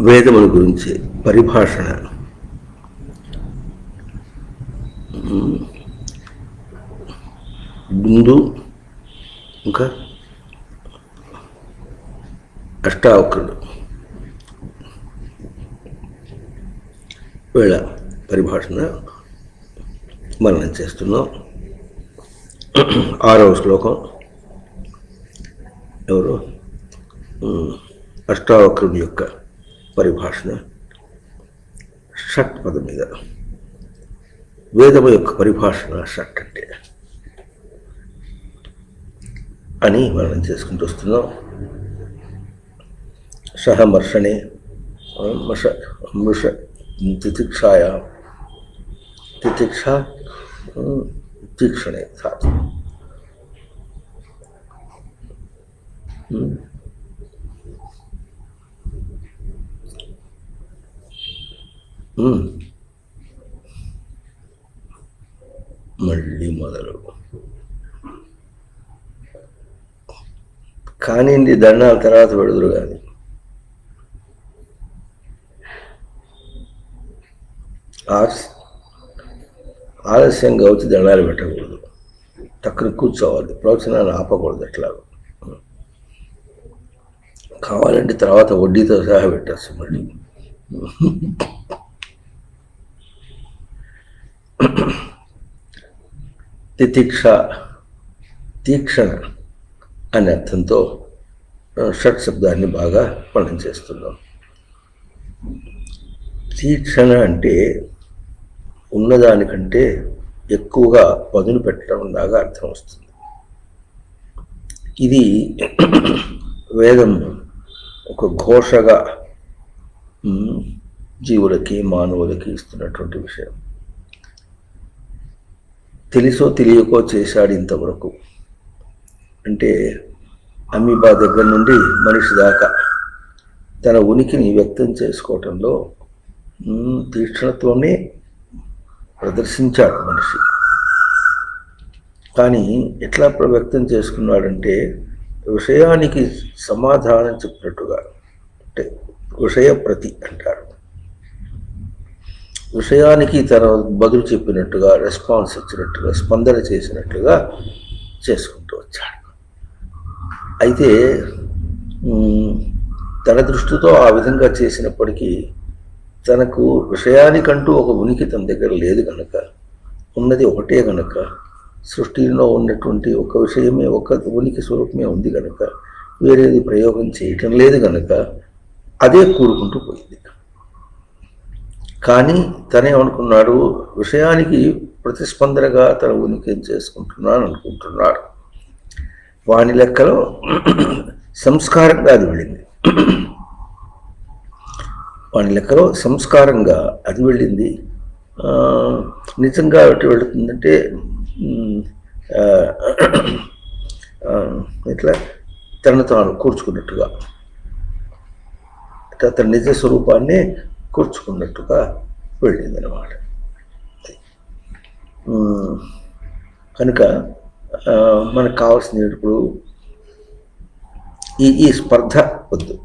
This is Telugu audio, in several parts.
వేదముల గురించి పరిభాషణ. బిందు ఇంకా అష్టావక్రుడు వీళ్ళ పరిభాషణ మననం చేస్తున్నాం. 6వ శ్లోకం. ఎవరు? అష్టావక్రుడి యొక్క పరిభాషణ షట్ పదం మీద. వేదము యొక్క పరిభాషణ షట్ అంటే అని మనం చేసుకుంటూ వస్తున్నాం. సహమర్షణే మృష తితిక్షాయ తితిక్ష తీక్షణే సాధన. మళ్ళీ మొదలు కానీ దండాల తర్వాత పెడుదురు. కానీ ఆలస్యంగా వచ్చి దండాలు పెట్టకూడదు, టక్కున కూర్చోవాలి, ప్రవచనాన్ని ఆపకూడదు. ఎట్లా కావాలంటే తర్వాత వడ్డీతో సహా పెట్టచ్చు. మళ్ళీ తితిక్ష తీక్షణ అనే అర్థంతో షట్ శబ్దాన్ని బాగా పఠనం చేస్తున్నాం. తీక్షణ అంటే ఉన్నదానికంటే ఎక్కువగా పదును పెట్టడం లాగా అర్థం వస్తుంది. ఇది వేదం ఒక ఘోషగా జీవులకి మానవులకి ఇస్తున్నటువంటి విషయం. తెలుసో తెలియకో చేశాడు ఇంతవరకు. అంటే అమీబా దగ్గర నుండి మనిషి దాకా తన ఉనికిని వ్యక్తం చేసుకోవటంలో తీక్షణత్వమే ప్రదర్శించాడు మనిషి. కానీ ఎట్లా వ్యక్తం చేసుకున్నాడంటే విషయానికి సమాధానం చెప్పినట్టుగా, అంటే విషయ ప్రతి అంటారు, విషయానికి తన బదులు చెప్పినట్టుగా, రెస్పాన్స్ ఇచ్చినట్టుగా, స్పందన చేసినట్లుగా చేసుకుంటూ వచ్చాడు. అయితే తన దృష్టితో ఆ విధంగా చేసినప్పటికీ తనకు విషయానికంటూ ఒక ఉనికి తన దగ్గర లేదు కనుక, ఉన్నది ఒకటే కనుక, సృష్టిలో ఉన్నటువంటి ఒక విషయమే, ఒక ఉనికి స్వరూపమే ఉంది కనుక, వేరేది ప్రయోగం చేయటం లేదు కనుక అదే కూడుకుంటూ పోయింది. కానీ తనేమనుకున్నాడు, విషయానికి ప్రతిస్పందనగా తన ఉనికిని చేసుకుంటున్నాను అనుకుంటున్నాడు. వాని లెక్కలో సంస్కారంగా అది వెళ్ళింది. వాని లెక్కలో సంస్కారంగా అది వెళ్ళింది. నిజంగా ఎటు వెళుతుందంటే ఇట్లా తనను తాను కూర్చుకున్నట్టుగా, తన నిజ స్వరూపాన్ని కూర్చుకున్నట్టుగా వెళ్ళింది అన్నమాట. కనుక మనకు కావాల్సిన ఇప్పుడు ఈ స్పర్ధ వద్దు.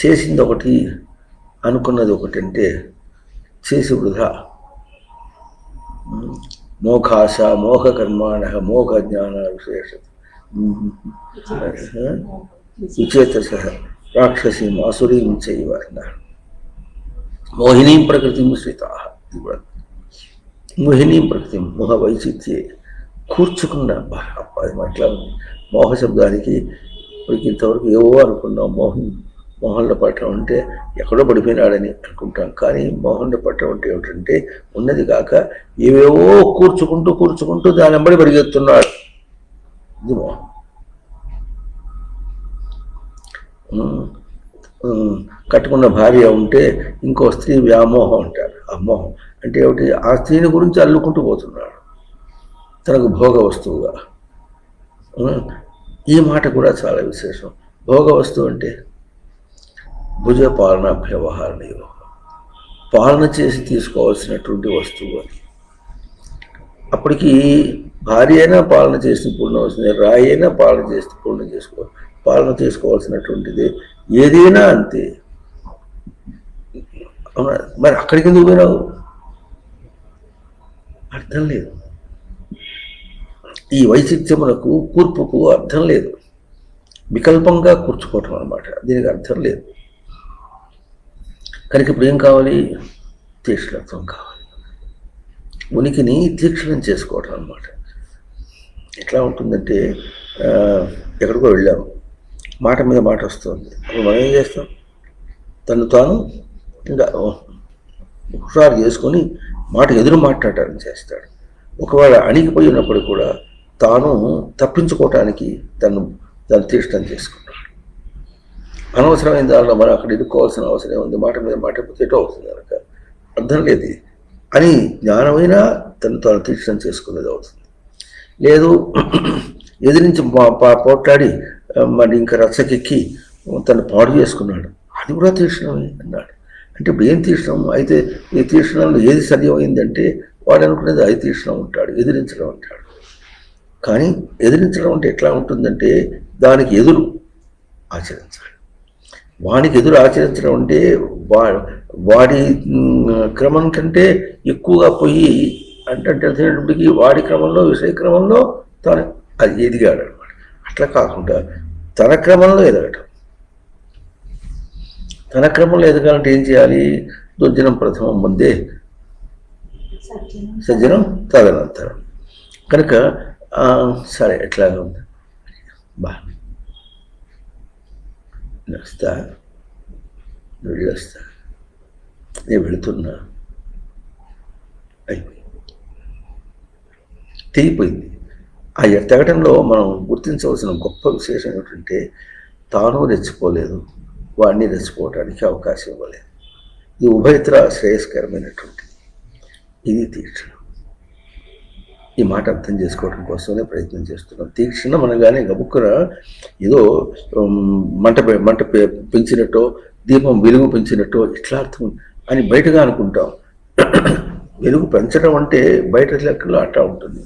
చేసింది ఒకటి, అనుకున్నది ఒకటి అంటే చేసి వృధా. మోఘాశ మోహకర్మాణ మోఘ జ్ఞాన విశేష విచేతస రాక్షసీం ఆసురీం చైవ అన్నారు. మోహినీం ప్రకృతిం శ్రితా. మోహినీం ప్రకృతిం మోహ వైచిత్యే కూర్చుకున్న అట్లా ఉంది. మోహ శబ్దానికి ఇప్పటికి ఇంతవరకు ఏవో అనుకున్నాం. మోహన్లో పట్టడం అంటే ఎక్కడో పడిపోయినాడని అనుకుంటాం. కానీ మోహన్లో పట్టడం అంటే ఏమిటంటే ఉన్నది కాక ఏవేవో కూర్చుకుంటూ దాని వెంబడి పరిగెత్తున్నాడు. ఇది మోహం. కట్టుకున్న భార్య ఉంటే ఇంకో స్త్రీ వ్యామోహం అంటారు. ఆ మోహం అంటే ఏమిటి? ఆ స్త్రీని గురించి అల్లుకుంటూ పోతున్నాడు తనకు భోగ వస్తువుగా. ఈ మాట కూడా చాలా విశేషం. భోగ వస్తువు అంటే భుజ పాలన వ్యవహారణ, పాలన చేసి తీసుకోవాల్సినటువంటి వస్తువు అని. అప్పటికి భార్య అయినా పాలన చేసి పూర్ణ వస్తుంది, రాయి అయినా పాలన చేసి పూర్ణ పాలన చేసుకోవాల్సినటువంటిది ఏదైనా అంతే. అవునా? మరి అక్కడికి ఎందుకు పోయినావు? అర్థం లేదు. ఈ వైచిత్యములకు కూర్పుకు అర్థం లేదు. వికల్పంగా కూర్చుకోవటం అన్నమాట. దీనికి అర్థం లేదు. కనుక ఇప్పుడు ఏం కావాలి? తీక్షణత్వం కావాలి. ఉనికిని తీక్షణం చేసుకోవటం అన్నమాట. ఎట్లా ఉంటుందంటే ఎక్కడికో వెళ్ళాము, మాట మీద మాట వస్తుంది. అప్పుడు మనం ఏం చేస్తాం? తను తాను ఇంకా హుషారు చేసుకొని మాట ఎదురు మాట్లాడటానికి చేస్తాడు. ఒకవేళ అణిగిపోయినప్పుడు కూడా తాను తప్పించుకోవటానికి తను తీక్షణం చేసుకుంటాడు. అనవసరమైన దానిలో మనం అక్కడ ఎదుర్కోవాల్సిన అవసరం ఉంది. మాట మీద మాట ఎటో అవుతుంది కనుక అర్థం లేదు అని జ్ఞానమైనా తాను తీక్షణం చేసుకునేది అవుతుంది. లేదు ఎదిరించి పోట్లాడి మరి ఇంకా రచ్చకెక్కి తను పాడు చేసుకున్నాడు, అది కూడా తీక్షణమే అన్నాడు. అంటే ఇప్పుడు ఏం తీక్షణం? అయితే ఈ తీక్షణంలో ఏది సరిమైందంటే వాడు అనుకునేది అది తీక్షణం ఉంటాడు, ఎదిరించడం అంటాడు. కానీ ఎదిరించడం అంటే ఎట్లా ఉంటుందంటే దానికి ఎదురు ఆచరించాలి. వాడికి ఎదురు ఆచరించడం అంటే వాడి క్రమం కంటే ఎక్కువగా పోయి అంటే తెలిసినప్పటికీ వాడి క్రమంలో విషయ క్రమంలో తాను అది ఎదిగాడు అనమాట. అట్లా కాకుండా తన క్రమంలో ఎదగటం. తన క్రమంలో ఎదగాలంటే ఏం చేయాలి? దుర్జనం ప్రథమం ముందే సజ్జనం తదనంతరం. కనుక సరే ఎట్లాగా ఉంది బా వస్తా వెళ్ళొస్తా, నేను వెళుతున్నా అయిపోయింది, తెగిపోయింది. ఆ తెగటంలో మనం గుర్తించవలసిన గొప్ప విశేషం ఏమిటంటే తాను రెచ్చిపోలేదు, వాడిని రెచ్చిపోవటానికి అవకాశం ఇవ్వలేదు. ఇది ఉభయత్ర శ్రేయస్కరమైనటువంటి ఇది తీక్షణం. ఈ మాట అర్థం చేసుకోవడం కోసమే ప్రయత్నం చేస్తున్నాం. తీక్షణం అనగానే గబుక్కున ఏదో మంట పెంచినట్టో దీపం వెలుగు పెంచినట్టో ఇట్లా అర్థం అని బయటగా అనుకుంటాం. వెలుగు పెంచడం అంటే బయట లెక్కలో అట్లా ఉంటుంది.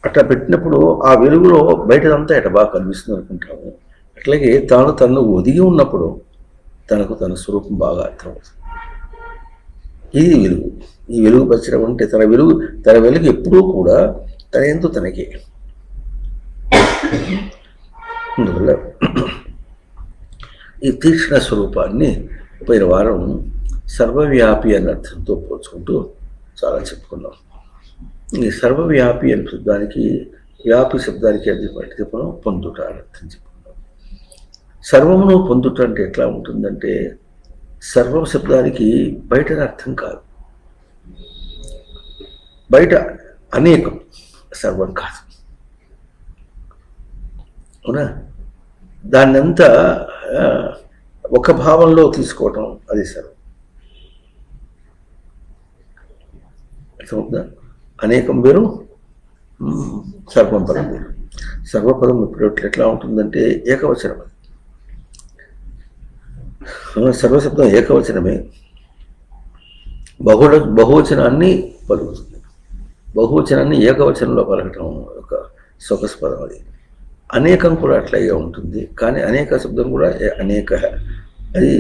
అట్లా పెట్టినప్పుడు ఆ వెలుగులో బయటదంతా ఎట బాగా కనిపిస్తుంది అనుకుంటాము. అట్లాగే తను ఒదిగి ఉన్నప్పుడు తనకు తన స్వరూపం బాగా అర్థమవుతుంది. ఇది వెలుగు. ఈ వెలుగు పెంచడం అంటే తన వెలుగు ఎప్పుడూ కూడా తన ఎంతో తనకే. అందువల్ల ఈ తీక్షణ స్వరూపాన్ని పోయిన వారం సర్వవ్యాపి అనే అర్థంతో పోల్చుకుంటూ చాలా చెప్పుకున్నాం. ఈ సర్వవ్యాపి అనే శబ్దానికి, వ్యాపి శబ్దానికి అర్థం చెప్పడం పొందుట అని అర్థం చెప్పుకున్నాం. సర్వమును పొందుట అంటే ఎట్లా ఉంటుందంటే సర్వం శబ్దానికి బయట అర్థం కాదు, బయట అనేకం, సర్వం కాదు. అవునా? దాన్నంతా ఒక భావంలో తీసుకోవటం అది సర్వం. అర్థమవుతుందా? అనేకం వేరు, సర్వం పదం వేరు. సర్వపదం ఇప్పుడు ఎట్లా ఉంటుందంటే ఏకవచనం. అది సర్వశబ్దం ఏకవచనమే, బహువచనాన్ని పలుకుతుంది. బహువచనాన్ని ఏకవచనంలో పలకటం ఒక సొగస్పదం. అది అనేకం కూడా అట్లాగే ఉంటుంది. కానీ అనేక శబ్దం కూడా అనేక, అది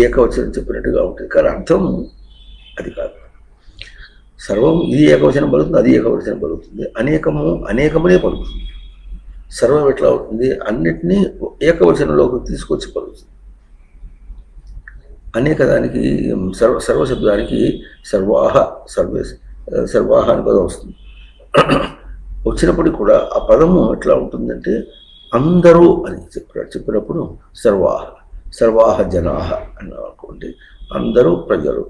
ఏకవచనం చెప్పినట్టుగా ఉంటుంది. కానీ అర్థం అది కాదు. సర్వం ఇది ఏకవచనం పలుకుతుంది, అది ఏకవచనం పలుకుతుంది. అనేకమునే పలుకుతుంది. సర్వం ఎట్లా అవుతుంది? అన్నిటినీ ఏకవచనంలోకి తీసుకొచ్చి పలుకుతుంది. అనేక దానికి సర్వశబ్దానికి సర్వాహ అని పదం వస్తుంది. వచ్చినప్పటికీ కూడా ఆ పదము ఎట్లా ఉంటుందంటే అందరూ అని చెప్పినప్పుడు సర్వాహ జనాహ అన్నాం అనుకోండి, అందరూ ప్రజలు.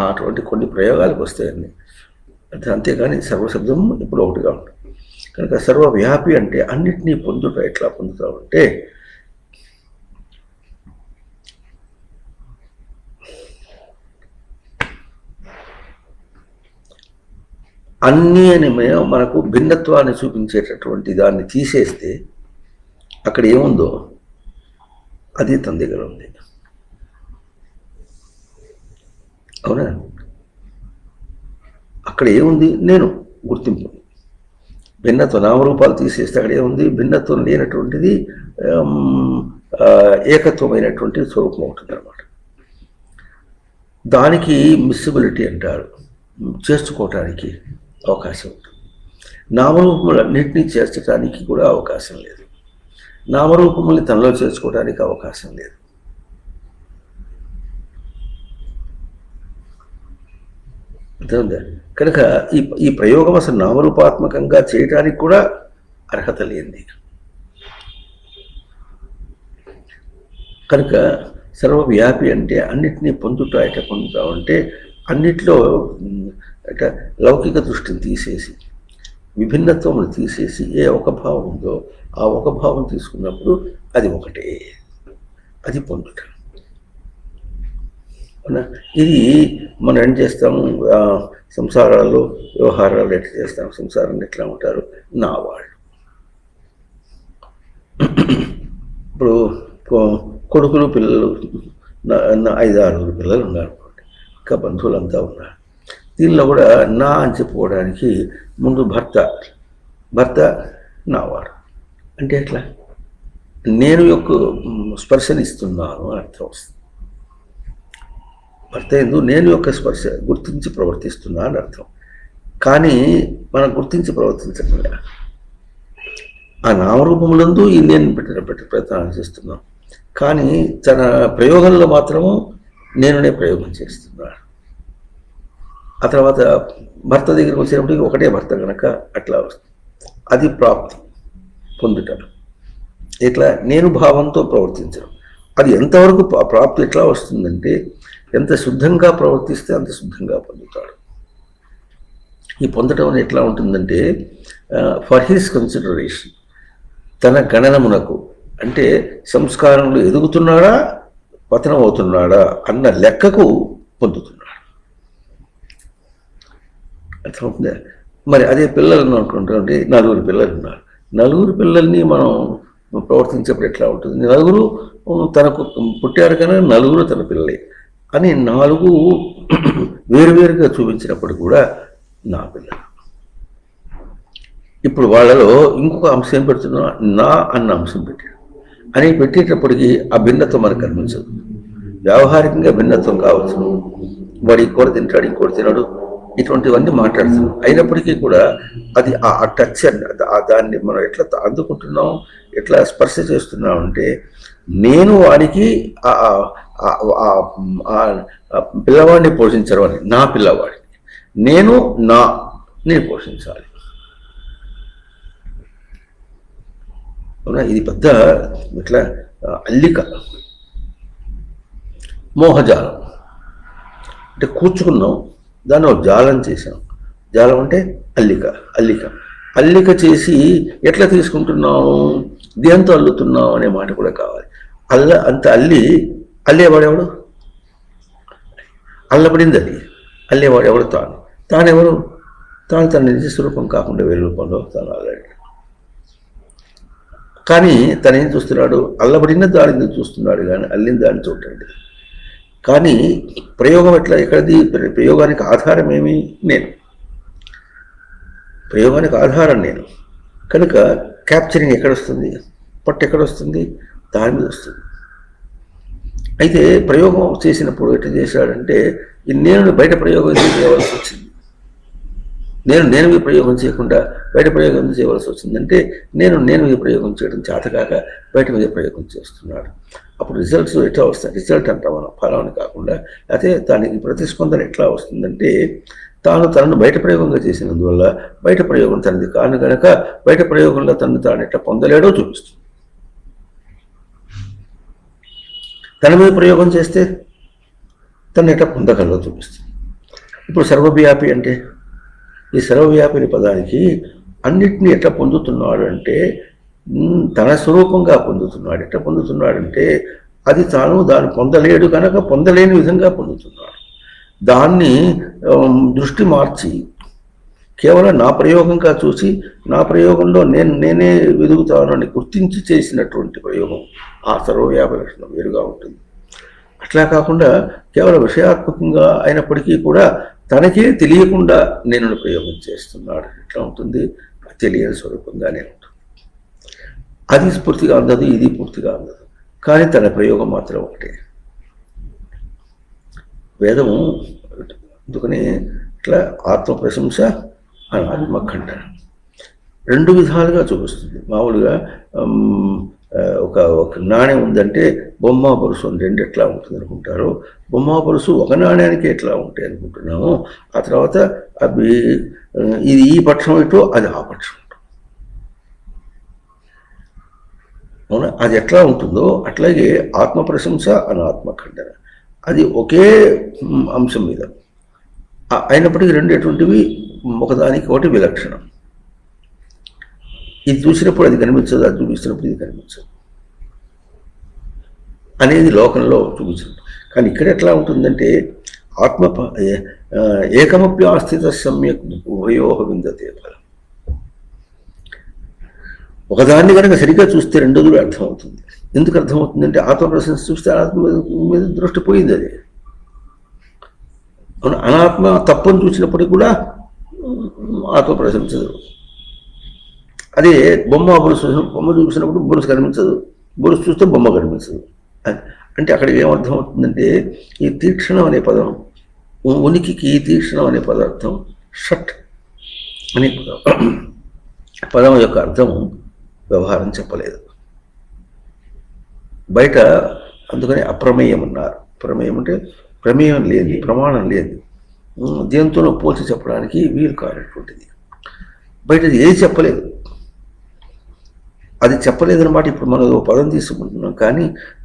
అటువంటి కొన్ని ప్రయోగాలకు వస్తాయన్నీ. అంతేగాని సర్వశబ్దం ఇప్పుడు ఒకటిగా ఉంటుంది. కనుక సర్వవ్యాపి అంటే అన్నిటినీ పొందుట. ఎట్లా పొందుతామంటే అన్నీ అని మనకు భిన్నత్వాన్ని చూపించేటటువంటి దాన్ని తీసేస్తే అక్కడ ఏముందో అది తన దగ్గర ఉంది. అవునా? అక్కడ ఏముంది? నేను గుర్తింపు. భిన్నత్వ నామరూపాలు తీసేస్తే అక్కడ ఏముంది? భిన్నత్వం లేనటువంటిది ఏకత్వమైనటువంటి స్వరూపం ఉంటుందన్నమాట. దానికి మిస్సిబిలిటీ అంటారు, చేర్చుకోవటానికి అవకాశం ఉంటుంది. నామరూపములన్నింటినీ చేర్చడానికి కూడా అవకాశం లేదు, నామరూపముల్ని తనలో చేర్చుకోవడానికి అవకాశం లేదు. అర్థమైందా? కనుక ఈ ప్రయోగం అసలు నామరూపాత్మకంగా చేయటానికి కూడా అర్హత లేనిది. కనుక సర్వవ్యాపి అంటే అన్నిటినీ పొందుతా పొందుతామంటే అన్నిట్లో అంటే లౌకిక దృష్టిని తీసేసి విభిన్నత్వమును తీసేసి ఏ ఒక భావం ఉందో ఆ ఒక భావం తీసుకున్నప్పుడు అది ఒకటే, అది పొందుట. ఇది మనం ఏం చేస్తాము, సంసారాల్లో వ్యవహారాలు ఎట్లా చేస్తాం, సంసారాన్ని ఎట్లా ఉంటారు నా వాళ్ళు. ఇప్పుడు కొడుకులు పిల్లలు 5-6 పిల్లలు ఉన్నారు, ఇంకా బంధువులంతా ఉన్నారు. దీనిలో కూడా నా అని చెప్పుకోవడానికి ముందు భర్త నావాడు అంటే ఎట్లా, నేను యొక్క స్పర్శనిస్తున్నాను అని అర్థం వస్తుంది. భర్త ఎందు నేను యొక్క స్పర్శ గుర్తించి ప్రవర్తిస్తున్నా అని అర్థం. కానీ మనం గుర్తించి ప్రవర్తించకుండా ఆ నామరూపములందు ఈ నేను పెట్టిన ప్రయత్నాలు చేస్తున్నాం. కానీ తన ప్రయోగంలో మాత్రము నేనునే ప్రయోగం చేస్తున్నాడు. ఆ తర్వాత భర్త దగ్గరికి వచ్చినప్పటికీ ఒకటే భర్త కనుక అట్లా వస్తుంది. అది ప్రాప్తి పొందుతాడు. ఇట్లా నేను భావంతో ప్రవర్తించడం, అది ఎంతవరకు ప్రాప్తి ఎట్లా వస్తుందంటే ఎంత శుద్ధంగా ప్రవర్తిస్తే అంత శుద్ధంగా పొందుతాడు. ఈ పొందడం అని ఎట్లా ఉంటుందంటే ఫర్ హిస్ కన్సిడరేషన్, తన గణనమునకు అంటే సంస్కారంలో ఎదుగుతున్నాడా పతనం అవుతున్నాడా అన్న లెక్కకు పొందుతున్నాడు. అర్థమవుతుందా? మరి అదే పిల్లలను అనుకుంటుంటే 4 పిల్లలు ఉన్నారు, 4 పిల్లల్ని మనం ప్రవర్తించేప్పుడు ఎట్లా ఉంటుంది, 4 తనకు పుట్టారు కనుక 4 తన పిల్లలే అని 4 వేరువేరుగా చూపించినప్పుడు కూడా నా పిల్లలు. ఇప్పుడు వాళ్ళలో ఇంకొక అంశం పెడుతున్నా, నా అన్న అంశం పెట్టాడు అని పెట్టేటప్పటికీ ఆ భిన్నత్వం మనకు కనిపించదు. వ్యావహారికంగా భిన్నత్వం కావచ్చు, వాడు ఇంకోటి తింటాడు ఇంకోటి తినడు, ఇటువంటివన్నీ మాట్లాడుతున్నాం. అయినప్పటికీ కూడా అది ఆ టచ్ దాన్ని మనం ఎట్లా అందుకుంటున్నాం, ఎట్లా స్పర్శ చేస్తున్నాం అంటే నేను వాడికి పిల్లవాడిని పోషించడం అని, నా పిల్లవాడిని నేను పోషించాలి. ఇది పెద్ద ఇట్లా అల్లిక, మోహజాలం అంటే కూర్చుకున్నాం, దాన్ని ఒక జాలం చేసాం. జాలం అంటే అల్లిక చేసి ఎట్లా తీసుకుంటున్నాము, దేంతో అల్లుతున్నాం అనే మాట కూడా కావాలి. అంత అల్లేవాడెవడు, అల్లబడింది అది, అల్లేవాడెవడు తానెవరు, తన నిజ స్వరూపం కాకుండా వేరే రూపంలో తాను అల్లాడు. కానీ తను ఏం చూస్తున్నాడు, అల్లబడిన దానిని చూస్తున్నాడు కానీ అల్లిన దాన్ని చూడండి. కానీ ప్రయోగం ఎక్కడిది, ప్రయోగానికి ఆధారం ఏమి, నేను ప్రయోగానికి ఆధారం నేను కనుక క్యాప్చరింగ్ ఎక్కడొస్తుంది, పట్టు ఎక్కడొస్తుంది, దాని మీద వస్తుంది. అయితే ప్రయోగం చేసినప్పుడు ఎట్లా చేశాడంటే నేను బయట ప్రయోగం చేయవలసి వచ్చింది, నేను ఈ ప్రయోగం చేయకుండా బయట ప్రయోగం చేయవలసి వచ్చిందంటే నేను ఈ ప్రయోగం చేయడం చేతకాక బయట మీద ప్రయోగం చేస్తున్నాడు. అప్పుడు రిజల్ట్స్ ఎట్లా వస్తాయి, రిజల్ట్ అంటాం మనం, ఫలాన్ని కాకుండా. అయితే దానికి ప్రతిస్పందన ఎట్లా వస్తుందంటే తనను బయట ప్రయోగంగా చేసినందువల్ల బయట ప్రయోగం తనది కాను కనుక బయట ప్రయోగంలో తాను ఎట్లా పొందలేడో చూపిస్తుంది. తన మీద ప్రయోగం చేస్తే తను ఎట్లా పొందగలదో చూపిస్తుంది. ఇప్పుడు సర్వవ్యాపి అంటే ఈ సర్వవ్యాపిని పదానికి అన్నిటినీ ఎట్లా పొందుతున్నాడు అంటే తన స్వరూపంగా పొందుతున్నాడు. ఎట్లా పొందుతున్నాడంటే అది దాన్ని పొందలేడు కనుక పొందలేని విధంగా పొందుతున్నాడు. దాన్ని దృష్టి మార్చి కేవలం నా ప్రయోగంగా చూసి నా ప్రయోగంలో నేనే వెదుగుతాను అని గుర్తించి చేసినటువంటి ప్రయోగం ఆ సర్వవ్యాపి లక్షణం వేరుగా ఉంటుంది. అట్లా కాకుండా కేవలం విషయాత్మకంగా అయినప్పటికీ కూడా తనకే తెలియకుండా నేను ప్రయోగం చేస్తున్నాడు. ఎట్లా ఉంటుంది, తెలియని స్వరూపంగానే ఉంటుంది. అది పూర్తిగా అందదు, ఇది పూర్తిగా అందదు. కానీ తన ప్రయోగం మాత్రం ఒకటే. వేదము అందుకని ఇట్లా ఆత్మ ప్రశంస అనాత్మ ఖండన రెండు విధాలుగా చూపిస్తుంది. మామూలుగా ఒక నాణ్యం ఉందంటే బొమ్మ పరుసు అని రెండు ఎట్లా ఉంటుంది అనుకుంటారు. బొమ్మ పరుసు ఒక నాణ్యానికి ఎట్లా ఉంటాయి అనుకుంటున్నాము. ఆ తర్వాత అవి ఇది ఈ పక్షం ఇటో అది ఆ పక్షం ఇటో. అవునా? అది ఎట్లా ఉంటుందో అట్లాగే ఆత్మ ప్రశంస అనాత్మ ఖండన అది ఒకే అంశం మీద అయినప్పటికీ రెండు ఎటువంటివి ఒకదానికి ఒకటి విలక్షణం. ఇది చూసినప్పుడు అది కనిపించదు, అది చూపిస్తున్నప్పుడు ఇది కనిపించదు అనేది లోకంలో చూపించదు. కానీ ఇక్కడ ఎట్లా ఉంటుందంటే ఆత్మ ఏకమప్యాస్థిత సమ్యక్ ఉభయోహ విందతే ఫలం. ఒకదాన్ని కనుక సరిగ్గా చూస్తే రెండోది అర్థమవుతుంది. ఎందుకు అర్థమవుతుందంటే ఆత్మ ప్రశంస చూస్తే ఆత్మ మీద దృష్టి పోయింది. అది అనాత్మ తప్పని చూసినప్పటికీ కూడా ఆత్మ ప్రశంసదు. అదే బొమ్మ చూసినప్పుడు బొరుసు కనిపించదు, బొరుసు చూస్తే బొమ్మ కనిపించదు. అంటే అక్కడ ఏమర్థమవుతుందంటే ఈ తీక్షణం అనే పదం ఉనికికి తీక్షణం అనే పదార్థం షట్ అనే పదం యొక్క అర్థం వ్యవహారం చెప్పలేదు బయట. అందుకని అప్రమేయం అన్నారు. ప్రమేయం అంటే ప్రమేయం లేని, ప్రమాణం లేని, దేంతోనో పోల్చి చెప్పడానికి వీలు కానటువంటిది. బయట ఏది చెప్పలేదు. అది చెప్పలేదన్నమాట. ఇప్పుడు మనం పదం తీసుకుంటున్నాం, కానీ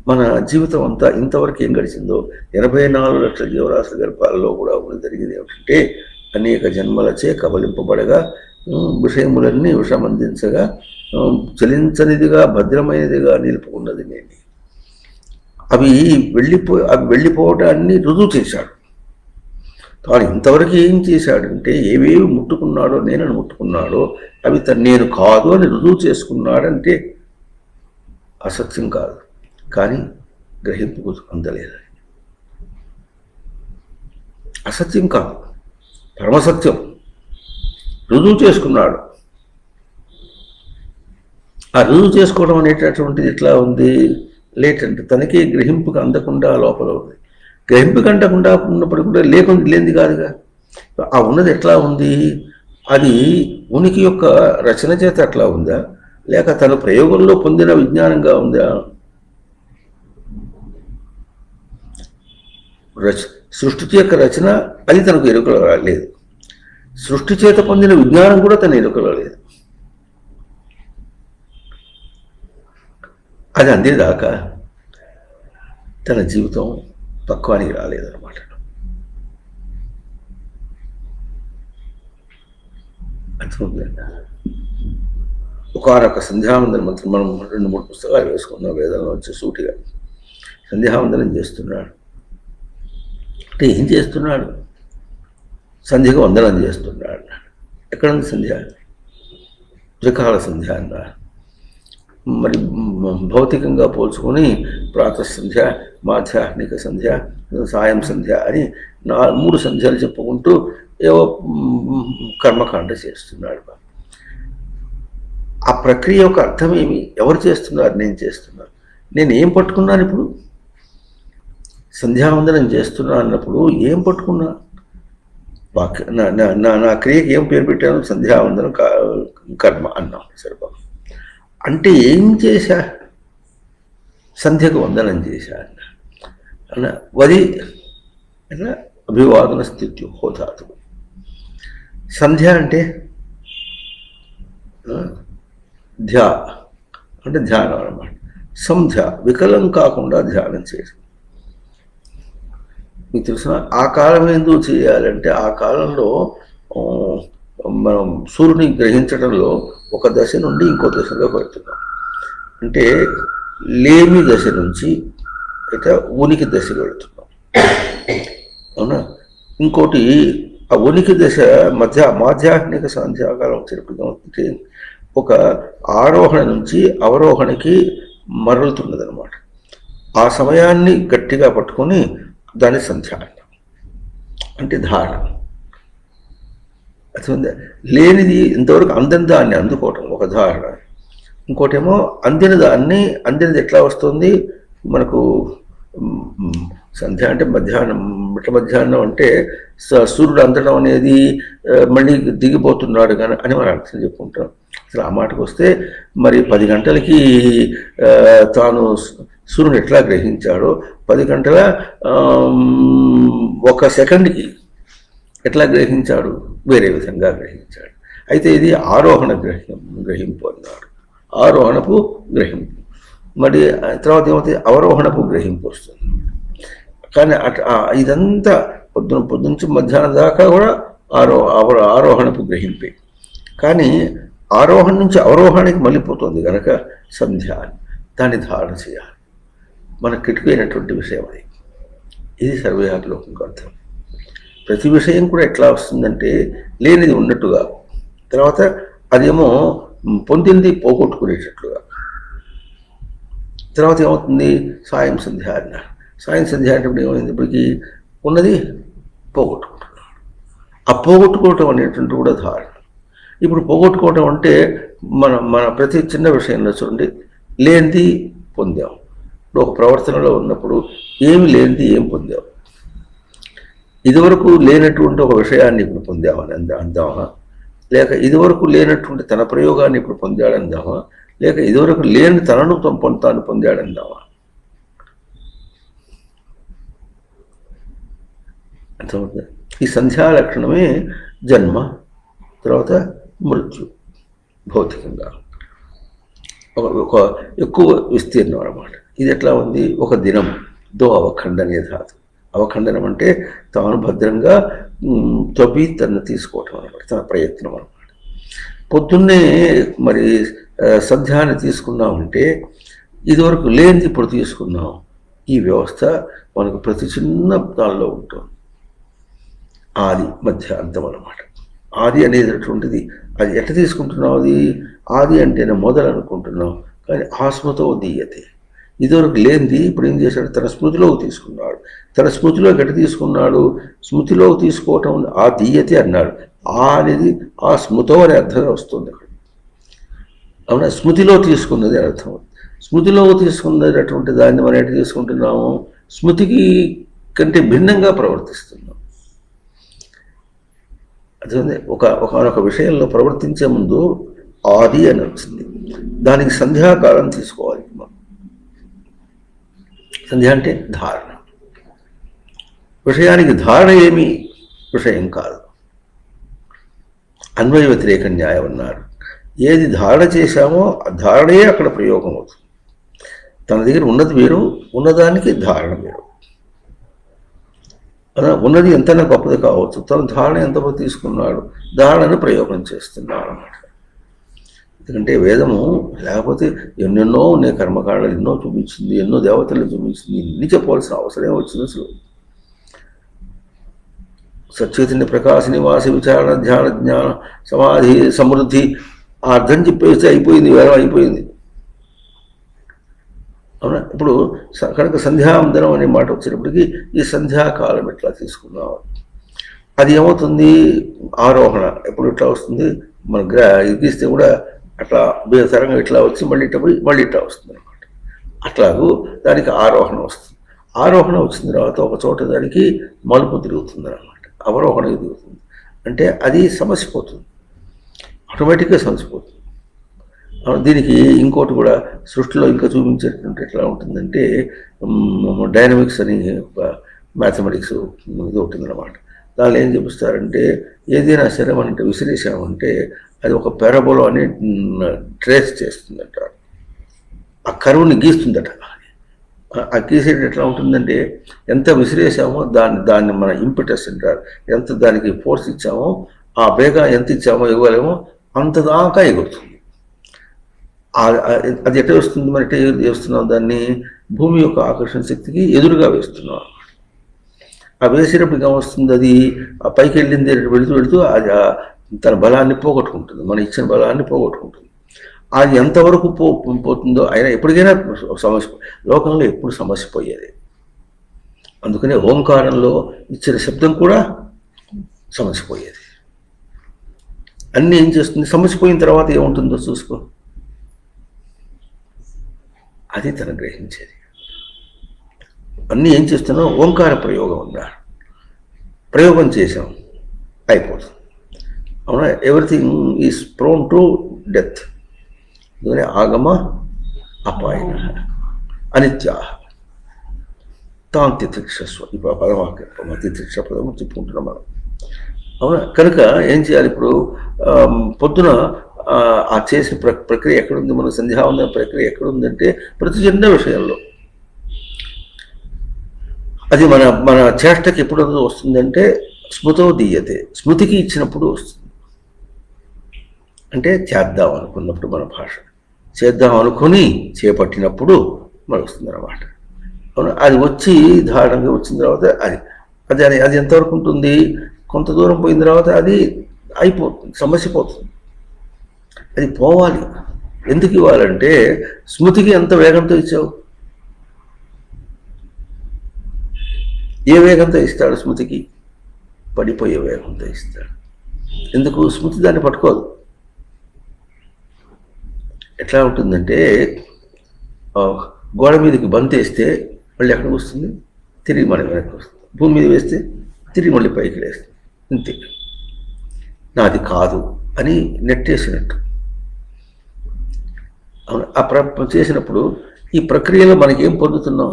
మన జీవితం అంతా ఇంతవరకు ఏం గడిచిందో 84 లక్షల జీవరాశుల గర్భాలలో కూడా జరిగింది ఏమిటంటే అనేక జన్మలచే కబలింపబడగా విషయములన్నీ విషమందించగా చలించనిదిగా భద్రమైనదిగా నిలుపుకున్నది నేను. అవి వెళ్ళిపోవడాన్ని రుజువు చేశాడు. తాను ఇంతవరకు ఏం చేశాడంటే ఏవేవి ముట్టుకున్నాడో, నేనని ముట్టుకున్నాడో అవి నేను కాదు అని రుజువు చేసుకున్నాడంటే అసత్యం కాదు, కానీ గ్రహింపుకు అందలేదు. అసత్యం కాదు, పరమసత్యం. రుజువు చేసుకున్నాడు. ఆ రుజువు చేసుకోవడం అనేటటువంటిది ఎట్లా ఉంది? లేటంటే తనకి గ్రహింపుకు అందకుండా లోపల ఉంది. గ్రహింపుకు అందకుండా ఉన్నప్పుడు కూడా లేనిది కాదుగా. ఆ ఉన్నది ఎట్లా ఉంది? అది ఉనికి యొక్క రచన చేత అట్లా ఉందా, లేక తన ప్రయోగంలో పొందిన విజ్ఞానంగా ఉందా? సృష్టి యొక్క రచన అది తనకు ఎరుకలో లేదు. సృష్టి చేత పొందిన విజ్ఞానం కూడా తన ఎరుకలో లేదు. అది అందేదాకా తన జీవితం పక్వానికి రాలేదన్నమాట. అర్థమవుతుందండి. ఒకనొక సంధ్యావందనం మంత్రం మనం 2-3 పుస్తకాలు వేసుకున్నాం వేదంలో వచ్చి సూటిగా. సంధ్యావందనం చేస్తున్నాడు అంటే ఏం చేస్తున్నాడు? సంధ్యకు వందనం చేస్తున్నాడు. ఎక్కడుంది సంధ్య? త్రికాల సంధ్య అన్నారు. మరి భౌతికంగా పోల్చుకొని ప్రాతః సంధ్య, మాధ్యాహ్నిక సంధ్య, సాయం సంధ్య అని 3 సంధ్యలు చెప్పుకుంటూ ఏవో కర్మకాండ చేస్తున్నాడు. ఆ ప్రక్రియ యొక్క అర్థం ఏమి? ఎవరు చేస్తున్నారు? నేను చేస్తున్నాను. నేను ఏం పట్టుకున్నాను ఇప్పుడు? సంధ్యావందనం చేస్తున్నా అన్నప్పుడు ఏం పట్టుకున్నా? నా క్రియకి ఏం పేరు పెట్టాను? సంధ్యావందనం కర్మ అన్నాం. సరిపా అంటే ఏం చేశా? సంధ్యకు వందనం చేశా అన్న వది అట్లా అభివాదన స్థితి హోదాతు. సంధ్య అంటే ధ్యా అంటే ధ్యానం అన్నమాట. సంధ్య వికలం కాకుండా ధ్యానం చేయడం. మీకు తెలిసిన ఆ కాలం ఎందుకు చేయాలంటే ఆ కాలంలో మనం సూర్యుని గ్రహించడంలో ఒక దశ నుండి ఇంకో దశలో పెడుతున్నాం. అంటే లేమి దశ నుంచి అయితే ఉనికి దశకు వెళుతున్నాం. అవునా? ఇంకోటి ఆ ఉనికి దశ మాధ్యాహ్నిక సంధ్యాకాలం వచ్చేటప్పుడు ఒక ఆరోహణ నుంచి అవరోహణకి మరలుతున్నది అనమాట. ఆ సమయాన్ని గట్టిగా పట్టుకొని దాని సంధ్య అంటే ధారణ. అర్థమైందా? లేనిది ఇంతవరకు అందని దాన్ని అందుకోవటం ఒక ధారణ. ఇంకోటేమో అందినది ఎట్లా వస్తుంది? మనకు సంధ్య అంటే మధ్యాహ్నం, మిట్ట మధ్యాహ్నం అంటే సూర్యుడు అందడం అనేది మళ్ళీ దిగిపోతున్నాడు కానీ అని మనం అర్థం చెప్పుకుంటాం. అసలు ఆ మాటకు వస్తే మరి 10 గంటలకి తాను సూర్యుని ఎట్లా గ్రహించాడో 10 గంటల 1 సెకండ్కి ఎట్లా గ్రహించాడు, వేరే విధంగా గ్రహించాడు. అయితే ఇది ఆరోహణ గ్రహింపు అన్నాడు. ఆరోహణపు గ్రహింపు. మరి తర్వాత ఏమవుతుంది, అవరోహణపు గ్రహింపు వస్తుంది. కానీ ఇదంతా పొద్దునుంచి మధ్యాహ్నం దాకా కూడా ఆరోహణపు గ్రహింపే. కానీ ఆరోహణ నుంచి అవరోహానికి మళ్ళీ పోతుంది కనుక సంధ్య దాన్ని ధారణ చేయాలి. మనకు కిటుకైనటువంటి విషయం అది. ఇది సర్వవ్యాపలోకంగా అర్థం. ప్రతి విషయం కూడా ఎట్లా వస్తుందంటే లేనిది ఉన్నట్టుగా, తర్వాత అదేమో పొందింది పోగొట్టుకునేటట్లుగా. తర్వాత ఏమవుతుంది, సాయం సంధ్య అన్నారు. సాయం సంధ్య అంటే ఏమైంది, ఇప్పటికీ ఉన్నది పోగొట్టుకుంటున్నాడు. ఆ పోగొట్టుకోవటం అనేటువంటి కూడా ధారణ. ఇప్పుడు పోగొట్టుకోవటం అంటే మన ప్రతి చిన్న విషయంలో చూడండి, లేనిది పొందాం. ఇప్పుడు ఒక ప్రవర్తనలో ఉన్నప్పుడు ఏమి లేనిది ఏం పొందాం. ఇదివరకు లేనటువంటి ఒక విషయాన్ని ఇప్పుడు పొందామని అందామా, లేక ఇదివరకు లేనటువంటి తన ప్రయోగాన్ని ఇప్పుడు పొందాడందామా, లేక ఇదివరకు లేని తనను తాను పొందాడందామా. అర్థమవుతుంది. ఈ సంధ్యా లక్షణమే జన్మ, తర్వాత మృత్యు. భౌతికంగా ఒక ఎక్కువ విస్తీర్ణం అన్నమాట. ఇది ఎట్లా ఉంది, ఒక దినం దో అవఖండనే ధాతు. అవఖండనం అంటే తాను భద్రంగా తవ్వి తను తీసుకోవటం అనమాట, తన ప్రయత్నం అనమాట. పొద్దున్నే మరి సంధ్యాన్ని తీసుకున్నామంటే ఇదివరకు లేనిది ఇప్పుడు తీసుకున్నాం. ఈ వ్యవస్థ మనకు ప్రతి చిన్న దానిలో ఉంటుంది. ఆది మధ్య అంతం అన్నమాట. ఆది అనేటటువంటిది అది ఎట్లా తీసుకుంటున్నావు, అది ఆది అంటేనే మొదలు అనుకుంటున్నాం. కానీ ఆస్మతో దీయతే. ఇదివరకు లేనిది ఇప్పుడు ఏం చేశాడు, తన స్మృతిలోకి తీసుకున్నాడు. తన స్మృతిలోకి ఎట్లా తీసుకున్నాడు, స్మృతిలోకి తీసుకోవటం ఆ దీయతే అన్నాడు. ఆ అనేది ఆ స్మృతో అనే అర్థం వస్తుంది అక్కడ. అవునా, స్మృతిలో తీసుకున్నది అర్థం. స్మృతిలో తీసుకున్నటువంటి దాన్ని మనం ఎట్లా తీసుకుంటున్నాము, స్మృతికి కంటే భిన్నంగా ప్రవర్తిస్తున్నాం. అదే ఒకనొక విషయంలో ప్రవర్తించే ముందు ఆది అని వచ్చింది, దానికి సంధ్యాకాలం తీసుకోవాలి. సంధ్య అంటే ధారణ. విషయానికి ధారణ ఏమీ విషయం కాదు. అన్వయ వ్యతిరేక న్యాయం అన్నారు. ఏది ధారణ చేశామో ఆ ధారణయే అక్కడ ప్రయోగం అవుతుంది. తన దగ్గర ఉన్నది వేరు, ఉన్నదానికి ధారణ వేరు. ఉన్నది ఎంతైనా గొప్పది కావచ్చు, తన ధారణ ఎంతవరకు తీసుకున్నాడు, ధారణను ప్రయోగం చేస్తున్నాడు అన్నమాట. ఎందుకంటే వేదము లేకపోతే ఎన్నెన్నో ఉన్నాయి, కర్మకాండలు ఎన్నో చూపించింది, ఎన్నో దేవతలు చూపించింది, ఇన్ని చెప్పవలసిన అవసరం వచ్చింది. అసలు సచైతన్య ప్రకాశ నివాస విచారణ ధ్యాన జ్ఞాన సమాధి సమృద్ధి ఆ అర్థం చెప్పేస్తే అయిపోయింది, వేరం అయిపోయింది. అవునా. ఇప్పుడు కనుక సంధ్యావందనం అనే మాట వచ్చేటప్పటికి ఈ సంధ్యాకాలం ఎట్లా తీసుకున్నాం, అది ఏమవుతుంది, ఆరోహణ. ఎప్పుడు ఇట్లా వస్తుంది, మన గీస్తే కూడా అట్లా తరంగా ఇట్లా వచ్చి మళ్ళీ ఇట్లా పోయి మళ్ళీ ఇట్లా వస్తుంది అనమాట. అట్లాగూ దానికి ఆరోహణ వస్తుంది. ఆరోహణ వచ్చిన తర్వాత ఒక చోట దానికి మలుపు తిరుగుతుంది అనమాట, అవరోహణ తిరుగుతుంది. అంటే అది సమసిపోతుంది, ఆటోమేటిక్గా సమసిపోతుంది. దీనికి ఇంకోటి కూడా సృష్టిలో ఇంకా చూపించేటువంటి ఎట్లా ఉంటుందంటే డైనమిక్స్ అని మ్యాథమెటిక్స్ ఇది ఉంటుందన్నమాట. దానిలో ఏం చూపిస్తారంటే ఏదైనా సరే మనం విసిరేసామంటే అది ఒక పారాబోలా అని ట్రేస్ చేస్తుందట, ఆ కరువుని గీస్తుందట. ఆ గీసేది ఎట్లా ఉంటుందంటే ఎంత విసిరేసామో దాన్ని మన ఇంపిటస్ అంటారు, ఎంత దానికి ఫోర్స్ ఇచ్చామో ఆ వేగం ఎంత ఇచ్చామో ఇవ్వలేమో అంత దాకా ఎగురుతుంది. అది ఎట్లా వస్తుంది, మరి ఎట్లా వేస్తున్నాం దాన్ని, భూమి యొక్క ఆకర్షణ శక్తికి ఎదురుగా వేస్తున్నాం. ఆ వేసేటప్పుడు ఏమొస్తుంది, అది ఆ పైకి వెళ్ళింది వెళుతూ అది తన బలాన్ని పోగొట్టుకుంటుంది, మన ఇచ్చిన బలాన్ని పోగొట్టుకుంటుంది. అది ఎంతవరకు పోతుందో అయినా ఎప్పటికైనా సమస్య, లోకంలో ఎప్పుడు సమస్య పోయేది. అందుకనే ఓంకారంలో ఇచ్చిన శబ్దం కూడా సమస్య పోయేది. అన్నీ ఏం చేస్తుంది, సమస్య పోయిన తర్వాత ఏముంటుందో చూసుకో, అది తను గ్రహించేది. అన్నీ ఏం చేస్తున్నాం, ఓంకార ప్రయోగం అన్నారు. ప్రయోగం చేసాం, అయిపోతుంది. అవునా, everything is prone to death. అందుకని ఆగమ అపాయన అనిత్యా తాం తితిక్షస్వ. ఇప్పుడు పదవాక్యం తితిక్ష పదం చెప్పుకుంటున్నాం మనం. అవునా, కనుక ఏం చేయాలి ఇప్పుడు? పొద్దున ఆ చేసిన ప్రక్రియ ఎక్కడుంది? మన సంధ్యావందన ప్రక్రియ ఎక్కడుందంటే ప్రతి చిన్న విషయంలో. అది మన మన చేష్టకి ఎప్పుడు వస్తుందంటే స్మృతో దీయతే, స్మృతికి ఇచ్చినప్పుడు వస్తుంది. అంటే చేద్దాం అనుకున్నప్పుడు, మన భాష చేద్దాం అనుకుని చేపట్టినప్పుడు మనకు వస్తుంది అన్నమాట. అవును, అది వచ్చి ధారణంగా వచ్చిన తర్వాత అది అది అది అది ఎంతవరకు ఉంటుంది? కొంత దూరం పోయిన తర్వాత అది అయిపోతుంది, సమస్య పోతుంది. అది పోవాలి. ఎందుకు ఇవ్వాలంటే స్మృతికి ఎంత వేగంతో ఇచ్చావు? ఏ వేగంతో ఇస్తాడు స్మృతికి? పడిపోయే వేగంతో ఇస్తాడు. ఎందుకు? స్మృతి దాన్ని పట్టుకోదు. ఎట్లా ఉంటుందంటే గోడ మీదకి బంతేస్తే మళ్ళీ ఎక్కడికి వస్తుంది? తిరిగి మళ్ళీ వెనక్కి వస్తుంది. భూమి మీద వేస్తే తిరిగి మళ్ళీ పైకి లేస్తుంది. అంతే. నాది కాదు అని నెట్టేసినట్టు. చేసినప్పుడు ఈ ప్రక్రియలో మనకి ఏం పొందుతున్నాం?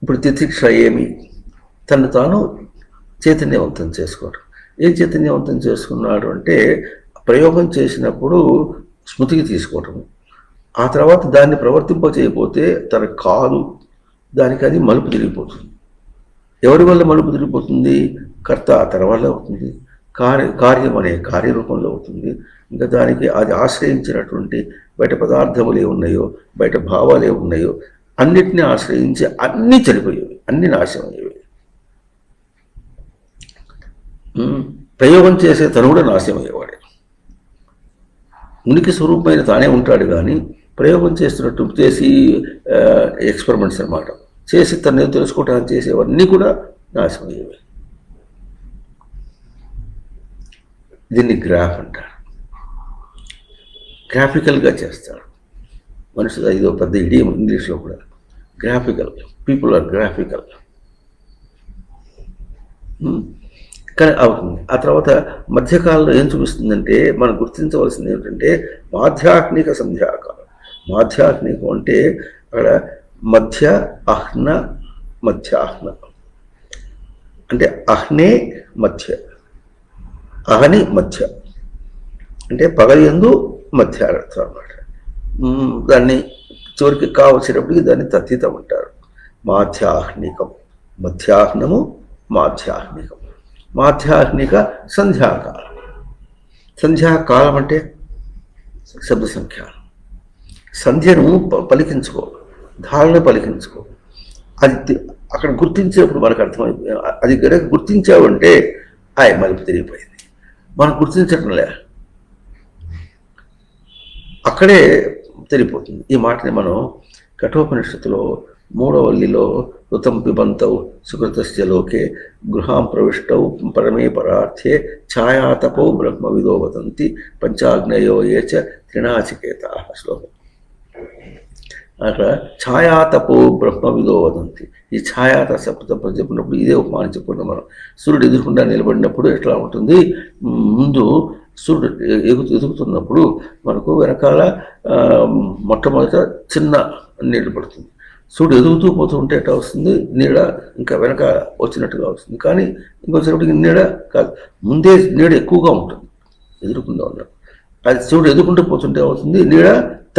ఇప్పుడు తితిక్ష ఏమి? తను తాను చైతన్యవంతం చేసుకోవడం. ఏం చైతన్యవంతం చేసుకున్నాడు అంటే ప్రయోగం చేసినప్పుడు స్మృతికి తీసుకోవటం, ఆ తర్వాత దాన్ని ప్రవర్తింపచేయకపోతే తన కాదు, దానికి అది మలుపు తిరిగిపోతుంది. ఎవరి వల్ల మలుపు తిరిగిపోతుంది? కర్త తన వల్ల అవుతుంది. కార్యం అనే కార్యరూపంలో అవుతుంది. ఇంకా దానికి అది ఆశ్రయించినటువంటి బయట పదార్థములు ఏ ఉన్నాయో, బయట భావాలు ఏ ఉన్నాయో అన్నిటినీ ఆశ్రయించి అన్నీ చనిపోయేవి, అన్ని నాశనం అయ్యేవి. ప్రయోగం చేసే తను కూడా నాశనం అయ్యేవాడే. ఉనికి స్వరూపమైన తానే ఉంటాడు, కానీ ప్రయోగం చేస్తున్నట్టు చేసి ఎక్స్పెరిమెంట్స్ అన్నమాట చేసి తను తెలుసుకోవటానికి చేసేవన్నీ కూడా నాశనం అయ్యేవి. దీన్ని గ్రాఫ్ అంటారు. గ్రాఫికల్గా చేస్తాడు మనుషులు. ఇదో పెద్ద ఇడియం ఇంగ్లీష్లో కూడా. Graphical, people are graphical. కానీ అవుతుంది. ఆ తర్వాత మధ్యకాలంలో ఏం చూపిస్తుందంటే మనం గుర్తించవలసింది ఏమిటంటే మాధ్యాహ్నిక సంధ్యాకాలం. మాధ్యాహ్నికం అంటే అక్కడ మధ్య అహ్న మధ్యాహ్న అంటే అహ్నే మధ్య, అహని మధ్య అంటే పగయందు మధ్యార్థం అన్నమాట. దాన్ని చివరికి కావచ్చినప్పటికీ దాన్ని తద్ధితం అంటారు. మాధ్యాహ్నికం, మధ్యాహ్నము మాధ్యాహ్నికం. మాధ్యాహ్నిక సంధ్యాకాలం. సంధ్యాకాలం అంటే శబ్ద సంఖ్యానం. సంధ్యను పలికించుకో, ధారణ పలికించుకో. అది అక్కడ గుర్తించేప్పుడు మనకు అర్థమైపోయింది. అది కనుక గుర్తించావంటే మలుపు తిరిగిపోయింది. మనం గుర్తించటంలే, అక్కడే తెలిపోతుంది. ఈ మాటని మనం కఠోపనిషత్తులో 3వ వల్లిలో ఋతం పిబంతౌ సుకృతస్య లోకే గృహాం ప్రవిష్టౌ పరమే పరార్థే ఛాయాతపో బ్రహ్మవిదో వదంతి పంచాగ్నయో ఏ చ త్రినాచికేతా శ్లోకం. అక్కడ ఛాయాతపో బ్రహ్మవిదో వదంతి. ఈ ఛాయాత తప్ప చెప్పినప్పుడు ఇదే ఉపమానం చెప్పుకుంటాం మనం. సూర్యుడు ఎదురుకుండా నిలబడినప్పుడు ఎట్లా ఉంటుంది? ముందు సూర్యుడు ఎదుగుతున్నప్పుడు మనకు వెనకాల మొట్టమొదట చిన్న నీళ్లు పడుతుంది. సూర్యుడు ఎదుగుతూ పోతూ ఉంటే ఎట్లా వస్తుంది? నీడ ఇంకా వెనక వచ్చినట్టుగా వస్తుంది. కానీ ఇంకొచ్చినప్పటికి నీడ కాదు, ముందే నీడ ఎక్కువగా ఉంటుంది ఎదురుకుండా ఉన్నప్పుడు. అది సూర్యుడు ఎదుర్కొంటూ పోతుంటే అవుతుంది నీడ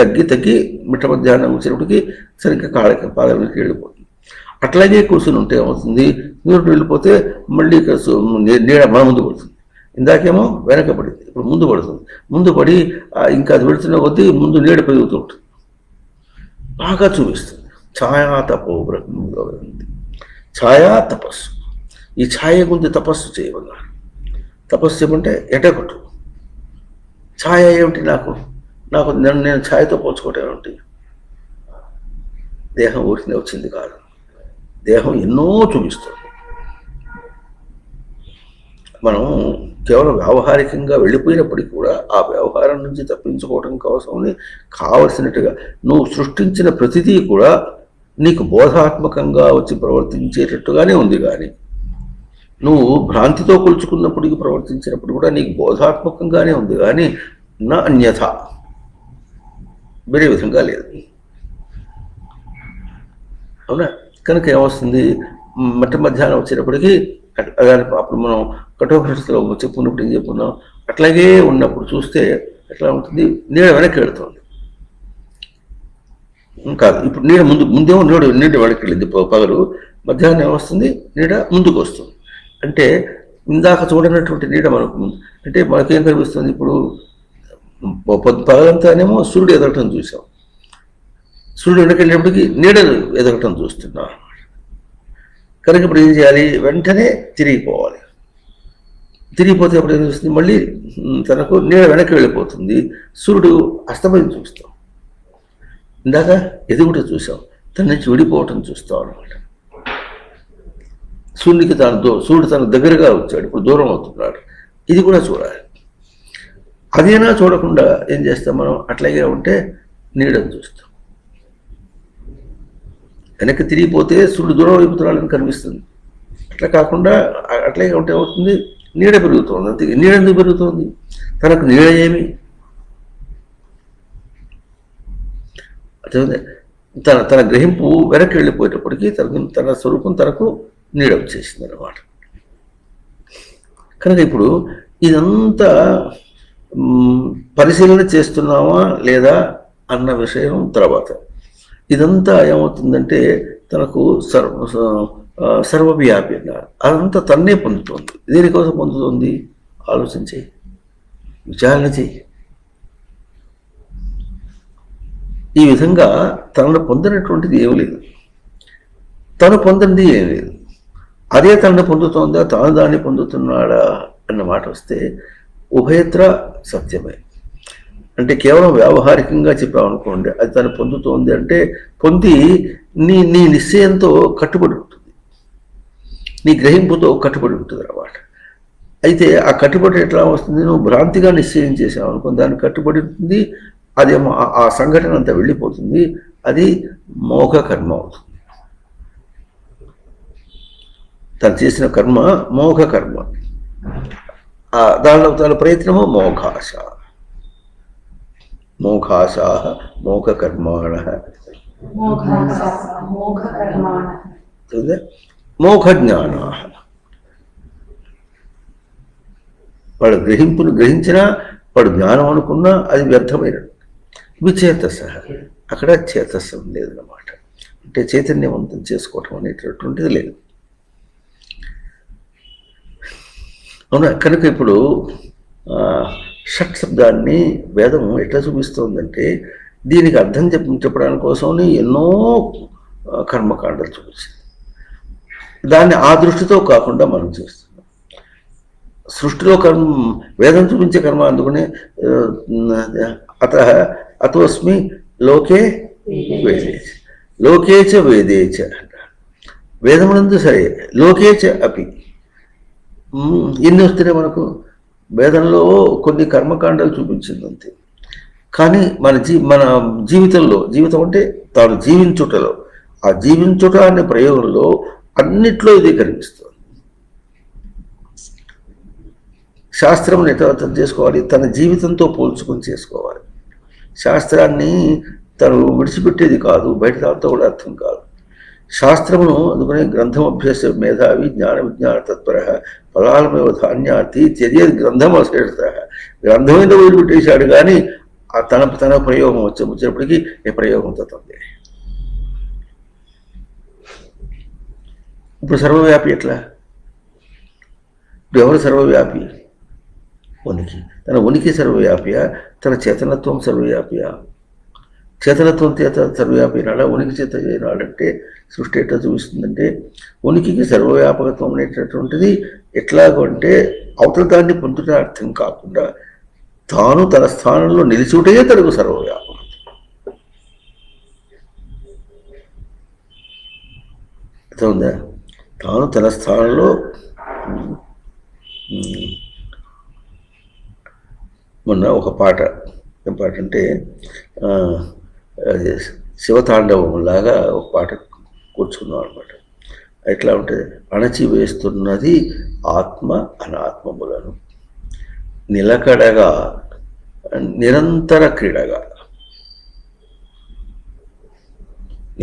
తగ్గి తగ్గి మిట్ట మధ్యాహ్నం వచ్చినప్పటికి సరిగ్గా పాదలకి వెళ్ళిపోతుంది. అట్లాగే కూర్చుని ఉంటే ఏమవుతుంది? సూర్యుడు వెళ్ళిపోతే మళ్ళీ నీడ మన ముందు పడుతుంది. ఇందాకేమో వెనక పడింది, ఇప్పుడు ముందు పడుతుంది. ముందు పడి ఇంకా అది పెడుతున్న కొద్దీ ముందు నీడ పెరుగుతూ ఉంటుంది, బాగా చూపిస్తుంది. ఛాయాతపో బ్రహ్మవిదో వదంతి. ఛాయా తపస్సు. ఈ ఛాయ గురించి తపస్సు చేయమన్నారు. తపస్సు చేయమంటే ఎటగొట్టు. ఛాయ ఏమిటి? నాకు నేను ఛాయతో పోల్చుకోవటం ఏమిటి? దేహం ఊరికినే వచ్చింది కాదు, దేహం ఎన్నో చూపిస్తుంది. మనం కేవలం వ్యావహారికంగా వెళ్ళిపోయినప్పటికీ కూడా ఆ వ్యవహారం నుంచి తప్పించుకోవడం కోసం కావలసినట్టుగా నువ్వు సృష్టించిన ప్రతిదీ కూడా నీకు బోధాత్మకంగా వచ్చి ప్రవర్తించేటట్టుగానే ఉంది. కానీ నువ్వు భ్రాంతితో కొలుచుకున్నప్పటికీ ప్రవర్తించినప్పుడు కూడా నీకు బోధాత్మకంగానే ఉంది, కానీ నా అన్యథ వేరే విధంగా లేదు. అవునా? కనుక ఏమొస్తుంది, మధ్యాహ్నం వచ్చేటప్పటికి అప్పుడు మనం కఠోపనిషత్తులో చెప్పుకున్నప్పుడు ఏం చెప్పుకున్నాం, అట్లాగే ఉన్నప్పుడు చూస్తే ఎట్లా ఉంటుంది, నీడ వెనక్కి వెళుతుంది కాదు. ఇప్పుడు నీడ ముందేమో నీడ వెనక్కి వెళ్ళింది పగలు, మధ్యాహ్నం ఏమొస్తుంది, నీడ ముందుకు వస్తుంది. అంటే ఇందాక చూడనటువంటి నీడ మనకు అంటే మనకేం కనిపిస్తుంది, ఇప్పుడు పగలంతానేమో సూర్యుడు ఎదగటం చూసాం, సూర్యుడు వెనకెళ్ళినప్పటికీ నీడను ఎదగటం చూస్తున్నాం. కనుక ఇప్పుడు ఏం చేయాలి, వెంటనే తిరిగిపోవాలి. తిరిగిపోతే అప్పుడు ఏం చూస్తుంది, మళ్ళీ తనకు నీడ వెనక్కి వెళ్ళిపోతుంది, సూర్యుడు అస్తమయం చూస్తాం. ఇందాక ఎదుగుట చూసాం, తన నుంచి విడిపోవటం చూస్తాం అనమాట. సూర్యుడికి సూర్యుడు తనకు దగ్గరగా వచ్చాడు, ఇప్పుడు దూరం అవుతున్నాడు, ఇది కూడా చూడాలి. అదేనా చూడకుండా ఏం చేస్తాం మనం, అట్లాగే ఉంటే నీడను చూస్తాం. వెనక్కి తిరిగిపోతే సూర్యుడు దూరం అయిపోతున్నాడని కనిపిస్తుంది. అట్లా కాకుండా అట్లాగే ఉంటే అవుతుంది, నీడ పెరుగుతుంది. అంతే. నీడ ఎందుకు పెరుగుతుంది, తనకు నీడ ఏమి, తన గ్రహింపు వెనక్కి వెళ్ళిపోయేటప్పటికీ తన స్వరూపం తనకు నీడ వచ్చేసింది అన్నమాట. కనుక ఇప్పుడు ఇదంతా పరిశీలన చేస్తున్నామా లేదా అన్న విషయం తర్వాత. ఇదంతా ఏమవుతుందంటే తనకు సర్వవ్యాపి అన్నారు, అదంతా తన్నే పొందుతుంది. దేనికోసం పొందుతుంది, ఆలోచించి విచారణ చెయ్యి. ఈ విధంగా తనను పొందినటువంటిది ఏమీ లేదు, తను పొందినది ఏం లేదు. అదే తనను పొందుతోందా, తాను దాన్ని పొందుతున్నాడా అన్న మాట వస్తే ఉభయత్ర సత్యమే. అంటే కేవలం వ్యావహారికంగా చెప్పామనుకోండి, అది తను పొందుతోంది అంటే పొంది నీ నిశ్చయంతో కట్టుబడి ఉంటుంది, నీ గ్రహింపుతో కట్టుబడి ఉంటుంది అన్నమాట. అయితే ఆ కట్టుబడి ఎట్లా వస్తుంది, నువ్వు భ్రాంతిగా నిశ్చయం చేసావు అనుకో, దానికి కట్టుబడి ఉంటుంది, అదేమో ఆ సంఘటన అంతా వెళ్ళిపోతుంది, అది మోఘ కర్మ అవుతుంది. తను చేసిన కర్మ మోఘ కర్మ, దానిలో తన ప్రయత్నము మోఘాశ. మోఘాశా మోఘ కర్మాణ, మోఘ జ్ఞాన. వాడు గ్రహింపును గ్రహించినా, వాడు జ్ఞానం అనుకున్నా అది వ్యర్థమైన విచేతస. అక్కడ చేతస్సం లేదన్నమాట. అంటే చైతన్యవంతం చేసుకోవటం అనేటటువంటిది లేదు. అవునా? కనుక ఇప్పుడు షట్ శబ్దాన్ని వేదం ఎట్లా చూపిస్తోందంటే, దీనికి అర్థం చెప్పడానికి కోసం ఎన్నో కర్మకాండలు చూపించింది. దాన్ని ఆ దృష్టితో కాకుండా మనం చేస్తున్నాం. సృష్టిలో వేదం చూపించే కర్మ అందుకనే అతోస్మి లోకే వేదేచ, లోకేచ వేదేచ. వేదమునందు సరే, లోకేచ అపి. ఎన్ని వస్తున్నాయి మనకు, వేదంలో కొన్ని కర్మకాండాలు చూపించింది అంతే. కానీ మన జీవితంలో, జీవితం అంటే తాను జీవించుటలో, ఆ జీవించుట అనే ప్రయోగంలో అన్నిట్లో ఇది కనిపిస్తుంది. శాస్త్రం ఎట్లా అర్థం చేసుకోవాలి, తన జీవితంతో పోల్చుకొని చేసుకోవాలి. శాస్త్రాన్ని తను విడిచిపెట్టేది కాదు, బయట దాంతో కూడా అర్థం కాదు. శాస్త్రమును అందుకనే గ్రంథం అభ్యాస మేధావి జ్ఞాన విజ్ఞాన తత్పర ఫలాలమేవ ధాన్యార్థి చర్య గ్రంథం అశ్రేష్ట. గ్రంథం మీద వదిలిపెట్టేశాడు, కానీ తన ప్రయోగం వచ్చినప్పటికీ ఏ ప్రయోగం తత్తుంది. ఇప్పుడు సర్వవ్యాపి ఎట్లా, ఇప్పుడు ఎవరు సర్వవ్యాపి, ఉనికి. తన ఉనికి సర్వవ్యాపియా, తన చేతనత్వం సర్వవ్యాపియా. చేతనత్వం చేత సర్వవ్యాపి అయినాడా, ఉనికి చేత అయినాడంటే సృష్టి ఎట్లా చూపిస్తుందంటే, ఉనికికి సర్వవ్యాపకత్వం అనేటటువంటిది ఎట్లాగంటే అవతల దాన్ని పొందుట అర్థం కాకుండా తాను తన స్థానంలో నిలిచుటే తనకు సర్వవ్యాపకం. అర్థమైందా? తాను తన స్థానంలో, మొన్న ఒక పాట, ఏం పాట అంటే శివతాండవం లాగా ఒక పాట కూర్చున్నాం అనమాట. ఎట్లా ఉంటుంది? అణచివేస్తున్నది ఆత్మ అనాత్మములను, నిలకడగా నిరంతర క్రీడగా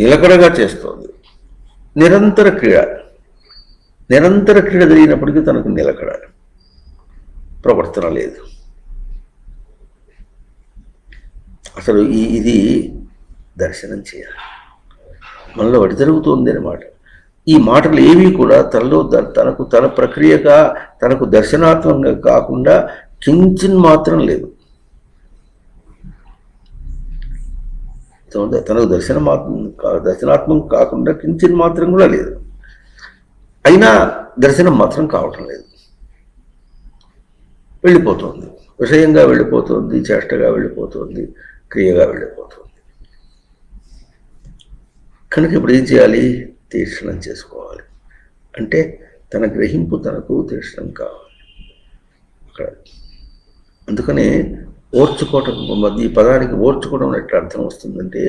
నిలకడగా చేస్తోంది. నిరంతర క్రీడ జరిగినప్పటికీ తనకు నిలకడ ప్రవర్తన లేదు. అసలు ఇది దర్శనం చేయాలి. మనలో ఒకటి జరుగుతుంది అన్నమాట. ఈ మాటలు ఏవి కూడా తనలో తన ప్రక్రియగా, తనకు దర్శనాత్మకంగా కాకుండా కించిన్ మాత్రం లేదు. తనకు దర్శనాత్మకం కాకుండా కించిన్ మాత్రం కూడా లేదు. అయినా దర్శనం మాత్రం కావటం లేదు. వెళ్ళిపోతుంది, విషయంగా వెళ్ళిపోతుంది, చేష్టగా వెళ్ళిపోతుంది, క్రియగా వెళ్ళిపోతుంది. కనుక ఇప్పుడు ఏం చేయాలి? తీక్షణం చేసుకోవాలి. అంటే తన గ్రహింపు తనకు తీక్షణం కావాలి అక్కడ. అందుకనే ఓర్చుకోవటం, ఈ పదానికి ఓర్చుకోవడం ఎట్లా అర్థం వస్తుందంటే,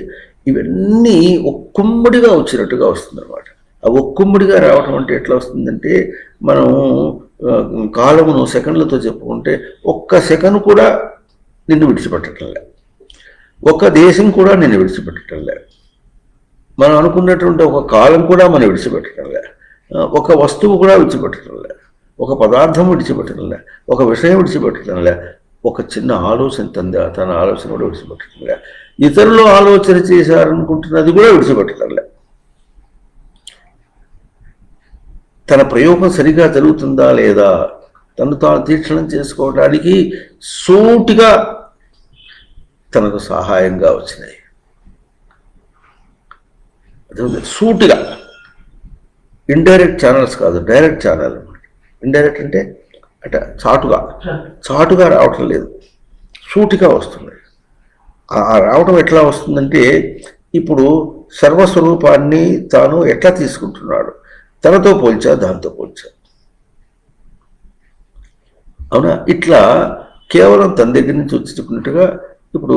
ఇవన్నీ ఒక్కుమ్మడిగా వచ్చినట్టుగా వస్తుందన్నమాట. ఆ ఒక్కుమ్మడిగా రావటం అంటే ఎట్లా వస్తుందంటే, మనం కాలమును సెకండ్లతో చెప్పుకుంటే ఒక్క సెకండ్ కూడా నిన్ను విడిచిపెట్టడం లే, ఒక దేశం కూడా నిన్ను విడిచిపెట్టడం లే, మనం అనుకున్నటువంటి ఒక కాలం కూడా మనం విడిచిపెట్టడం లే, ఒక వస్తువు కూడా విడిచిపెట్టడం లే, ఒక పదార్థం విడిచిపెట్టడం లే, ఒక విషయం విడిచిపెట్టడం లే, ఒక చిన్న ఆలోచన తన ఆలోచన కూడా విడిచిపెట్టడం లే, ఇతరులు ఆలోచన చేశారనుకుంటున్నది కూడా విడిచిపెట్టడం లే. తన ప్రయోగం సరిగా జరుగుతుందా లేదా, తను తాను తీక్షణం చేసుకోవడానికి సూటిగా తనకు సహాయంగా వచ్చినాయి. సూటిగా, ఇండైరెక్ట్ ఛానల్స్ కాదు, డైరెక్ట్ ఛానల్ అన్నమాట. ఇండైరెక్ట్ అంటే చాటుగా రావటం లేదు, సూటిగా వస్తుంది. ఆ రావటం ఎట్లా వస్తుందంటే, ఇప్పుడు సర్వస్వరూపాన్ని తాను ఎట్లా తీసుకుంటున్నాడు, తనతో పోల్చా, దాంతో పోల్చా, అవునా? ఇట్లా కేవలం తన దగ్గర నుంచి వచ్చుకున్నట్టుగా ఇప్పుడు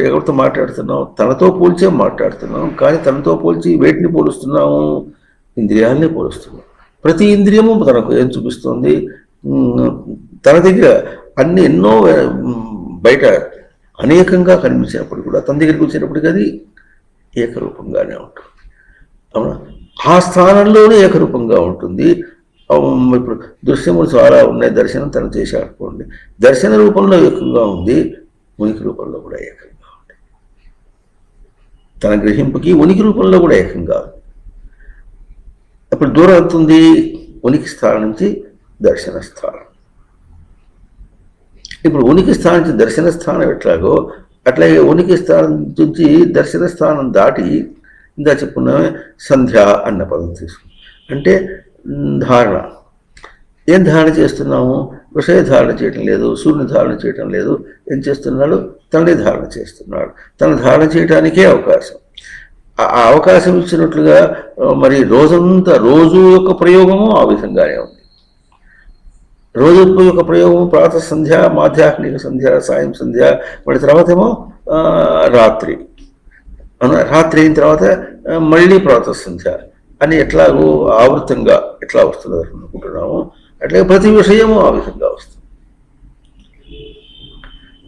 ఎవరితో మాట్లాడుతున్నాం, తనతో పోల్చే మాట్లాడుతున్నాం. కానీ తనతో పోల్చి వేటిని పోలుస్తున్నాము? ఇంద్రియాలని పోలుస్తున్నాం. ప్రతి ఇంద్రియము తనకు ఏం చూపిస్తుంది? తన దగ్గర ఎన్నో బయట అనేకంగా కనిపించినప్పుడు కూడా తన దగ్గరికి వచ్చినప్పటికీ అది ఏకరూపంగానే ఉంటుంది, అవునా? ఆ స్థానంలోనే ఏకరూపంగా ఉంటుంది. ఇప్పుడు దృశ్యములు చాలా ఉన్నాయి. దర్శనం తను చేశాడుకోండి, దర్శన రూపంలో ఏకంగా ఉంది, ఉనికి రూపంలో కూడా ఏకంగా ఉంది. తన గ్రహింపుకి ఉనికి రూపంలో కూడా ఏకంగా ఉంది. అప్పుడు దూరం అవుతుంది ఉనికి స్థానం నుంచి దర్శన స్థానం. ఇప్పుడు ఉనికి స్థానం నుంచి దర్శన స్థానం ఎట్లాగో అట్లాగే ఉనికి స్థానం నుంచి దర్శన స్థానం దాటి ఇంకా చెప్పుకున్నామే సంధ్య అన్న పదం తీసుకున్నాం. అంటే ధారణ. ఏం ధారణ చేస్తున్నాము? విషయ ధారణ చేయటం లేదు, సూర్యుని ధారణ చేయటం లేదు. ఏం చేస్తున్నాడు? తనని ధారణ చేస్తున్నాడు. తన ధారణ చేయటానికే అవకాశం. ఆ అవకాశం ఇచ్చినట్లుగా మరి రోజు యొక్క ప్రయోగము ఆ విధంగానే ఉంది. రోజు యొక్క ప్రయోగం ప్రాతః సంధ్య, మాధ్యాహ్నిక సంధ్య, సాయం సంధ్య, మరి తర్వాత ఏమో రాత్రి అయిన తర్వాత మళ్ళీ ప్రాతః సంధ్య అని ఎట్లాగో ఆవృతంగా ఎట్లా వస్తుంది అనుకుంటున్నాము, అట్లాగే ప్రతి విషయము ఆ విధంగా వస్తుంది.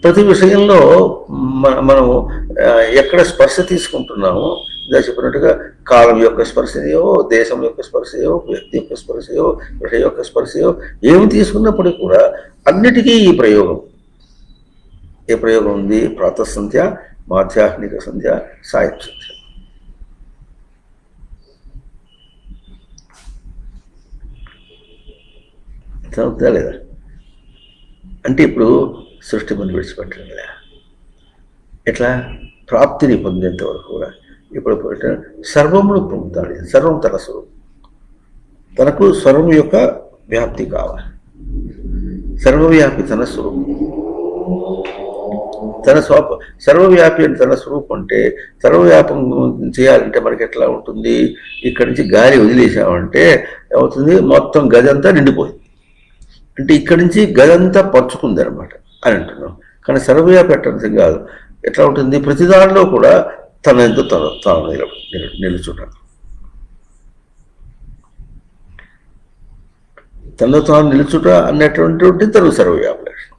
ప్రతి విషయంలో మనము ఎక్కడ స్పర్శ తీసుకుంటున్నామో, ఇలా చెప్పినట్టుగా కాలం యొక్క స్పర్శయో, దేశం యొక్క స్పర్శయో, వ్యక్తి యొక్క స్పర్శయో, విషయం యొక్క స్పర్శయో ఏమి తీసుకున్నప్పటికీ కూడా అన్నిటికీ ఈ ప్రయోగం. ఏ ప్రయోగం ఉంది? ప్రాతః సంధ్య, మాధ్యాహ్నిక సంధ్య, సాయం సంధ్య. చదువుతా లేదా? అంటే ఇప్పుడు సృష్టి మనం విడిచిపెట్టడం లేదా? ఎట్లా? ప్రాప్తిని పొందేంత వరకు కూడా ఇప్పుడు సర్వమును పొందుతాడు. సర్వం తన స్వరూపం. తనకు సర్వం యొక్క వ్యాప్తి కావాలి. సర్వవ్యాపి తన స్వరూపం. సర్వవ్యాపి అని తన స్వరూపం అంటే సర్వవ్యాపం చేయాలంటే మనకి ఎట్లా ఉంటుంది? ఇక్కడి నుంచి గాలి వదిలేసామంటే ఏమవుతుంది? మొత్తం గదంతా నిండిపోయింది. అంటే ఇక్కడి నుంచి గదంతా పరుచుకుంది అనమాట అని అంటున్నాం. కానీ సర్వవ్యాపి అర్థం కాదు. ఎట్లా ఉంటుంది? ప్రతి దానిలో కూడా తన ఎంతో తాను నిలుచుంటాడు. తనలో తాను నిలుచుట అన్నటువంటి తను సర్వవ్యాపి లక్షణం.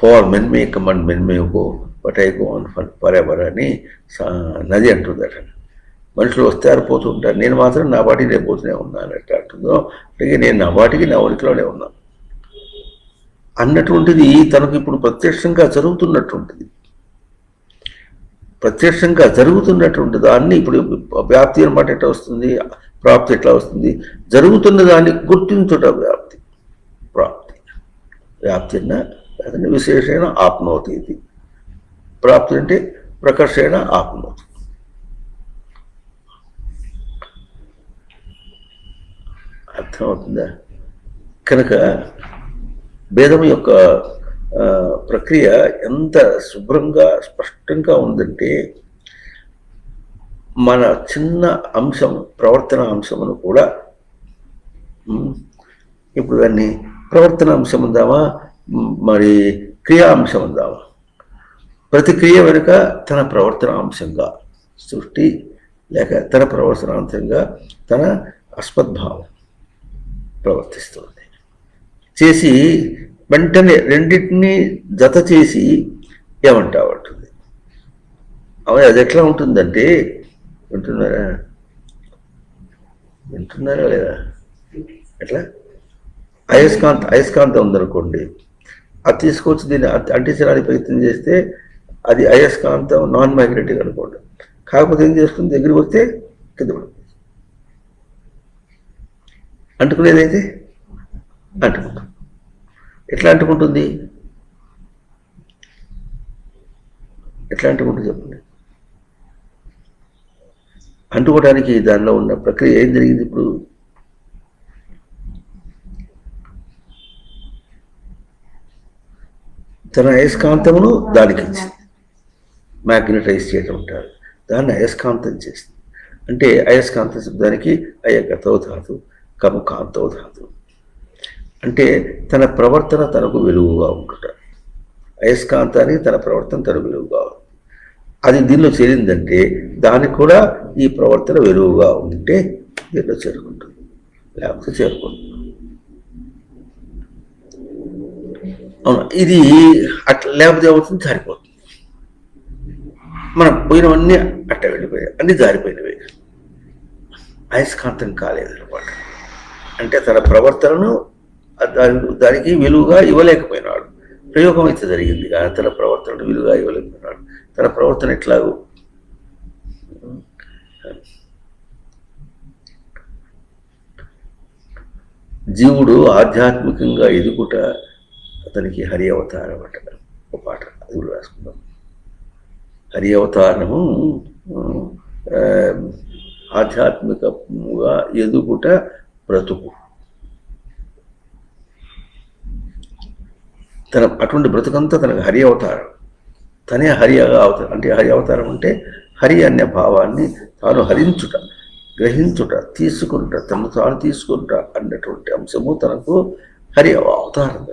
For men may come men may go but I go on for ever అని నది అంటుందట. మనుషులు వస్తారు పోతూ ఉంటారు, నేను మాత్రం నా వాటికి నేను పోతూనే ఉన్నాను ఎట్లా అంటుందో, అలాగే నేను నా వాటికి నా ఉనికిలోనే ఉన్నాను అన్నటువంటిది తనకు ఇప్పుడు ప్రత్యక్షంగా జరుగుతున్నటువంటిది. ప్రత్యక్షంగా జరుగుతున్నటువంటి దాన్ని ఇప్పుడు వ్యాప్తి అనమాట ఎట్లా వస్తుంది, ప్రాప్తి ఎట్లా వస్తుంది, జరుగుతున్న దాన్ని గుర్తించుట వ్యాప్తి. ప్రాప్తి వ్యాప్తి అన్న అతని విశేషణ ఆప్నోతి, ఇది ప్రాప్తి అంటే ప్రకర్షణ ఆప్నోతి. అర్థమవుతుందా? కనుక భేదం యొక్క ప్రక్రియ ఎంత శుభ్రంగా స్పష్టంగా ఉందంటే, మన చిన్న అంశం ప్రవర్తన అంశమును కూడా, ఇప్పుడు దాన్ని ప్రవర్తన అంశం ఉందామా మరి క్రియా అంశం ఉందామా? ప్రతి క్రియ వెనుక తన ప్రవర్తన అంశంగా సృష్టి లేక తన ప్రవర్తనాంశంగా తన అస్మద్భావం ప్రవర్తిస్తుంది. చేసి వెంటనే రెండింటినీ జత చేసి ఏమంటావు అంటుంది. అవును, అది ఎట్లా ఉంటుందంటే, వింటున్నారా లేదా? ఎట్లా అయస్కాంతం ఉందనుకోండి, అది తీసుకొచ్చి దీన్ని అంటించడానికి ప్రయత్నం చేస్తే అది అయస్కాంతం నాన్ మ్యాగ్నెటిక్ అనుకోండి. కాకపోతే ఏం చేస్తుంది, దగ్గరికి వస్తే కింద పడుతుంది. అంటుకునేదైతే అంటుకుంటుంది. ఎట్లా అంటుకుంటుంది? ఎట్లా అంటుకుంటుంది చెప్పండి. అంటుకోవడానికి దానిలో ఉన్న ప్రక్రియ ఏం జరిగింది? ఇప్పుడు తన అయస్కాంతమును దానికి మ్యాగ్నటైజ్ చేయటం ఉంటారు, దాన్ని అయస్కాంతం చేస్తుంది. అంటే అయస్కాంత శబ్దానికి అయగతో ధాతు, కముకాంతో ధాతు. అంటే తన ప్రవర్తన తనకు వెలుగుగా ఉంటుట. అయస్కాంతానికి తన ప్రవర్తన తనకు వెలుగుగా ఉంది. అది దీనిలో చేరిందంటే దానికి కూడా ఈ ప్రవర్తన వెలుగుగా ఉంటే దీనిలో చేరుకుంటుంది, లేకపోతే చేరుకుంటుంది. అవును, ఇది అట్లా లేకపోతే ఏమవుతుంది, జారిపోతుంది. మనం పోయినవన్నీ అట్ట వెళ్ళిపోయాయి, అన్నీ జారిపోయినవి, అయస్కాంతం కాలేదన్నమాట. అంటే తన ప్రవర్తనను దానికి విలువగా ఇవ్వలేకపోయినాడు. ప్రయోగం అయితే జరిగింది కానీ తన ప్రవర్తనను విలువగా ఇవ్వలేకపోయినాడు. తన ప్రవర్తన ఎట్లాగూ జీవుడు ఆధ్యాత్మికంగా ఎదుగుట అతనికి హరి అవతారం అంట. ఒక పాట అది కూడా రాసుకుందాం. హరి అవతారము ఆధ్యాత్మికంగా ఎదుగుట బ్రతుకు. తన అటువంటి బ్రతుకంతా తనకు హరి అవతారం. తనే హరి అవతారం. అంటే హరి అవతారం అంటే హరి అనే భావాన్ని తాను హరించుట, గ్రహించుట, తీసుకుంట, తను తాను తీసుకుంట అన్నటువంటి అంశము తనకు హరి అవతారం.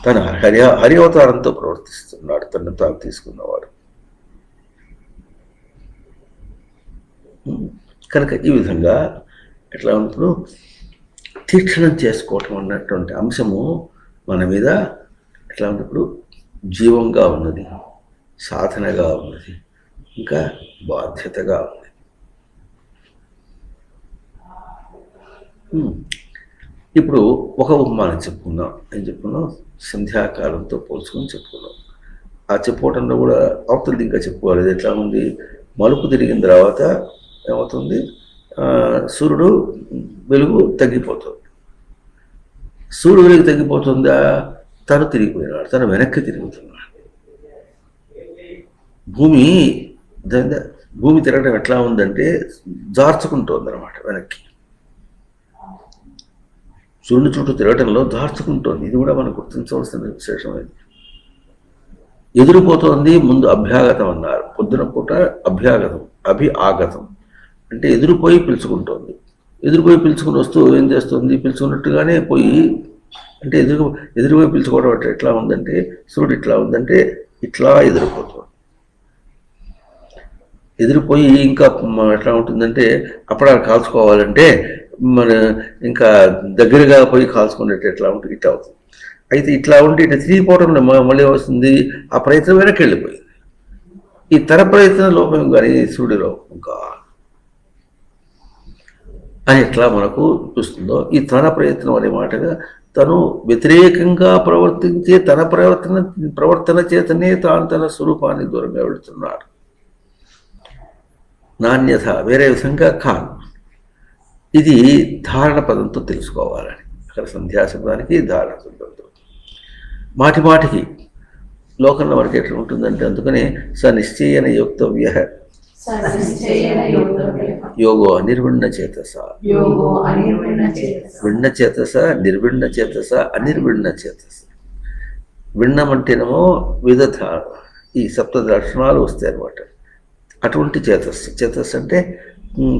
తన హరి అవతారంతో ప్రవర్తిస్తున్నాడు తను తాను తీసుకున్నవాడు. కనుక ఈ విధంగా ఎట్లా ఉన్నప్పుడు తీక్షణం చేసుకోవటం అన్నటువంటి అంశము మన మీద ఎట్లా ఉన్నప్పుడు జీవంగా ఉన్నది, సాధనగా ఉన్నది, ఇంకా బాధ్యతగా ఉంది. ఇప్పుడు ఒక ఉపమానం చెప్పుకున్నాం. ఏం చెప్పుకున్నాం? సంధ్యాకాలంతో పోల్చుకొని చెప్పుకున్నాం. ఆ చెప్పుకోవటంలో కూడా అవతలది ఇంకా చెప్పుకోవాలి. ఇది ఎట్లా ఉంది? మలుపు తిరిగిన తర్వాత ఏమవుతుంది? సూర్యుడు వెలుగు తగ్గిపోతుంది. సూర్యుడు వెలుగు తగ్గిపోతుందా? తను తిరిగిపోయినాడు, తను వెనక్కి తిరుగుతున్నాడు. భూమి తిరగడం ఎట్లా ఉందంటే జార్చుకుంటోంది అనమాట వెనక్కి. సూర్యుని చుట్టూ తిరగటంలో దార్చుకుంటోంది. ఇది కూడా మనం గుర్తించవలసిన విశేషమైంది. ఎదురుపోతోంది, ముందు అభ్యాగతం అన్నారు. పొద్దున పూట అభ్యాగతం, ఆగతం అంటే ఎదురుపోయి పిలుచుకుంటోంది. ఎదురుపోయి పిలుచుకుని వస్తూ ఏం చేస్తుంది? పిలుచుకున్నట్టుగానే పోయి, అంటే ఎదురుపోయి పిలుచుకోవడం అంటే ఎట్లా ఉందంటే, సూర్యుడు ఇట్లా ఉందంటే ఇట్లా ఎదురుపోతుంది. ఎదిరిపోయి ఇంకా ఎట్లా ఉంటుందంటే అప్పడాలు కాల్చుకోవాలంటే మన ఇంకా దగ్గరగా పోయి కాల్చుకునేట్టు ఎట్లా ఉంటుంది, ఇట్లా అవుతుంది. అయితే ఇట్లా ఉంటే ఇట్లా తిరిగిపోవడంలో మళ్ళీ వస్తుంది, ఆ ప్రయత్నం వెనక్కి వెళ్ళిపోయింది. ఈ తన ప్రయత్నం లోపం కానీ సూర్యులో ఇంకా అని ఎట్లా మనకు చూస్తుందో, ఈ తన ప్రయత్నం అనే మాటగా తను వ్యతిరేకంగా ప్రవర్తించే తన ప్రవర్తన చేతనే తాను తన స్వరూపానికి దూరంగా వెళుతున్నాడు. నాణ్యత వేరే విధంగా కాదు. ఇది ధారణ పదంతో తెలుసుకోవాలని. అక్కడ సంధ్యాశబ్దానికి ధారణ శబ్దంతో మాటి మాటికి లోకంలో మనకి ఎట్లా ఉంటుందంటే, అందుకని స నిశ్చయన యోక్తవ్య యోగో అనిర్విణ చేతస, విణ చేతస నిర్విణ చేతస అనిర్విణ చేతస. విణ్ణం అంటేనేమో వివిధ ఈ సప్త లక్షణాలు వస్తాయి అన్నమాట. అటువంటి చేతస్సు అంటే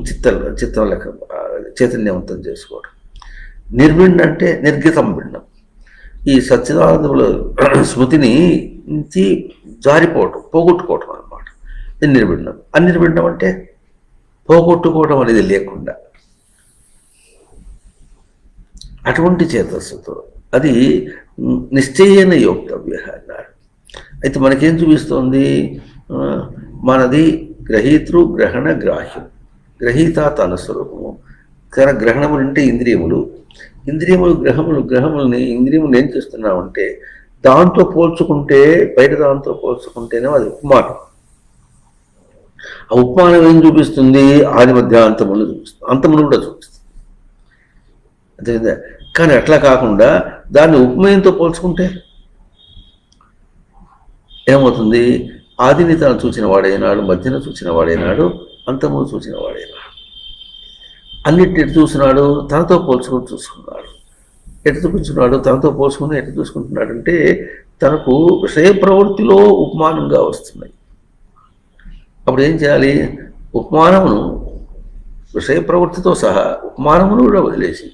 చిత్తం లెక్క చైతన్యవంతం చేసుకోవడం. నిర్విణ్ అంటే నిర్గతం విణ్ణం, ఈ సచ్చిదానందముల స్మృతిని నుంచి జారిపోవటం, పోగొట్టుకోవటం అన్నమాట. ఇది నిర్విణ్ణం. అనిర్విణ్ణం అంటే పోగొట్టుకోవడం అనేది లేకుండా అటువంటి చేతస్సుతో, అది నిశ్చయన యోక్తవ్య అన్నారు. అయితే మనకేం చూపిస్తోంది, మనది గ్రహీతృ గ్రహణ గ్రాహ్యం. గ్రహీత తన స్వరూపము, తన గ్రహణములు అంటే ఇంద్రియములు, గ్రహములని ఇంద్రియములు ఏం చేస్తున్నామంటే దాంతో పోల్చుకుంటే, బయట దాంతో పోల్చుకుంటేనే అది ఉపమానం. ఆ ఉపమానం ఏం చూపిస్తుంది, ఆది మధ్య అంతములు చూపిస్తుంది, అంతములు కూడా చూపిస్తుంది. అదే కానీ అట్లా కాకుండా దాన్ని ఉపమయంతో పోల్చుకుంటే ఏమవుతుంది, ఆదిని తను చూచిన వాడైనాడు, మధ్యన చూసిన వాడైనాడు, అంతము చూసిన వాడైనాడు. అన్నిటి ఎటు చూస్తున్నాడు, తనతో పోల్చుకుని చూసుకున్నాడు. ఎటు చూపించున్నాడు, తనతో పోల్చుకుని ఎటు చూసుకుంటున్నాడు అంటే తనకు విషయ ప్రవృత్తిలో ఉపమానంగా వస్తున్నాయి. అప్పుడు ఏం చేయాలి, ఉపమానమును విషయ ప్రవృత్తితో సహా ఉపమానమును కూడా వదిలేసి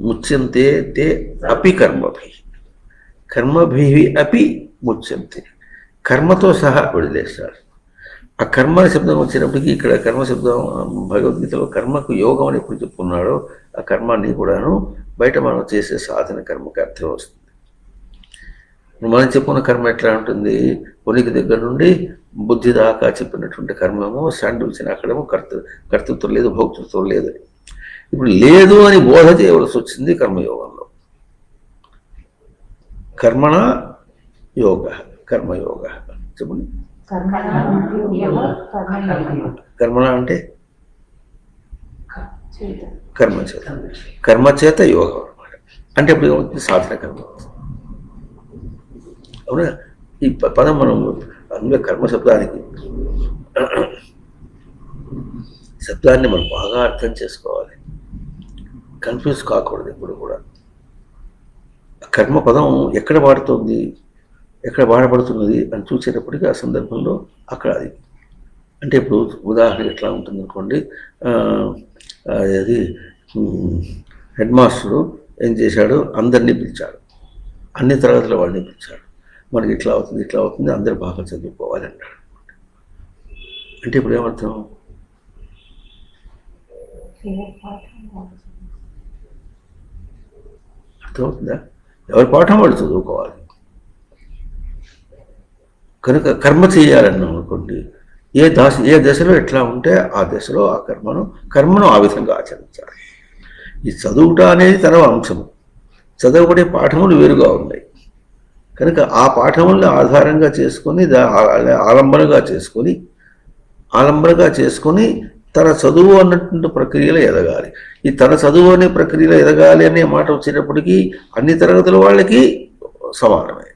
ముచ్యంతే తే అపి కర్మభి అపి ముచ్యంతే, కర్మతో సహా వదిలేస్తాడు. ఆ కర్మ శబ్దం వచ్చినప్పటికీ ఇక్కడ కర్మ శబ్దం భగవద్గీతలో కర్మకు యోగం అని ఎప్పుడు చెప్పుకున్నాడో, ఆ కర్మాన్ని కూడాను బయట మనం చేసే సాధన కర్మకి అర్థం వస్తుంది. మనం చెప్పుకున్న కర్మ ఎట్లా ఉంటుంది, ఉనికి దగ్గర నుండి బుద్ధి దాకా చెప్పినటువంటి కర్మేమో శాండిల్సిన, అక్కడేమో కర్తృత్వం లేదు, భోక్తృత్వం లేదు. ఇప్పుడు లేదు అని బోధ చేయవలసి వచ్చింది కర్మయోగంలో. కర్మణ యోగ, కర్మయోగ చెప్పండి. కర్మణ అంటే కర్మచేత యోగం అన్నమాట. అంటే ఇప్పుడు ఏమవుతుంది, సాధన కర్మ. అవునా, ఈ పదం మనం అందులో కర్మ శబ్దాన్ని మనం బాగా అర్థం చేసుకోవాలి, కన్ఫ్యూజ్ కాకూడదు ఎప్పుడు కూడా. కర్మ పదం ఎక్కడ వాడుతుంది, ఎక్కడ వాడబడుతున్నది అని చూసేటప్పటికీ ఆ సందర్భంలో అక్కడ అది అంటే, ఇప్పుడు ఉదాహరణ ఎట్లా ఉంటుంది అనుకోండి, అది హెడ్ మాస్టరు ఏం చేశాడు, అందరినీ పిలిచాడు, అన్ని తరగతుల వాళ్ళని పిలిచాడు. మనకి ఇట్లా అవుతుంది అందరు బాగా చదువుకోవాలి అన్నాడు. అంటే ఇప్పుడు ఏమర్థం, అర్థమవుతుందా, ఎవరి పాఠం వాళ్ళు చదువుకోవాలి. కనుక కర్మ చేయాలన్నాం అనుకోండి, ఏ దశలో ఎట్లా ఉంటే ఆ దశలో ఆ కర్మను ఆ విధంగా ఆచరించాలి. ఈ చదువుట అనేది తన అంశము, చదవబడే పాఠములు వేరుగా ఉన్నాయి. కనుక ఆ పాఠములను ఆధారంగా చేసుకొని ఆలంబనగా చేసుకొని తన చదువు అన్నటువంటి ప్రక్రియలో ఎదగాలి. ఈ తన చదువు అనే ప్రక్రియలో ఎదగాలి అనే మాట వచ్చేటప్పటికీ అన్ని తరగతుల వాళ్ళకి సమానమే.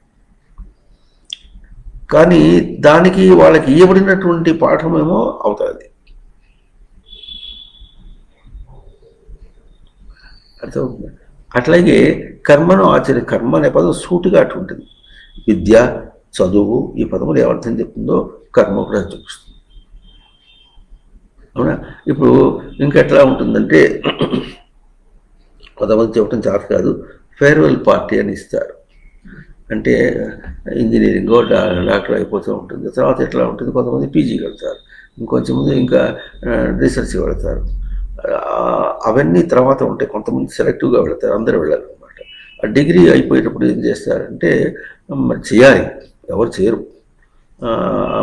కానీ దానికి వాళ్ళకి ఇవ్వబడినటువంటి పాఠమేమో అవుతుంది. అర్థమవుతుంది. అట్లాగే కర్మను కర్మ అనే పదం సూటిగా అటువంటిది. విద్య, చదువు ఈ పదములు ఏమర్థం చెప్తుందో కర్మ కూడా చూపిస్తుంది. అవునా, ఇప్పుడు ఇంకెట్లా ఉంటుందంటే, కొంతమంది చెప్పడం చేత కాదు, ఫేర్వెల్ పార్టీ అని ఇస్తారు. అంటే ఇంజనీరింగో డాక్టర్ అయిపోతూ ఉంటుంది. తర్వాత ఎట్లా ఉంటుంది, కొంతమంది పీజీ కడతారు, ఇంకొంచెం ముందు ఇంకా రీసెర్చ్ వెళతారు. అవన్నీ తర్వాత ఉంటాయి. కొంతమంది సెలెక్టివ్గా వెళతారు, అందరూ వెళ్ళారు అనమాట. ఆ డిగ్రీ అయిపోయేటప్పుడు ఏం చేస్తారంటే మరి చేయాలి, ఎవరు చేయరు.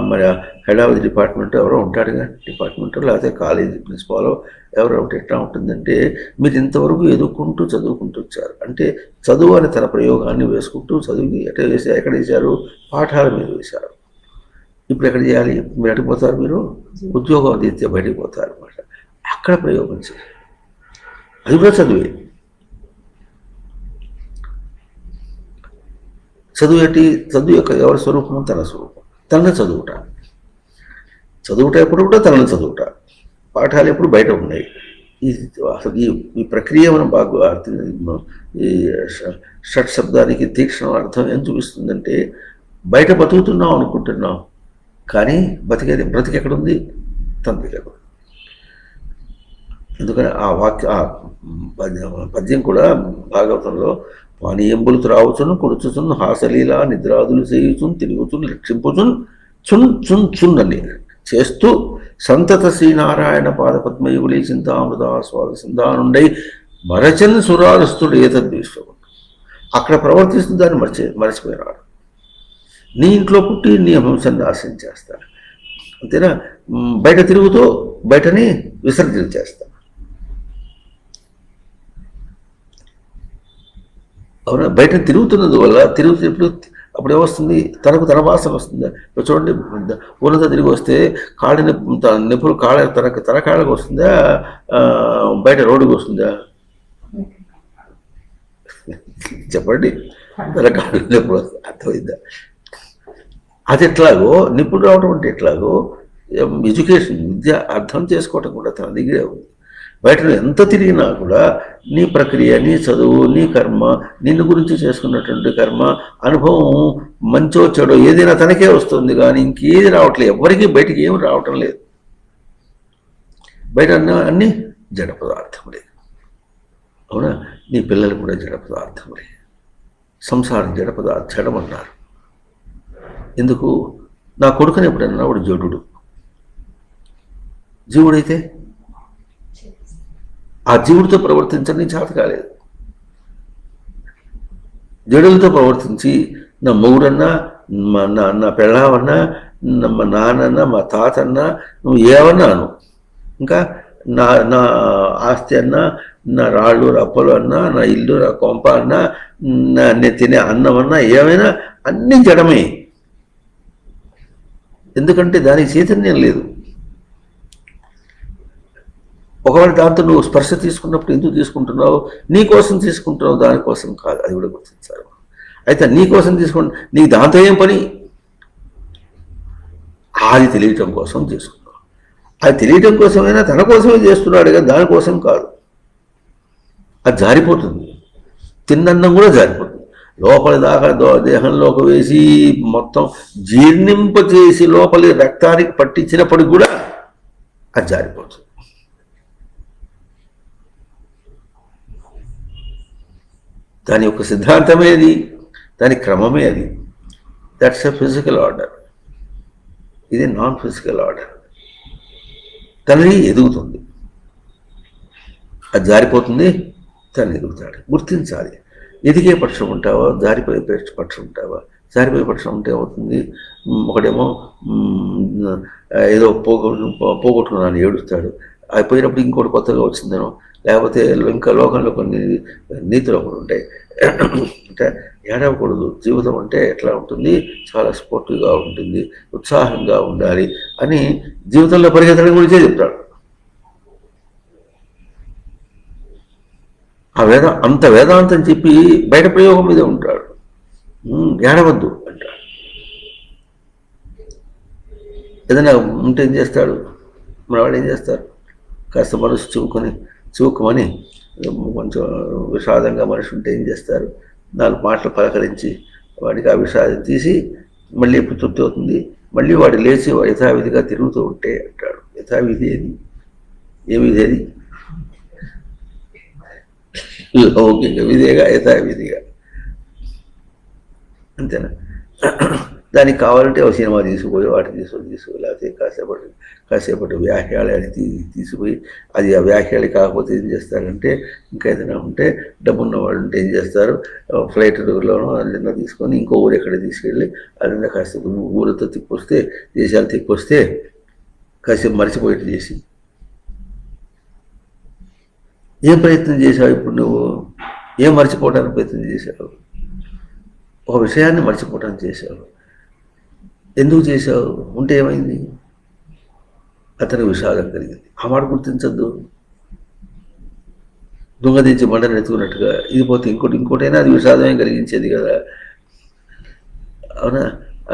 మరి హెడ్ ఆఫ్ ది డిపార్ట్మెంట్ ఎవరో ఉంటాడుగా, డిపార్ట్మెంట్ లేకపోతే కాలేజీ ప్రిన్సిపాలో ఎవరో ఒకటి. ఎట్లా ఉంటుందంటే మీరు ఇంతవరకు చదువుకుంటూ వచ్చారు అంటే చదువు అని తన ప్రయోగాన్ని వేసుకుంటూ చదువుకి ఎక్కడ వేశారు, పాఠాల మీద వేశారు. ఇప్పుడు ఎక్కడ చేయాలి, మీరు ఎక్కడికి మీరు ఉద్యోగం రీత్యా బయటకు పోతారు అనమాట. అక్కడ ప్రయోగం చేయాలి, అది కూడా చదువే. చదువు ఏంటి, చదువు యొక్క ఎవరి స్వరూపం, తన స్వరూపం, తనని చదువుట ఎప్పుడు కూడా తనని చదువుట, పాఠాలు ఎప్పుడు బయట ఉన్నాయి. అసలు ఈ ప్రక్రియ మనం బాగా ఈ షట్ శబ్దానికి తీక్షణ అర్థం ఏం చూపిస్తుందంటే బయట బతుకుతున్నాం అనుకుంటున్నాం, కానీ బ్రతికి ఎక్కడుంది, తన దగ్గర. ఎందుకని ఆ పద్యం కూడా భాగవతంలో పానీయంబులు త్రావుచును కొడుచుచును హాసలీలా నిద్రాదులు చేయుచును తిరుగుచును రక్షింపుచును చున్ చున్ చున్ అని చేస్తూ సంతత శ్రీనారాయణ పాదపద్మయుగులి చింతామృతాస్వాద సింధానుండై మరచన్ సురారస్తుడు ఏతద్విశ్వం. అక్కడ ప్రవర్తిస్తూ దాన్ని మరచిపోయినాడు. నీ ఇంట్లో పుట్టి నీ వంశాన్ని నాశనం చేస్తాను, అంతేనా. బయట తిరుగుతూ బయటని విసర్జన చేస్తాను, అవునా. బయట తిరుగుతున్నందువల్ల తిరుగుతున్నప్పుడు అప్పుడు ఏమొస్తుంది, తనకు తన వాసన వస్తుంది. ఇప్పుడు చూడండి, ఊరంతా తిరిగి వస్తే నొప్పులు తన కాళ్ళకు వస్తుందా, బయట రోడ్డుకి వస్తుందా, చెప్పండి. తన కాళ్ళ నొప్పులు వస్తుంది, అర్థమైందా. అది ఎట్లాగో నిపుణుడు రావడం అంటే ఎట్లాగో ఎడ్యుకేషన్ విద్య అర్థం చేసుకోవటం కూడా తన దగ్గరే ఉంది. బయట ఎంత తిరిగినా కూడా నీ ప్రక్రియ, నీ చదువు, నీ కర్మ, నిన్ను గురించి చేసుకున్నటువంటి కర్మ అనుభవం మంచో చెడో ఏదైనా తనకే వస్తుంది, కానీ ఇంకేది రావట్లేదు, ఎవరికి బయటికి ఏమి రావటం లేదు. బయట అన్నీ జడ పదార్థములే, అవునా. నీ పిల్లలు కూడా జడ పదార్థములే, సంసారం జడమన్నారు. ఎందుకు, నా కొడుకుని ఎప్పుడన్నా వాడు జడుడు, జీవుడైతే ఆ జీవుడితో ప్రవర్తించని చేత కాలేదు. జడులతో ప్రవర్తించి నా మొగుడన్నా, నా పెళ్ళామన్నా, మా నాన్నన్నా, మా తాతన్నా, నువ్వు ఏమన్నాను, ఇంకా నా ఆస్తి అన్నా, నా రాళ్ళు రప్పలు అన్నా, నా ఇల్లు నా కొంప అన్నా, నేను తినే అన్నం అన్నా, ఏమైనా అన్నీ జడమే. ఎందుకంటే దానికి చైతన్యం లేదు. ఒకవేళ దాంతో నువ్వు స్పర్శ తీసుకున్నప్పుడు ఎందుకు తీసుకుంటున్నావు, నీ కోసం తీసుకుంటున్నావు, దానికోసం కాదు, అది కూడా గుర్తించాలి. అయితే నీ కోసం నీకు దాంతో ఏం పని, అది తెలియటం కోసం చేసుకున్నావు. అది తెలియటం కోసమైనా తన కోసమే చేస్తున్నాడు కదా, దానికోసం కాదు. అది జారిపోతుంది, తిన్నన్నం కూడా జారిపోతుంది. లోపలి దాకా దేహంలోకి వేసి మొత్తం జీర్ణింపచేసి లోపలి రక్తానికి పట్టించినప్పటికి కూడా అది జారిపోతుంది. దాని యొక్క సిద్ధాంతమే అది, దాని క్రమమే అది. దట్స్ ఎ ఫిజికల్ ఆర్డర్, ఇది నాన్ ఫిజికల్ ఆర్డర్. తనని ఎదుగుతుంది, అది జారిపోతుంది, తను ఎదుగుతాడు. గుర్తించాలి. ఎదిగే పక్షం ఉంటావా, జారిపోయే పక్షం ఉంటావా. జారిపోయే పక్షం ఉంటే ఏమవుతుంది, ఒకడేమో ఏదో పోగొట్టుకున్నాను ఏడుస్తాడు, అయిపోయినప్పుడు ఇంకోటి కొత్తగా వచ్చిందనో, లేకపోతే ఇంకా లోకంలో కొన్ని నీతులు ఒకటి ఉంటాయి. అంటే ఏడవకూడదు, జీవితం అంటే ఎట్లా ఉంటుంది, చాలా స్పోర్టివ్గా ఉంటుంది, ఉత్సాహంగా ఉండాలి అని జీవితంలో పరిగెత్తడం గురించే చెప్తాడు. అంత వేదాంతం చెప్పి బయట ప్రయోగం మీద ఉంటాడు. ఏడవద్దు అంటాడు. ఏదైనా ఉంటే ఏం చేస్తాడు, మన వాళ్ళు ఏం చేస్తారు, కాస్త మనసు చూకుమని కొంచెం విషాదంగా మనిషి ఉంటే ఏం చేస్తారు, 4 మాటలు పలకరించి వాడికి ఆ విషాదం తీసి మళ్ళీ ఎప్పుడు తృప్తి అవుతుంది, మళ్ళీ వాడు లేచి యథావిధిగా తిరుగుతూ ఉంటే అంటాడు. యథావిధి ఏది, ఏ విధి అది, లౌకిక విధిగా యథావిధిగా. అంతేనా? దానికి కావాలంటే ఒక సినిమా తీసుకుపోయి వాటిని తీసుకుపోయి లేకపోతే కాసేపటి వ్యాఖ్యాలని తీసుకుపోయి అది ఆ వ్యాఖ్యాలు కాకపోతే ఏం చేస్తారంటే ఇంకా ఏదైనా ఉంటే డబ్బున్న వాళ్ళు ఉంటే ఏం చేస్తారు, ఫ్లైట్లోనో అదైనా తీసుకొని ఇంకో ఊరు ఎక్కడ తీసుకెళ్ళి అదైనా కాస్త ఊరితో తిప్పొస్తే దేశాలు తిప్పొస్తే కాసేపు మర్చిపోయేట్టు చేసి ఏం ప్రయత్నం చేశావు ఇప్పుడు నువ్వు? ఏం మర్చిపోవడానికి ప్రయత్నం చేశావు? ఒక విషయాన్ని మర్చిపోవడానికి చేశావు. ఎందుకు చేశావు? ఉంటే ఏమైంది? అతనికి విషాదం కలిగింది. ఆ మాట గుర్తించద్దు. దొంగదించి బండను ఎత్తుకున్నట్టుగా ఇది పోతే ఇంకోటైనా అది విషాదమే కలిగించేది కదా. అవునా?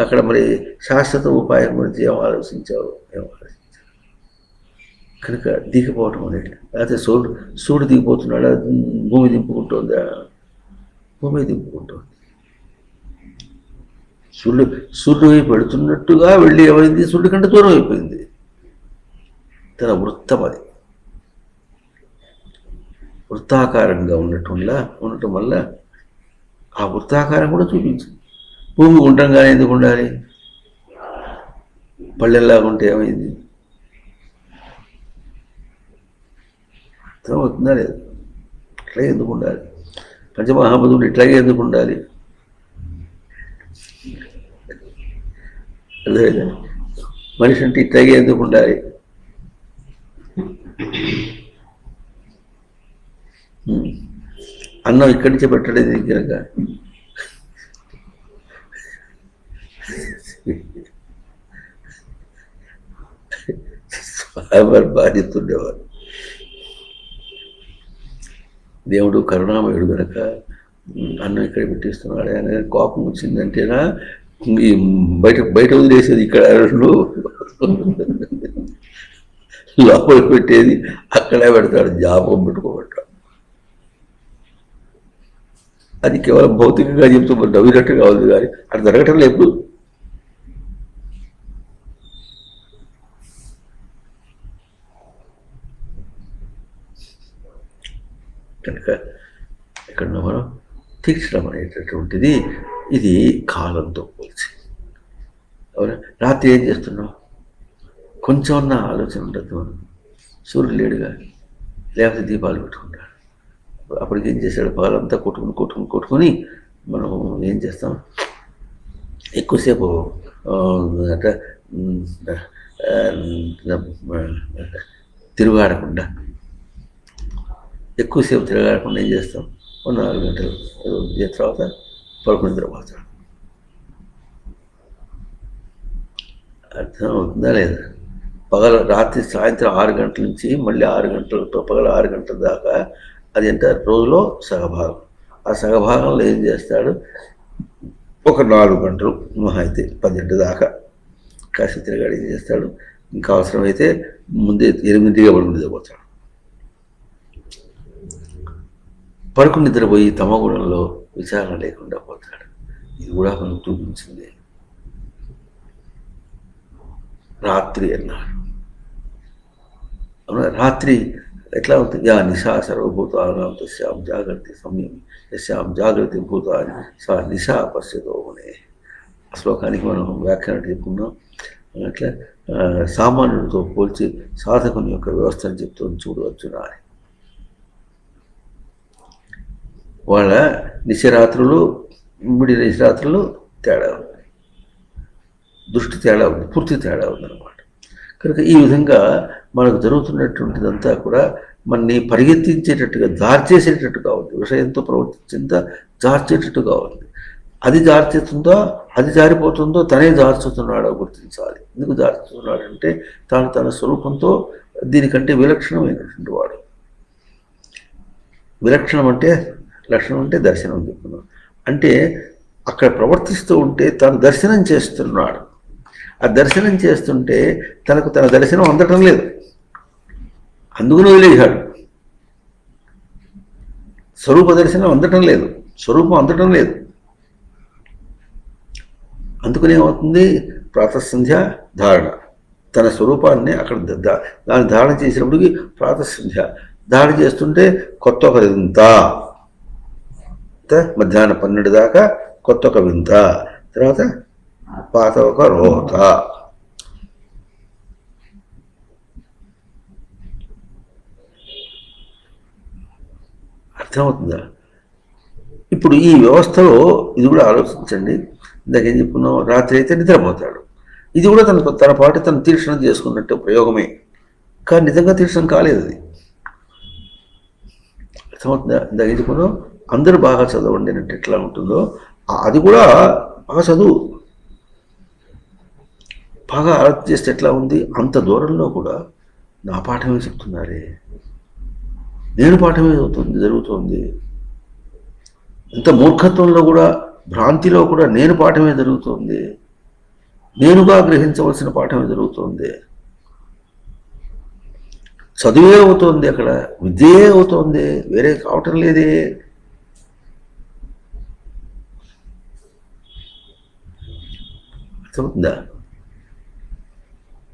అక్కడ మరి శాశ్వత ఉపాయం గురించి ఏం ఆలోచించావు? కనుక దిగిపోవటం అనేది, లేకపోతే సూర్యుడు దిగిపోతున్నాడా, భూమి దింపుకుంటుందా? భూమి దింపుకుంటుంది. సూర్యుడు వైపు పెడుతున్నట్టుగా వెళ్ళి ఏమైంది? సూర్యుడి కంటే దూరం అయిపోయింది. తన వృత్తం అది వృత్తాకారంగా ఉండటం వల్ల ఆ వృత్తాకారం కూడా చూపించింది. భూమి గుండ్రంగానే ఎందుకు ఉండాలి? పళ్ళెల్లాగా ఉంటే ఏమైంది? అర్థమవుతుందా లేదు? ఇట్లాగే ఎందుకు ఉండాలి? పంచమహాభూతులు ఇట్లాగే ఎందుకు ఉండాలి? అర్థమైందా? మనిషి అంటే ఇట్లాగే ఎందుకు ఉండాలి? అన్నం ఇక్కడి నుంచే పెట్టలేదు కనుక బాధ్యత ఉండేవారు. దేవుడు కరుణామయుడు కనుక అన్నం ఇక్కడ పెట్టిస్తున్నాడు. ఆయన కోపం వచ్చిందంటేనా ఈ బయట వదిలేసేది ఇక్కడ లోపల పెట్టేది అక్కడే పెడతాడు, జాపం పెట్టుకోబట్టాడు. అది కేవలం భౌతికంగా చెప్తూ నవ్వినట్టుగా ఉంది కానీ అది జరగటం లేదు. కనుక ఇక్కడ మనం తీర్చడం అనేటటువంటిది ఇది కాలంతో పోల్చి. అవునా? రాత్రి ఏం చేస్తున్నావు? కొంచెం ఉన్న ఆలోచన ఉండదు. మనం సూర్యుడు లేడుగా, లేకపోతే దీపాలు పెట్టుకుంటాడు. అప్పటికి ఏం చేశాడు? పగలంతా కొట్టుకుని మనం ఏం చేస్తాం? ఎక్కువసేపు తిరుగాడకుండా ఏం చేస్తాం? 4 గంటలు తర్వాత పడుకుని నిద్రపోతాడు. అర్థం అవుతుందా లేదా? రాత్రి సాయంత్రం 6 గంటల నుంచి మళ్ళీ 6 గంటలు పగల 6 గంటల దాకా అది ఎంత రోజులో సగభాగం. ఆ సగభాగంలో ఏం చేస్తాడు? ఒక 4 గంటలు మహా అయితే 10 దాకా కాసి తిరగాడు. ఏం చేస్తాడు? ఇంకా అవసరమైతే ముందే 8 పడుకుని నిద్రపోతాడు. పడుకుని నిద్రపోయి తమగుణంలో విచారణ లేకుండా పోతాడు. ఇది కూడా మనం చూపించింది. రాత్రి అన్నాడు. అవునా? రాత్రి ఎట్లా అవుతుంది? యా నిశా సర్వభూతానాం తస్యాం జాగ్రత్త సంయమి యస్యాం జాగ్రత్త భూతాన్ని సా నిశా పశ్యతోనే. ఆ శ్లోకానికి మనం వ్యాఖ్యానం చెప్పుకున్నాం. అట్లా సామాన్యుడితో పోల్చి సాధకుని యొక్క వ్యవస్థను చెప్తుంది చూడు అర్జున అని. వాళ్ళ నిశరాత్రులు మిడిన నిశరాత్రులు తేడా ఉంది, దృష్టి తేడా ఉంది, పూర్తి తేడా ఉందన్నమాట. కనుక ఈ విధంగా మనకు జరుగుతున్నటువంటిదంతా కూడా మనని పరిగెత్తించేటట్టుగా జార్చేసేటట్టుగా ఉంది. విషయంతో ప్రవర్తించేంత జార్చేటట్టుగా ఉంది. అది జార్చేస్తుందో, అది జారిపోతుందో, తనే జార్చుతున్నాడో గుర్తించాలి. ఎందుకు జార్చుతున్నాడంటే తాను తన స్వరూపంతో దీనికంటే విలక్షణమైనటువంటి వాడు. విలక్షణం అంటే లక్షణం అంటే దర్శనం చెప్పుకున్నాం. అంటే అక్కడ ప్రవర్తిస్తూ ఉంటే తాను దర్శనం చేస్తున్నాడు. ఆ దర్శనం చేస్తుంటే తనకు తన దర్శనం అందటం లేదు, అందుకుని వదిలేశాడు. స్వరూప దర్శనం అందటం లేదు, స్వరూపం అందటం లేదు. అందుకని ఏమవుతుంది? ప్రాతఃసంధ్య ధారణ. తన స్వరూపాన్ని అక్కడ దాన్ని ధారణ చేసినప్పటికీ ప్రాతఃసంధ్య ధారణ చేస్తుంటే కొత్త ఒక ఇంత మధ్యాహ్నం 12 దాకా కొత్త ఒక వింత, తర్వాత పాత ఒక రోత. అర్థమవుతుందా? ఇప్పుడు ఈ వ్యవస్థలో ఇది కూడా ఆలోచించండి. ఇందాకేం చెప్పుకున్నాం, రాత్రి అయితే నిద్రపోతాడు. ఇది కూడా తన పాటు తను తీర్షణం చేసుకున్నట్టు ప్రయోగమే, కానీ నిజంగా తీర్షణం కాలేదు అది. అర్థమవుతుందా? ఇందాక ఏం చెప్పుకున్నాం, అందరూ బాగా చదవండి అంటే ఎట్లా ఉంటుందో అది కూడా బాగా చదువు, బాగా ఆలోచన చేస్తే ఎట్లా ఉంది. అంత దూరంలో కూడా నా పాఠమే చెప్తున్నారే, నేను పాఠమే జరుగుతుంది. ఇంత మూర్ఖత్వంలో కూడా, భ్రాంతిలో కూడా నేను పాఠమే జరుగుతుంది, నేనుగా గ్రహించవలసిన పాఠమే జరుగుతుంది. చదువే అవుతోంది, అక్కడ విద్యే అవుతోంది, వేరే కావటం లేదే. అర్థమవుతుందా?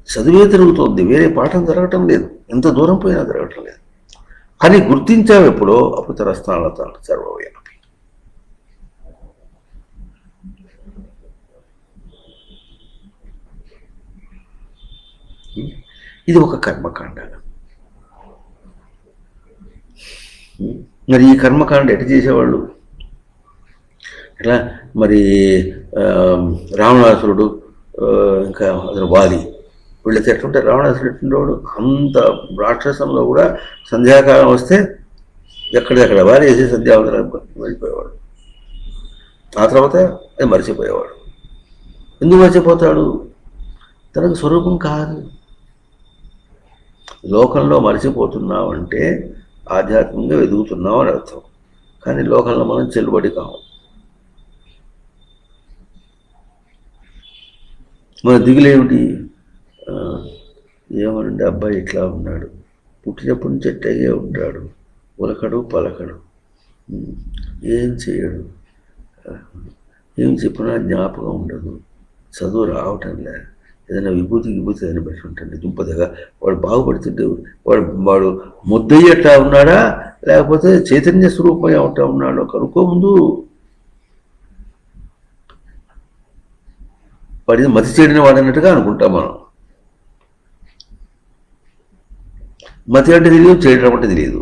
చదువే జరుగుతోంది, వేరే పాఠం జరగటం లేదు, ఎంత దూరం పోయినా జరగటం లేదు అని గుర్తించావు ఎప్పుడో, అప్పుడు తరస్థానాలతో సర్వవ్యాపి. ఇది ఒక కర్మకాండ. మరి ఈ కర్మకాండ ఎటు చేసేవాళ్ళు? ఇట్లా మరి రావణాసురుడు, ఇంకా అతను వాలి, వీళ్ళకి ఎట్లుంటే రావణాసురుడు ఎట్లుండేవాడు, అంత రాక్షసంలో కూడా సంధ్యాకాలం వస్తే ఎక్కడెక్కడ వారి వేసి సంధ్యావందనం వెళ్ళిపోయేవాడు. ఆ తర్వాత అది మర్చిపోయేవాడు. ఎందుకు మర్చిపోతాడు? తనకు స్వరూపం కాదు. లోకంలో మర్చిపోతున్నావు అంటే ఆధ్యాత్మికంగా ఎదుగుతున్నావు అని అర్థం, కానీ లోకంలో మనం చెల్లుబడి కాము. మన దిగులేమిటి? ఏమనంటే అబ్బాయి ఇట్లా ఉన్నాడు, పుట్టినప్పటి నుంచి ఎట్టగే ఉంటాడు, ఉలకడు పలకడు, ఏం చేయడు, ఏం చెప్పినా జ్ఞాపకం ఉండదు, చదువు రావటం లేదు, ఏదైనా విభూతి ఏదైనా పెట్టి ఉంటుంది దుంపదగా. వాడు బాగుపడుతుంటే వాడు ముద్దయ్యట్లా ఉన్నాడా లేకపోతే చైతన్య స్వరూపమై అవుతా ఉన్నాడో కనుక్కో ముందు. వాడిని మతి చెడిన వాడన్నట్టుగా అనుకుంటాం మనం. మతి అంటే తెలియదు, చేయడం అంటే తెలియదు.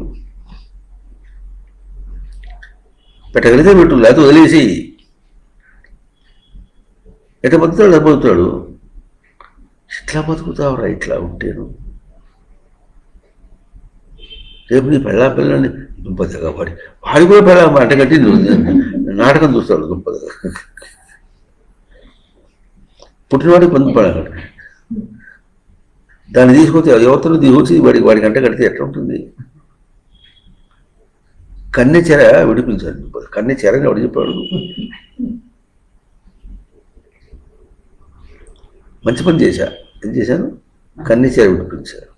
పెట్టగలిగితే పెట్టు, లేకపోతే వదిలేసి. ఎట్లా బతుకుతాడు అది బతుకుతాడు. ఇట్లా బతుకుతావురా ఇట్లా ఉంటేను. రేపు నీ పిల్లని దుంపదగా వాడి కూడా పెళ్ళ అంట కట్టి నాటకం చూస్తాడు దుంపదగా. పుట్టినవాడికి పొందుపడాలి, దాన్ని తీసుకొస్తే యువతను తీసుకొచ్చి వాడికి అంట కడితే ఎట్లా ఉంటుంది? కన్నె చెర విడిపించాలి. కన్నె చెరని ఎవడు చెప్పాడు? మంచి పని చేశా. ఏం చేశాను? కన్నె చెర విడిపించాను.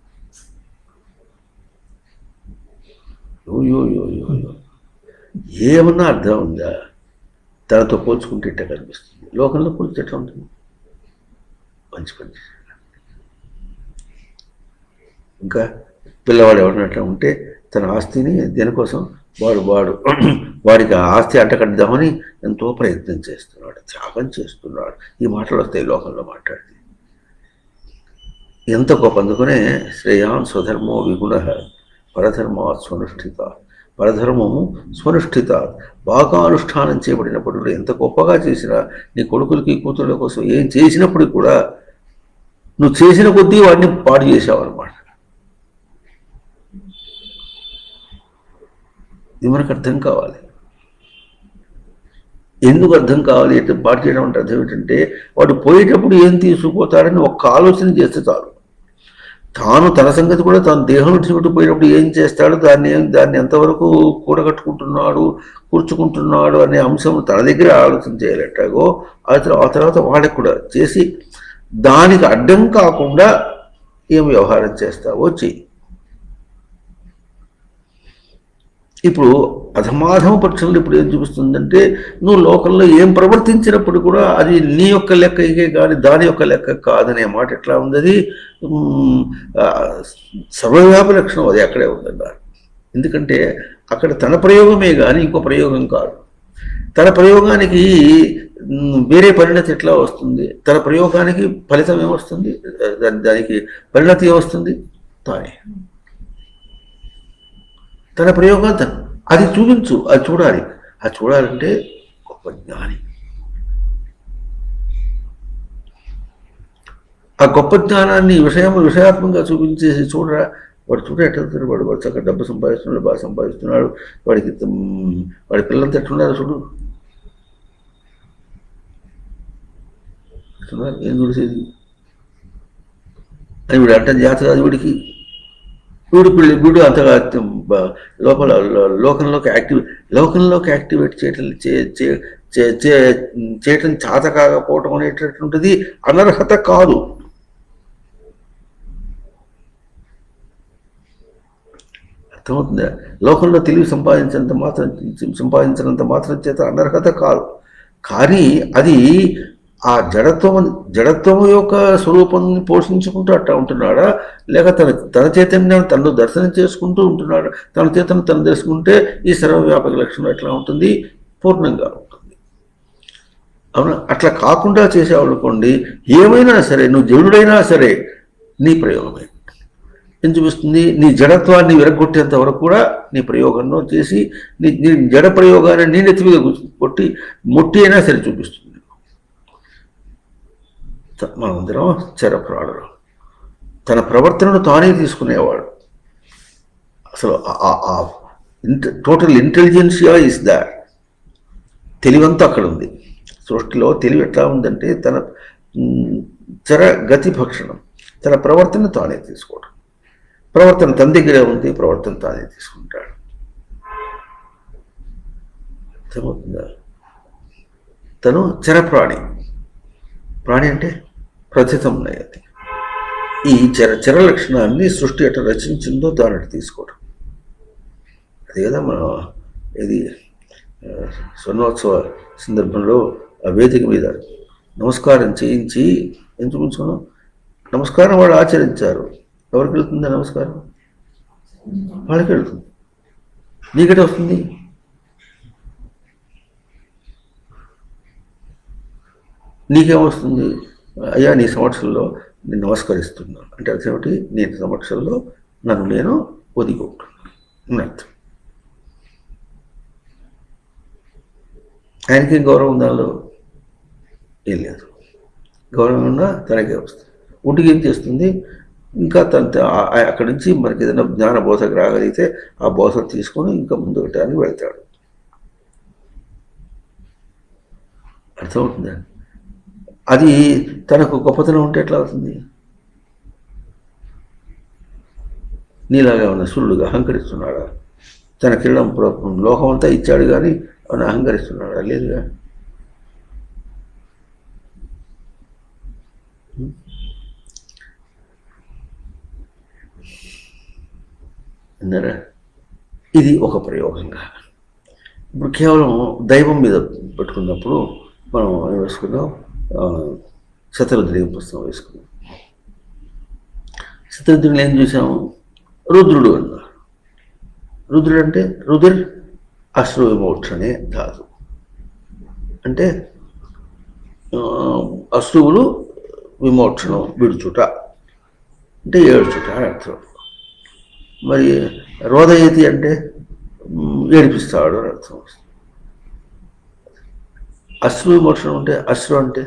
ఏమన్నా అర్థం ఉందా? తనతో పోల్చుకుంటే ఇట్లా కనిపిస్తుంది, లోకంలో పోల్చి ఎట్లా ఉంటుంది? మంచి పని చేశాను. ఇంకా పిల్లవాడు ఎవరినట్లా ఉంటే తన ఆస్తిని దేనికోసం వాడికి ఆ ఆస్తి అంటకద్దామని ఎంతో ప్రయత్నం చేస్తున్నాడు, త్యాగం చేస్తున్నాడు. ఈ మాటలు వస్తాయి లోకంలో మాట్లాడితే. ఎంత గొప్ప. అందుకనే శ్రేయాన్ స్వధర్మో విగుణ పరధర్మా స్వనుష్ఠిత. పరధర్మము స్వనుష్ఠిత, బాగా అనుష్ఠానం చేయబడినప్పుడు ఎంత గొప్పగా చేసినా నీ కొడుకులకి కూతుళ్ళ కోసం ఏం చేసినప్పుడు కూడా నువ్వు చేసిన కొద్దీ వాడిని పాడు చేసావు అన్నమాట. ఇది మనకు అర్థం కావాలి. ఎందుకు అర్థం కావాలి అంటే, పాటు చేయడం అంటే అర్థం ఏంటంటే వాడు పోయేటప్పుడు ఏం తీసుకుపోతాడని ఒక్క ఆలోచన చేస్తే చాలు. తాను తన సంగతి కూడా తాను దేహం విడిచిపెట్టి పోయినప్పుడు ఏం చేస్తాడు, దాన్ని ఎంతవరకు కూడగట్టుకుంటున్నాడు, కూర్చుకుంటున్నాడు అనే అంశం తన దగ్గర ఆలోచన చేయాలట్టాగో ఆ తర్వాత వాళ్ళకి కూడా చేసి దానికి అడ్డం కాకుండా ఏం వ్యవహారం చేస్తావో చెయ్యి. ఇప్పుడు అధమాధమ పక్షంలో ఇప్పుడు ఏం చూపిస్తుందంటే, నువ్వు లోకంలో ఏం ప్రవర్తించినప్పుడు కూడా అది నీ యొక్క లెక్కకే కానీ దాని యొక్క లెక్క కాదనే మాట ఎట్లా ఉంది? అది సర్వవ్యాప లక్షణం, అది అక్కడే ఉందన్నారు. ఎందుకంటే అక్కడ తన ప్రయోగమే కానీ ఇంకో ప్రయోగం కాదు. తన ప్రయోగానికి వేరే పరిణతి ఎట్లా వస్తుంది? తన ప్రయోగానికి ఫలితం ఏమొస్తుంది? దానికి పరిణతి ఏమొస్తుంది? తానే తన ప్రయోగం అది చూపించు, అది చూడాలి. అది చూడాలంటే గొప్ప జ్ఞాని. ఆ గొప్ప జ్ఞానాన్ని విషయాత్మకంగా చూపించేసి చూడరా, వాడు చూడ ఎట్లుతాడు, వాడు చక్కగా డబ్బు సంపాదిస్తున్నాడు, బాగా సంపాదిస్తున్నాడు, వాడి పిల్లలంతా ఎట్లున్నారు చూడు, ఏం చూసేది అని వీడు అంటే జాతర అది వీడికి. వీడు అంతగా లోకంలోకి యాక్టివేట్ చేయటం చేత కాకపోవటం అనేటటువంటిది అనర్హత కాదు. అర్థమవుతుందా? లోకంలో తెలివి సంపాదించినంత మాత్రం చేత అనర్హత కాదు. కానీ అది ఆ జడత్వం యొక్క స్వరూపాన్ని పోషించుకుంటూ అట్టా ఉంటున్నాడా, లేక తన చైతన్యాన్ని తను దర్శనం చేసుకుంటూ ఉంటున్నాడా? తన చేతను తను తెలుసుకుంటే ఈ సర్వవ్యాపక లక్షణం ఎట్లా ఉంటుంది? పూర్ణంగా ఉంటుంది. అవునా? అట్లా కాకుండా చేసేవాళ్ళుకోండి, ఏమైనా సరే, నువ్వు జడుడైనా సరే నీ ప్రయోగమే ఏం చూపిస్తుంది? నీ జడత్వాన్ని విరగొట్టేంత వరకు కూడా నీ ప్రయోగంలో చేసి నీ జడ ప్రయోగాన్ని నీ నెత్తి మీద కొట్టి మొట్టి అయినా సరే చూపిస్తుంది. మనందరం చెరప్రాణులు. తన ప్రవర్తనను తానే తీసుకునేవాడు. అసలు టోటల్ ఇంటెలిజెన్షియా ఇస్ దాట్. తెలివంతా అక్కడ ఉంది. సృష్టిలో తెలివి ఎట్లా ఉందంటే తన గతి భక్షణం, తన ప్రవర్తన తానే తీసుకోవడం. ప్రవర్తన తన దగ్గరే ఉంది, ప్రవర్తన తానే తీసుకుంటాడు. అర్థమవుతుందా? తను చెరప్రాణి. ప్రాణి అంటే ప్రథితం నయతి. ఈ చర లక్షణాన్ని సృష్టి ఎట్లా రచించిందో దానిని తీసుకోవడం. అది కదా మనం ఇది స్వర్ణోత్సవ సందర్భంలో ఆ వేదిక మీద నమస్కారం చేయించి ఏం చూపించుకున్నాం? నమస్కారం వాళ్ళు ఆచరించారు. ఎవరికి వెళ్తుంది నమస్కారం? వాళ్ళకి వెళ్తుంది. నీకటే వస్తుంది. నీకేమొస్తుంది? అయ్యా నీ సమక్షంలో నేను నమస్కరిస్తున్నాను అంటే అదేమిటి? నీ సమక్షంలో నన్ను నేను ఒదిగొట్టున్నాను అర్థం. ఆయనకేం గౌరవం ఉందాలో ఏం లేదు. గౌరవం ఉన్నా తనకే వస్తుంది. ఒంటికి ఏం చేస్తుంది? ఇంకా అక్కడి నుంచి మనకి ఏదైనా జ్ఞాన బోధకు రాగలిగితే ఆ బోధ తీసుకొని ఇంకా ముందు పెట్టడానికి వెళ్తాడు. అర్థమవుతుందా? అది తనకు గొప్పతనం ఉంటే ఎట్లా అవుతుంది? నీలాగా ఉన్న సూర్యుడుగా అహంకరిస్తున్నాడా? తన కిరణం లోకమంతా ఇచ్చాడు కానీ ఆయన అహంకరిస్తున్నాడా? లేదుగా. అన్నారా? ఇది ఒక ప్రయోగంగా. ఇప్పుడు కేవలం దైవం మీద పెట్టుకున్నప్పుడు మనం ఏం వేసుకున్నాం? శతరుద్రీయం పుస్తకం వేసుకున్నాం. శతరుద్రుని ఏం చూసాము? రుద్రుడు అన్నారు. రుద్రుడు అంటే రుద్ర్ అశ్రు విమోక్షణే ధాతు. అంటే అశ్రువులు విమోక్షణం, విడుచుట అంటే ఏడ్చుట అని అర్థం. మరి రోదయతి అంటే ఏడిపిస్తాడు అని అర్థం. అశ్రు విమోక్షణం అంటే అశ్రు అంటే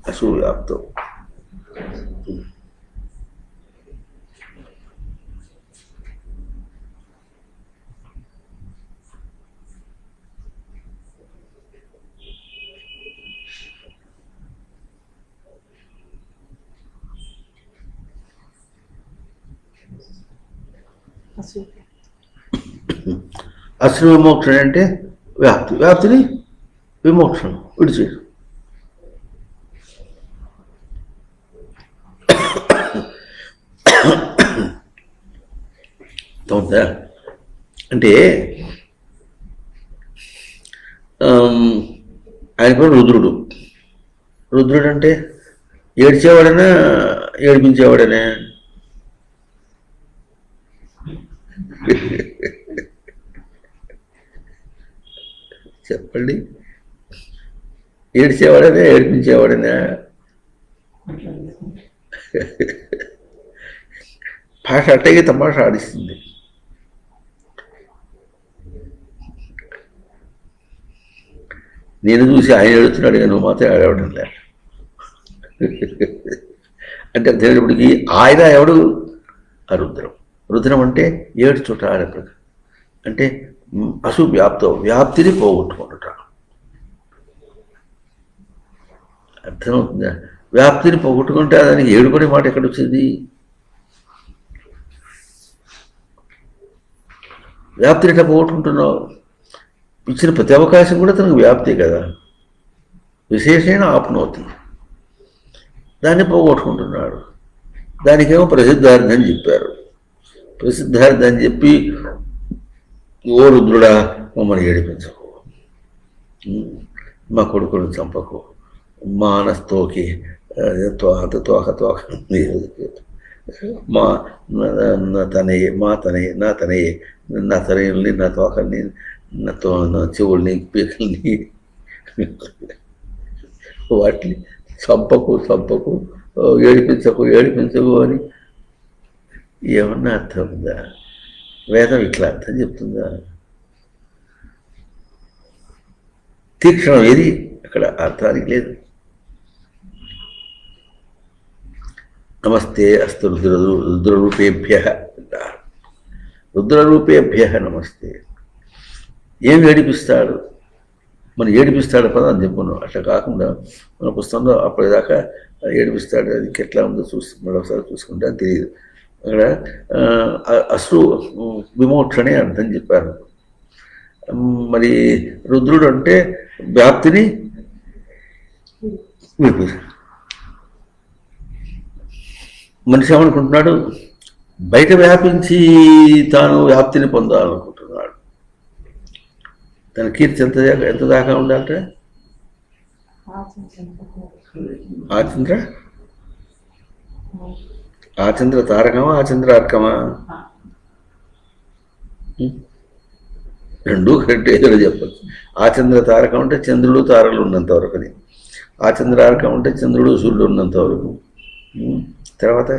అశ్రు వ్యాప్తం. అశ్రు విమోక్షణ అంటే వ్యాప్తిని విమోక్షణ విడిచేయడం. అంటే ఆయన పేరు రుద్రుడు. రుద్రుడు అంటే ఏడ్చేవాడనా ఏడిపించేవాడనే? చెప్పండి, ఏడ్చేవాడనే ఏడిపించేవాడనే? భాష అట్టగే తమాషా ఆడిస్తుంది. నేను చూసి ఆయన ఏడుస్తున్నాడు, నువ్వు మాత్రం ఏడవడం లేదు అంటే అర్థమైనప్పటికీ ఆయన ఎవడు? ఆ రుద్రం. రుద్రం అంటే ఏడు చోట ఆడేప్పుడు అంటే అసువ్యాప్తో వ్యాప్తిని పోగొట్టుకుంటుట. అర్థమవుతుందా? వ్యాప్తిని పోగొట్టుకుంటే దానికి ఏడుకునే మాట ఎక్కడ వచ్చింది? వ్యాప్తిని ఎట్లా పోగొట్టుకుంటున్నావు? ఇచ్చిన ప్రతి అవకాశం కూడా తనకు వ్యాప్తి కదా, విశేషమైన ఆప్నోతి. దాన్ని పోగొట్టుకుంటున్నాడు. దానికేమో ప్రసిద్ధార్థం అని చెప్పారు. ప్రసిద్ధార్థం అని చెప్పి, ఓ రుద్రుడా మమ్మల్ని ఏడిపించకు, మా కొడుకును చంపకు, మా అనస్తోకి తోక తోక మా తనయ్య మా తనయ్య నా తనయ్య నా తనయుల్ని నా తోకల్ని నా చెవుల్ని పీకల్ని వాటిని చంపకు చంపకు, ఏడిపించకు ఏడిపించకు అని ఏమన్నా అర్థం ఉందా? వేదం ఇట్లా అర్థం చెప్తుందా? తీక్షణం ఏది అక్కడ అర్థానికి లేదు. నమస్తే అస్తు రుద్రరూపేభ్య, రుద్రరూపేభ్య నమస్తే. ఏం ఏడిపిస్తాడు? మనం ఏడిపిస్తాడు పదాన్ని చెప్పుకున్నాం. అట్లా కాకుండా మన పుస్తకంలో అప్పటిదాకా ఏడిపిస్తాడు, అది ఎట్లా ఉందో మరొకసారి చూసుకుంటే అని తెలియదు. అక్కడ అశ్రు విమోక్షణే అర్థం చెప్పారు. మరి రుద్రుడు అంటే వ్యాప్తిని మనిషి ఏమనుకుంటున్నాడు? బయట వ్యాపించి తాను వ్యాప్తిని పొందాలనుకుంటున్నాడు. తన కీర్తి ఎంత దాకా ఉండాలంటే ఆచంద్ర తారకమా ఆచంద్ర అర్కమా? రెండూ కరెక్ట్ ఏదో చెప్పచ్చు. ఆచంద్ర తారకం అంటే చంద్రుడు తారలు ఉన్నంత వరకు అని, ఆచంద్ర అర్కం అంటే చంద్రుడు సూర్యుడు ఉన్నంత వరకు. తర్వాత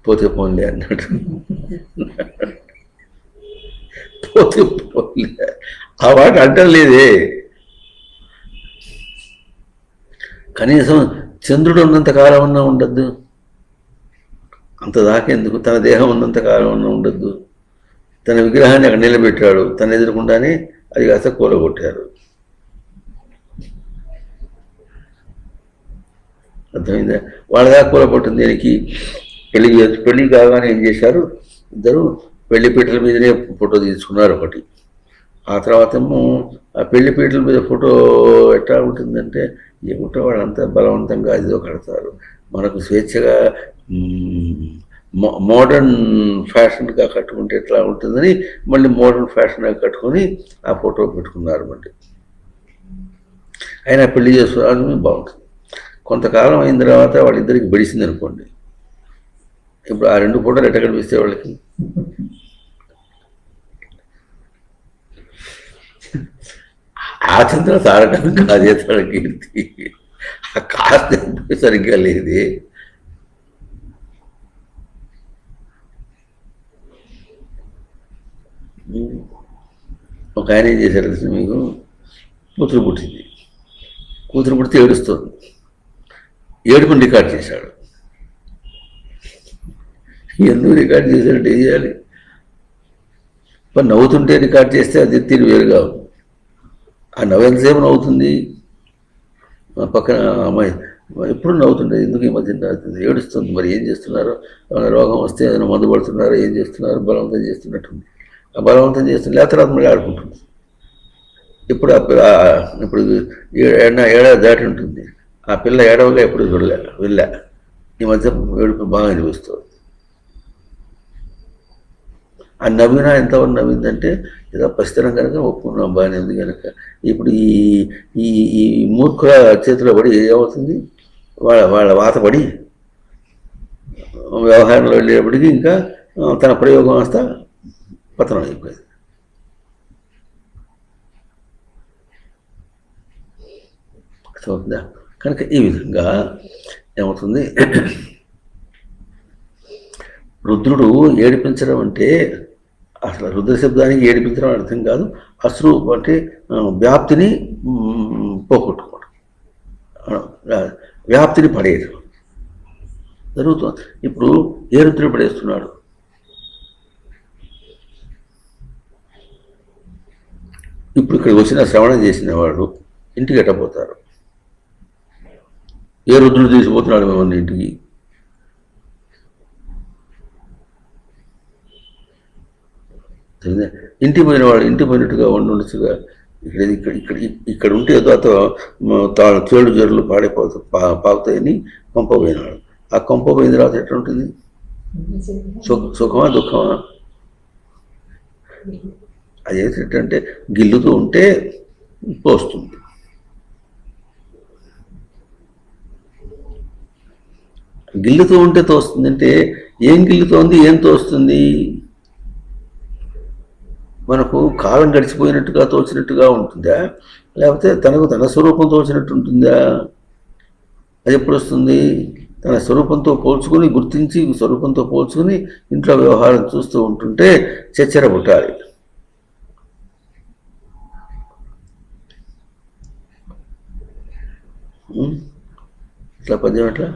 పోతే పోన్లే అన్నట్టు, పోతే పోన్లే ఆ మాట అంటలేదే. కనీసం చంద్రుడు ఉన్నంత కాలం ఉన్నా ఉండద్దు, అంత దాకెందుకు? తన దేహం ఉన్నంత కాలం ఉన్నా ఉండద్దు. తన విగ్రహాన్ని అక్కడ నిలబెట్టాడు, తను ఎదురుకుండానే అది కాస్త కూలగొట్టారు. అర్థమైందా? వాళ్ళ దాకా కూలగొట్టింది దేనికి? పెళ్లి కాగానే ఏం చేశారు? ఇద్దరు పెళ్లిపీటల మీదనే ఫోటో తీసుకున్నారు ఒకటి. ఆ తర్వాత ఏమో ఆ పెళ్లిపీటల మీద ఫోటో ఎట్లా ఉంటుందంటే, ఏమిటో వాళ్ళంతా బలవంతంగా అదిదో కడతారు. మనకు స్వేచ్ఛగా మోడర్న్ ఫ్యాషన్గా కట్టుకుంటే ఎట్లా ఉంటుందని మళ్ళీ మోడర్న్ ఫ్యాషన్గా కట్టుకొని ఆ ఫోటో పెట్టుకున్నారు. మళ్ళీ అయినా పెళ్లి చేసుకోవడానికి బాగుంటుంది. కొంతకాలం అయిన తర్వాత వాళ్ళిద్దరికి బడిసింది అనుకోండి, ఇప్పుడు ఆ రెండు ఫోటోలు ఎట్లా కనిపిస్తే వాళ్ళకి? ఆచంద్ర తారకం కాదే తన కీర్తి, ఆ కాస్త సరిగ్గా లేదే. ఒక ఆయన ఏం చేశారు తెలిసి మీకు? కూతురు పుట్టింది, కూతురు పుడితే ఏడుస్తుంది, ఏడుపుని రికార్డ్ చేశాడు. ఎందుకు రికార్డ్ చేశాడంటే ఏం చేయాలి? మరి నవ్వుతుంటే రికార్డ్ చేస్తే అది తీరు వేరుగా ఉంది. ఆ నవ్వు ఎంతసేపు నవ్వుతుంది? మా పక్కన అమ్మాయి ఎప్పుడు నవ్వుతుంటే ఎందుకు ఈ మధ్య నవ్వుతుంది, ఏడుస్తుంది. మరి ఏం చేస్తున్నారు? ఏమైనా రోగం వస్తే ఏదైనా మందు పడుతున్నారో ఏం చేస్తున్నారు? బలవంతం చేస్తున్నట్టుంది. ఆ బలవంతం చేస్తుంది, లేకపోతే తర్వాత మళ్ళీ ఆడుకుంటుంది. ఇప్పుడు ఇప్పుడు ఏడాది దాటి ఉంటుంది. ఆ పిల్ల ఏడవగా ఎప్పుడు వెళ్ళా. ఈ మధ్య ఏడుపు బాగా అనిపిస్తుంది. ఆ నవ్వినా ఎంతవరకు నవ్విందంటే ఏదో పసితనం కనుక ఒప్పుకున్నాం, బాగానే ఉంది కనుక. ఇప్పుడు ఈ ఈ మూర్ఖుల చేతిలో పడి ఏమవుతుంది? వాళ్ళ వాత పడి వ్యవహారంలో వెళ్ళేప్పటికీ ఇంకా తన ప్రయోగం వస్తా పతనం అయిపోయింది. అర్థమవుతుందా? కనుక ఈ విధంగా ఏమవుతుంది, రుద్రుడు ఏడిపించడం అంటే అసలు రుద్ర శబ్దానికి ఏడిపించడం అర్థం కాదు, అశ్రు అంటే వ్యాప్తిని పోగొట్టుకోవడం, వ్యాప్తిని పడేయడం జరుగుతుంది. ఇప్పుడు ఏ రుద్రుడు పడేస్తున్నాడు? ఇప్పుడు ఇక్కడికి వచ్చిన శ్రవణం చేసిన వాడు ఇంటికి ఎట్టపోతారు? ఏ రుద్రుడు తీసిపోతున్నాడు మిమ్మల్ని ఇంటికి? ఇంటికి పోయిన వాడు ఇంటికి పోయినట్టుగా ఉండొచ్చుగా. ఇక్కడ ఇక్కడ ఇక్కడ ఇక్కడ ఉంటే ఏదో అతను చేడు జరులు పాకుతాయని కొంపపోయినాడు. ఆ కొంపపోయిన తర్వాత ఎట్లా ఉంటుంది? సుఖమా దుఃఖమా? అది ఏంటంటే గిల్లుతూ ఉంటే తోస్తుంది. గిల్లుతూ ఉంటే తోస్తుంది అంటే ఏం గిల్లుతోంది, ఏం తోస్తుంది? మనకు కాలం గడిచిపోయినట్టుగా తోచినట్టుగా ఉంటుందా, లేకపోతే తనకు తన స్వరూపం తోచినట్టు ఉంటుందా? అది ఎప్పుడు వస్తుంది? తన స్వరూపంతో పోల్చుకుని, గుర్తించి స్వరూపంతో పోల్చుకుని ఇంట్లో వ్యవహారం చూస్తూ ఉంటుంటే చచ్చెర పుట్టాలి. ఇట్లా పద్యం ఎట్లా?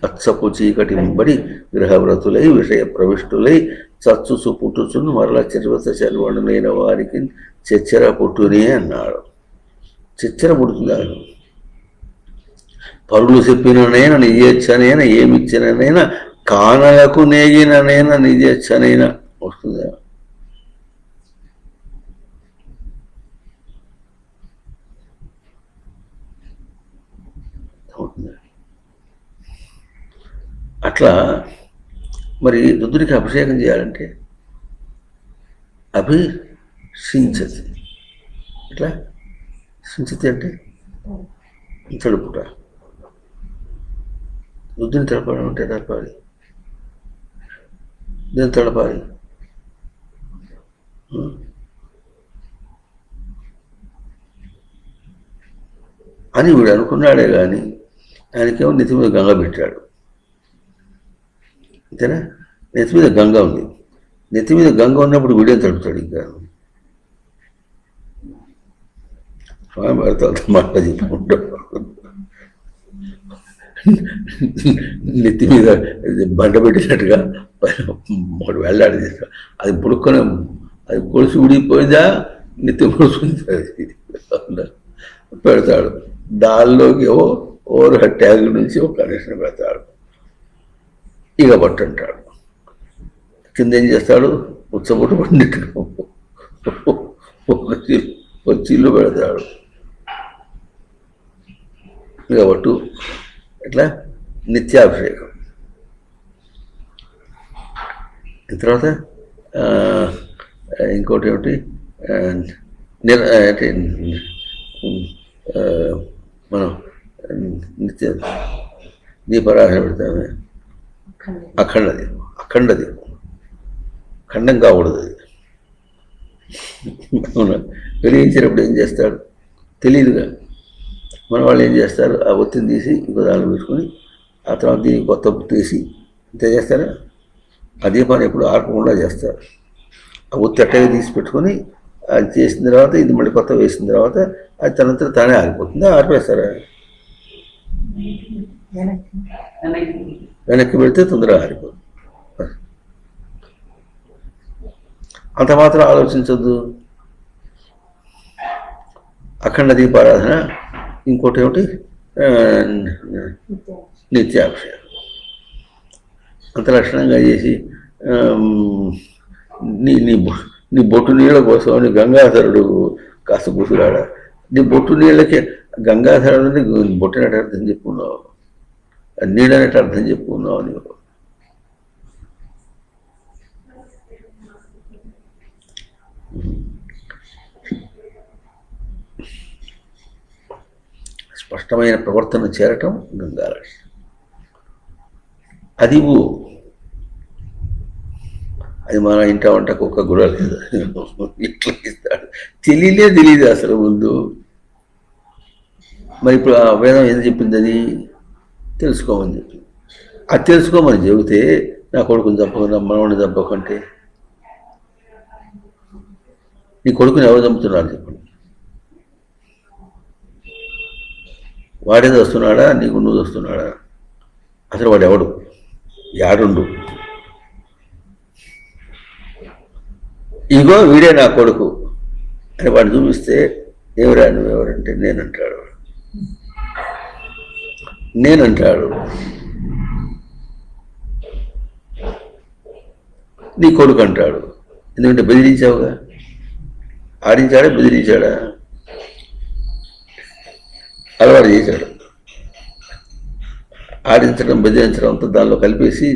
అచ్చపు చీకటి వెంబడి గ్రహవ్రతులై విషయ ప్రవిష్టులై చచ్చుసు పుట్టుచును మరల చర్వత చర్వణులైన వారికి చచ్చెర పుట్టునే అన్నాడు. చచ్చెర పుడుతుందా? పరులు చెప్పిననైనా నిజేచ్ఛనైనా, ఏమిచ్చిననైనా, కానలకు నేగిననైనా నిజేచ్ఛనైనా వస్తుందా? అట్లా మరి రుద్రుడికి అభిషేకం చేయాలంటే అభిషించతి. ఇట్లా సించతి అంటే తడుపుట. రుద్రుని తడపడం అంటే తడపాలి. నేను తడపాలి. అని వీడు అనుకున్నాడే కానీ ఆయనకేమో నెత్తి మీద గంగ పెట్టాడు. అంతేనా? నెత్తి మీద గంగ ఉంది. నెత్తి మీద గంగ ఉన్నప్పుడు వీడియో తడుపుతాడు. ఇంకా స్వామి వారితో మాట చెప్పుకుంటాడు. నెత్తి మీద బండ పెట్టినట్టుగా ఒకటి వెళ్ళాడు. అది పుడుకొని అది పొలుసు ఉడిపోయిందా, నెత్తి పొడుచుకుంది పెడతాడు. దానిలోకి ఓవర్ హెడ్ ట్యాగ్ నుంచి ఒక కనెక్షన్ పెడతాడు. ఇక పట్టుంటాడు. కింద ఏం చేస్తాడు? ఉచ్చబొట్టు పండిట్టు ఒక చిల్లు పెడతాడు. ఇక పట్టు ఇట్లా నిత్యాభిషేకం. తర్వాత ఇంకోటి ఏమిటి, మనం నిత్య దీపారాధన పెడతామే, అఖండ దీపం. ఖండం కాకూడదు. అది అవునా? వెలిగించినప్పుడు ఏం చేస్తాడు తెలియదుగా. మన వాళ్ళు ఏం చేస్తారు? ఆ ఒత్తిని తీసి ఇంకో దాన్ని పెట్టుకొని ఆ తర్వాత దీనికి కొత్త తీసి ఇంత చేస్తారా? ఆ దీపాన్ని ఎప్పుడు ఆర్పకుండా చేస్తారు. ఆ ఒత్తి అట్టగా తీసి పెట్టుకొని అది చేసిన తర్వాత ఇది మళ్ళీ కొత్త వేసిన తర్వాత అది తనంతా తానే ఆరిపోతుంది. ఆరిపేస్తారా? వెనక్కి పెడితే తొందరగా ఆరిపోతుంది. అంత మాత్రం ఆలోచించద్దు. అఖండ దీపారాధన. ఇంకోటి ఏమిటి? నిత్యాభిషేకం. అంత లక్షణంగా చేసి నీ బొట్టు నీళ్ళ కోసం నీ గంగాధరుడు కాస్త గుసురాడా. నీ బొట్టు నీళ్ళకి గంగాధరుడిని బొట్టినట్టు అర్థం చెప్పుకున్నావు, నీడనట్టు అర్థం చెప్పుకున్నావు నీవు. స్పష్టమైన ప్రవర్తన చేరటం గంగాలక్ష్మి. అదివు అది మన ఇంట వంటకు ఒక్క కూడా లేదు. ఇట్లా ఇస్తాడు. తెలియదు అసలు ముందు. మరి ఇప్పుడు ఆ వేదం ఏం చెప్పింది? అది తెలుసుకోమని చెప్పింది. అది తెలుసుకోమని చెబితే నా కొడుకుని చంపకుండా మనవాడిని చంపకంటే నీ కొడుకుని ఎవరు చంపుతున్నారు చెప్పండి? వాడేది వస్తున్నాడా, నీకు నువ్వు వస్తున్నాడా? అసలు వాడు ఎవడు, యాడుండు? ఇగో వీడే నా కొడుకు అని వాడు చూపిస్తే ఎవరా నువ్వెవరంటే నేనంటాడు. నీ కొడుకు అంటాడు. ఎందుకంటే బెదిరించావుగా. ఆడించాడా, బెదిరించాడా? అలవాటు చేశాడు. ఆడించడం, బెదిరించడంతో దానిలో కలిపేసి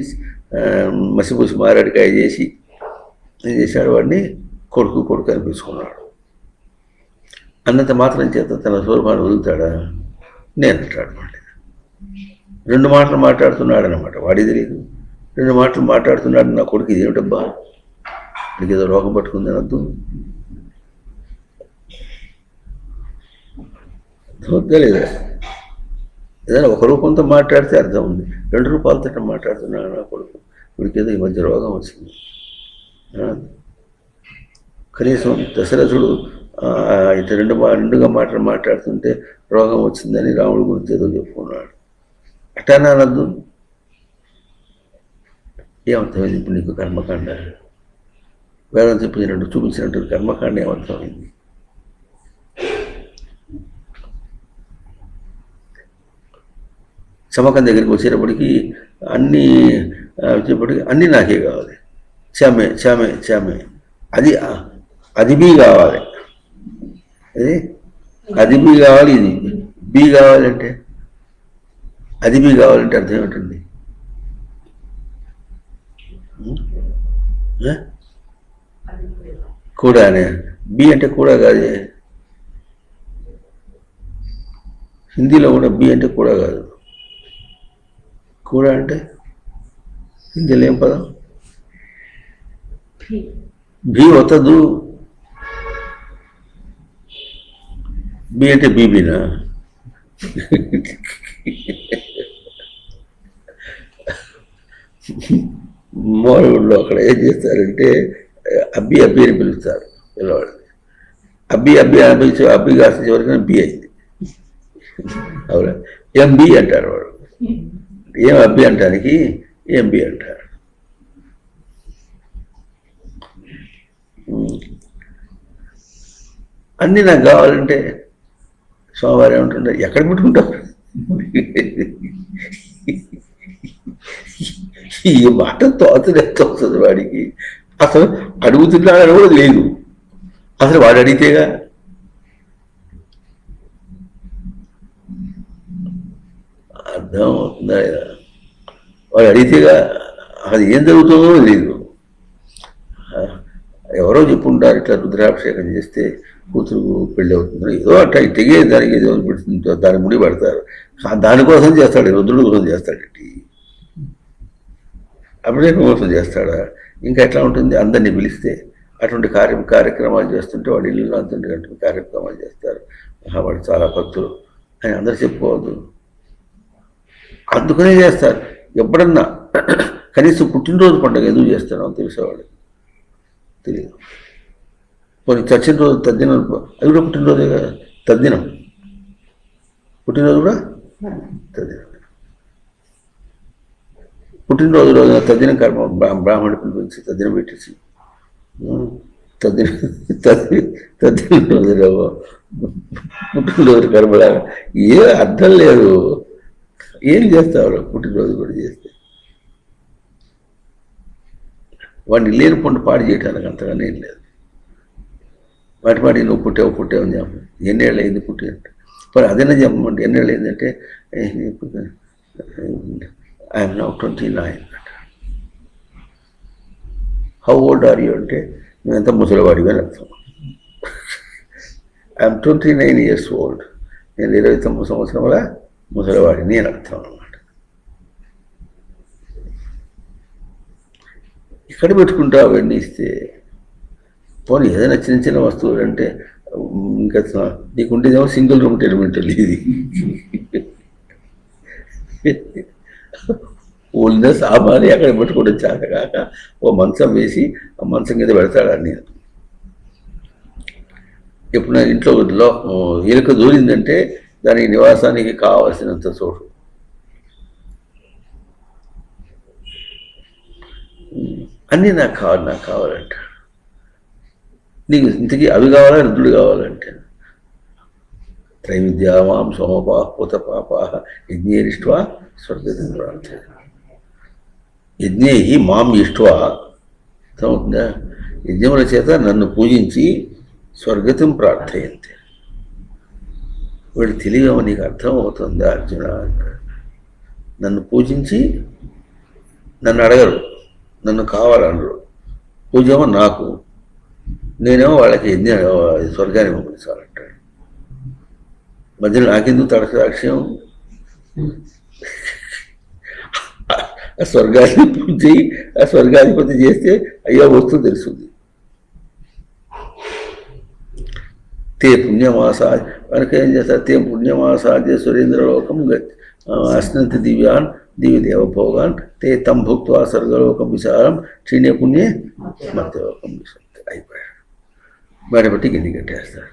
మసిపూసి మారేడుకాయ చేసి ఏం చేశాడు? వాడిని కొడుకు అనిపించుకున్నాడు. అన్నంత మాత్రం చేత తన స్వరూపాన్ని వదులుతాడా? నేనంటాడు. మళ్ళీ 2 మాటలు మాట్లాడుతున్నాడు అనమాట. వాడి తెలియదు. 2 మాటలు మాట్లాడుతున్నాడు. నా కొడుకు ఇదేమిటబ్బా, నీకు ఏదో రోగం పట్టుకుందని అర్థం. లేదా ఏదైనా ఒక రూపంతో మాట్లాడితే అర్థం ఉంది. 2 రూపాయలతో మాట్లాడుతున్నాడు నా కొడుకు, వీడికి ఏదో ఈ మధ్య రోగం వచ్చింది. కనీసం దశరథుడు ఇటు రెండుగా మాట్లాడుతుంటే రోగం వచ్చిందని రాముడి గురించి ఏదో చెప్పుకున్నాడు. అట్టానా అనద్దు. ఏమర్థమైంది ఇప్పుడు నీకు కర్మకాండ? వేదం చెప్పించినట్టు చూపించినట్టు కర్మకాండ ఏమర్థమైంది? చమకం దగ్గరికి వచ్చేటప్పటికి అన్నీ నాకే కావాలి. చామే అది బి కావాలి, అది బి కావాలి, ఇది బి కావాలంటే అది బి కావాలంటే అర్థం ఏమిటండి? కూడానే. బి అంటే కూడా కాదే. హిందీలో కూడా బి అంటే కూడా కాదు. కూడా అంటే హిందీలో ఏం పదం? బి వత్తదు. బి అంటే బీబీనా? మామూలులో అక్కడ ఏం చేస్తారంటే అబ్బి అని పిలుస్తారు పిల్లవాడిని. అబ్బి అని పిలిచి అబ్బి కాసిన చివరికి బి అయింది. అవునా? ఎంబి అంటారు వాడు. ఏం అబ్బి అంటానికి ఎంబి అంటారు. అన్నీ నాకు కావాలంటే స్వామివారు ఏమంటుంటారు? ఎక్కడ పెట్టుకుంటారు? ఈ మాట తోచలేదు వాడికి. అసలు అడుగుతున్నాడని కూడా లేదు. అసలు వాడు అడిగితేగా. అర్థం అవుతుందా? వాడు అడిగితేగా అది ఏం జరుగుతుందో లేదు. ఎవరో చెప్పుంటారు ఇట్లా రుద్రాభిషేకం చేస్తే కూతురు పెళ్ళి అవుతుంది, ఏదో అట్లా ఇటుగే దానికి ఏదో పెడుతుందో దానికి ముడి పెడతారు. దానికోసం చేస్తాడు, రుద్రుడి కోసం చేస్తాడు. అభిషేకం కోసం చేస్తాడా? ఇంకా ఎట్లా ఉంటుంది? అందరినీ పిలిస్తే అటువంటి కార్యక్రమాలు చేస్తుంటే వాడు ఇల్లు అంతుంటే కార్యక్రమాలు చేస్తారు. వాడు చాలా భక్తులు అని అందరు చెప్పుకోవద్దు. అందుకనే చేస్తారు. ఎప్పుడన్నా కనీసం పుట్టినరోజు పండుగ ఎందుకు చేస్తారో తెలిసేవాడు తెలియదు. కొన్ని చచ్చిన రోజు తద్దినం, అది కూడా పుట్టినరోజే కదా. తద్దినం పుట్టినరోజు కూడా తద్దినం. పుట్టినరోజు రోజున తద్దినం కర్మ బ్రాహ్మణుడి పిలిపించి తద్దినం పెట్టేసి తద్దినం రోజు పుట్టినరోజు కర్మలాగా ఏ అర్థం లేదు. ఏం చేస్తావు పుట్టినరోజు కూడా చేస్తే? వాడిని లేని పండు పాడు చేయడానికి అంతగానే ఏం లేదు. వాటి నువ్వు పుట్టావు అని చెప్పు. ఎన్నేళ్ళు అయింది పుట్టి అంటే మరి అదైనా చెప్పమంటే ఎన్నేళ్ళు అయిందంటే I'm now 29. How old are you అంటే నువ్వు ఎంత ముసలివాడివి అని అర్థం. I'm 29 years old. నేను 29 సంవత్సరముల ముసలివాడిని అని అర్థం అన్నమాట. ఇక్కడ పెట్టుకుంటావు అవన్నీ ఇస్తే. పోనీ ఏదైనా చిన్న చిన్న వస్తువులు అంటే ఇంకా నీకుంటేదేమో సింగిల్ రూమ్ టెలిమెంటల్ ఇది. ఉన్న సామాను అక్కడ పెట్టుకోవడం చేత కాక ఓ మంచం వేసి ఆ మంచం కింద పెడతాడు అన్ని. ఎప్పుడైనా ఇంట్లో ఎలుక దూరిందంటే దానికి నివాసానికి కావాల్సినంత చోటు. అన్నీ నాకు కావాలంట. నీకు ఇంతకీ అవి కావాలా, రుద్రుడు కావాలంటే త్రైవిద్యామాం సోమపా పూత పాపా యజ్ఞేరిష్ట్వా స్వర్గతిం ప్రార్థన. యజ్ఞే మాం ఇష్ట్వా అవుతుందా, యజ్ఞముల చేత నన్ను పూజించి స్వర్గతిం ప్రార్థయంతే. వీడు తెలియమో నీకు అర్థం అవుతుందా అర్జున? నన్ను పూజించి నన్ను అడగరు, నన్ను కావాలనరు. పూజేమో నాకు, నేనేమో వాళ్ళకి యజ్ఞ స్వర్గాన్ని పంపించాలంటాడు. మధ్యలో నాకెందుకు తడసాక్ష్యం? ఆ స్వర్గాన్ని పూజి ఆ స్వర్గాధిపతి చేస్తే అయ్యో వస్తువు తెలుస్తుంది. తే పుణ్యమాసా కనుక ఏం చేస్తారు? తే పుణ్యమాసాద్య సురేంద్రలోకం అశ్నంతి దివ్యాన్ దివి దేవభోగాన్ తే తం భుక్త్వా స్వర్గలోకం విచారం క్షీణ్య పుణ్యే మధ్యలోకం విశంతి. అయిపోయాడు. బట్టి గిన్నె కట్టేస్తారు.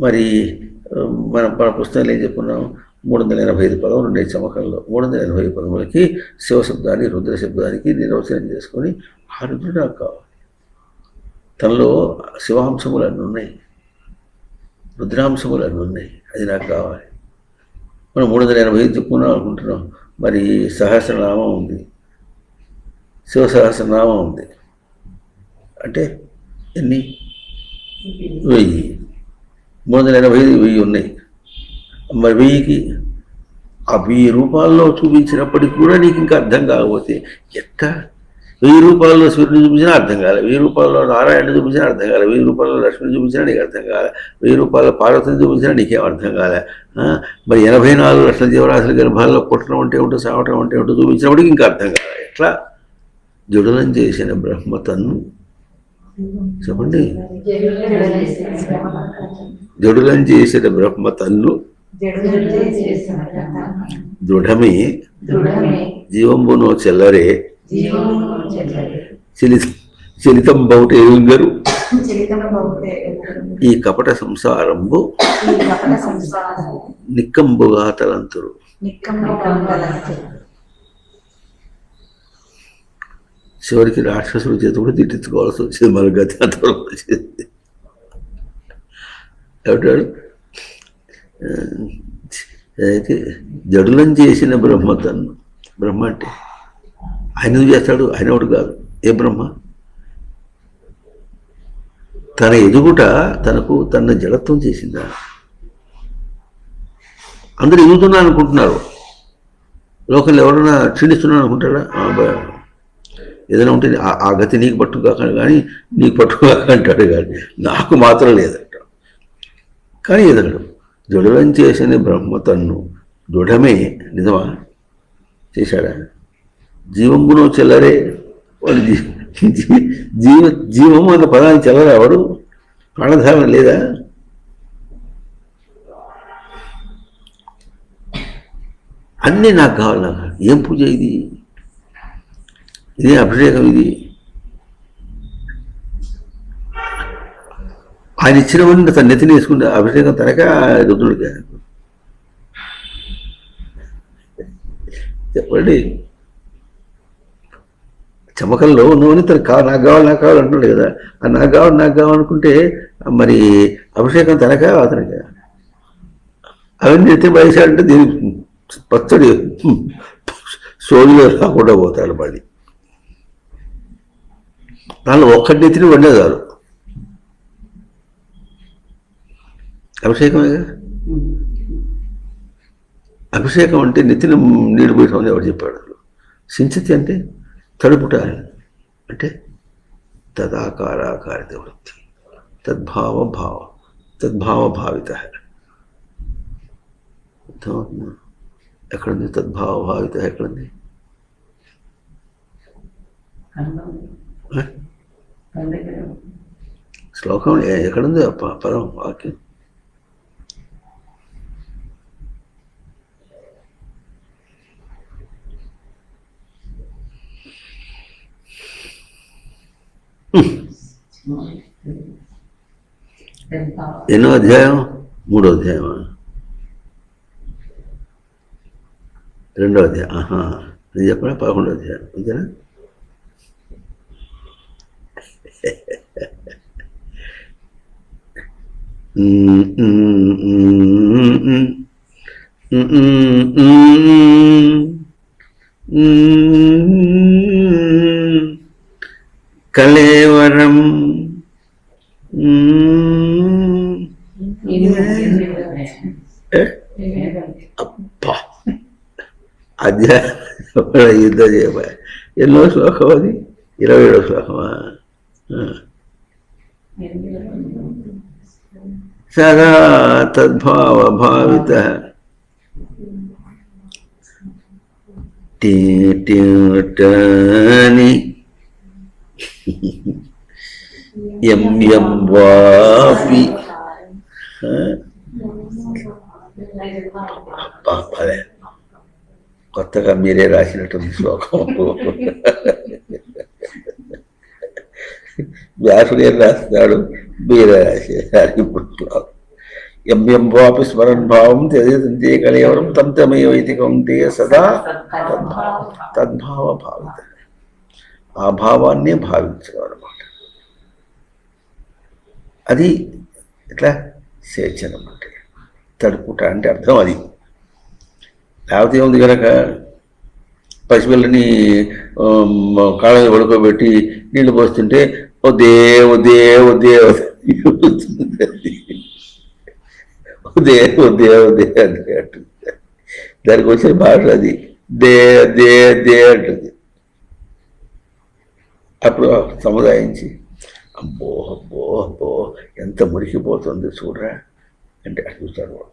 మరి మన పుస్తకంలో ఏం చెప్పుకున్నాం? 385 పదములు ఉండే చమకంలో 385 పదములకి శివశబ్దాన్ని రుద్ర శబ్దానికి నిర్వచనం చేసుకొని ఆ రుద్రుడు నాకు కావాలి. తనలో శివాంశములు అన్నీ ఉన్నాయి, రుద్రాంశములు అన్నీ ఉన్నాయి, అది నాకు కావాలి. మనం 385 చెప్పుకున్నాం అనుకుంటున్నాం. మరి సహస్రనామం ఉంది, శివ సహస్రనామం ఉంది, అంటే ఎన్ని? 1000. 385 1000 ఉన్నాయి. మరి 1000కి ఆ 1000 రూపాల్లో చూపించినప్పటికి కూడా నీకు ఇంకా అర్థం కాకపోతే ఎట్టా? 1000 రూపాయల్లో సూర్యుని చూపించినా అర్థం కాలే, 1000 రూపాయల్లో నారాయణ చూపించినా అర్థం కాలే, 1000 రూపాయల్లో లక్ష్మిని చూపించినా నీకు అర్థం కాలే, 1000 రూపాయల పార్వతిని చూపించినా నీకేం అర్థం కాలే. మరి 84 లక్షల జీవరాశుల గర్భాల్లో పుట్టడం అంటే ఏమిటో, సావటం అంటే ఏమిటో చూపించినప్పటికీ ఇంకా అర్థం కాలే. ఎట్లా? జడులం చేసిన బ్రహ్మ తన్ను చెప్పండి. జడులం చేసిన బ్రహ్మ తన్ను దృఢమే జీవంబునో చెల్లరే చలితం బౌటే ఎరుంగరు ఈ కపట సంసారంబు నిక్కంబుగా తలంతురు. చివరికి రాక్షసుల చేత కూడా తిట్టించుకోవాల్సి వచ్చింది. మన గతి అంతవరకు వచ్చింది. ఏమంటాడు? అయితే జడులం చేసిన బ్రహ్మ తన్ను. బ్రహ్మ అంటే ఆయన చేస్తాడు, ఆయన ఒకటి కాదు. ఏ బ్రహ్మ? తన ఎదుగుట తనకు తన జడత్వం చేసిందా? అందరూ ఎదుగుతున్నా అనుకుంటున్నారు. లోకంలో ఎవరైనా క్షీణిస్తున్నా అనుకుంటాడా? ఏదైనా ఉంటే ఆ గతి నీకు పట్టుకాక కానీ నీకు పట్టుకాక అంటాడు, కానీ నాకు మాత్రం లేదంట. కానీ ఎదగడం జడులం చేసిన బ్రహ్మ తన్ను దృఢమే. నిజమా? చేశాడా? జీవంబును చెల్లరే. వాడు జీవము అన్న పదాన్ని చెల్లరావాడు. ప్రాణధారణ లేదా? అన్నీ నాకు కావాలి. నాకు ఏం పూజ ఇది? ఇదే అభిషేకం. ఇది ఆయన ఇచ్చినవన్నీ తన నెత్తిని వేసుకుంటే అభిషేకం తనక రుద్రుడిగా? చెప్పండి. చమకల్లో నువ్వు తను నాకు కావాలి అంటున్నాడు కదా. ఆ నాకు కావాలనుకుంటే మరి అభిషేకం తనక అతనిగా? అవన్నీ ఎత్తే బయసాడంటే దీనికి పచ్చడి సోడిలో రాకుండా పోతాడు. మళ్ళీ దానిలో ఒక్కటి నెత్తిని వండేదారు అభిషేకమేగా. అభిషేకం అంటే నెత్తిన నీళ్ళు పోయటం అని ఎవరు చెప్పాడు? సించతి అంటే తడుపుట అంటే తదాకారాకారిత వృత్తి, తద్భావభావిత. ఎక్కడుంది తద్భావభావిత? ఎక్కడుంది? శ్లోకం ఎక్కడుంది పదం వాక్యం? ఎన్నో అధ్యాయం? 3వ అధ్యాయమా? 2వ అధ్యాయం. నేను చెప్పిన 11వ అధ్యాయం అంతేనా? కళేవరం అబ్బా అధ్యాయం యుద్ధ చేయబోయే ఎన్నో శ్లోకం అది? 27వ శ్లోకమా? సదా తద్భావ భావిత ని ఎం వాపి భలే కొత్తగా మీరే రాసినటువంటి శ్లోకం. వ్యాసుడు ఏం రాస్తున్నాడు, మీరే రాసేసారు ఇప్పుడు శ్లోకం. ఎం వాపి స్మరన్ భావం త్యజంతే కళేవరం తం తమేవ ఇతి కౌంతేయ సదా తద్భావ భావిత. ఆ భావాన్నే భావించడం అనమాట. అది ఎట్లా సేచనం అంటే తడుపుట అంటే అర్థం అది. లేకపోతే ఏముంది కనుక పసిపిల్లని కాళ్ళ మీద పడుకోబెట్టి నీళ్లు పోస్తుంటే ఓ దేవు దేవు దేవు దే దే దే దే అంటుంది. దానికి వచ్చిన భాష అది దే దే దే అంటుంది. అప్పుడు సముదాయించి అబ్బో అబ్బో అబ్బో ఎంత మురికిపోతుంది చూడరా అంటే అటు చూస్తాడు వాడు.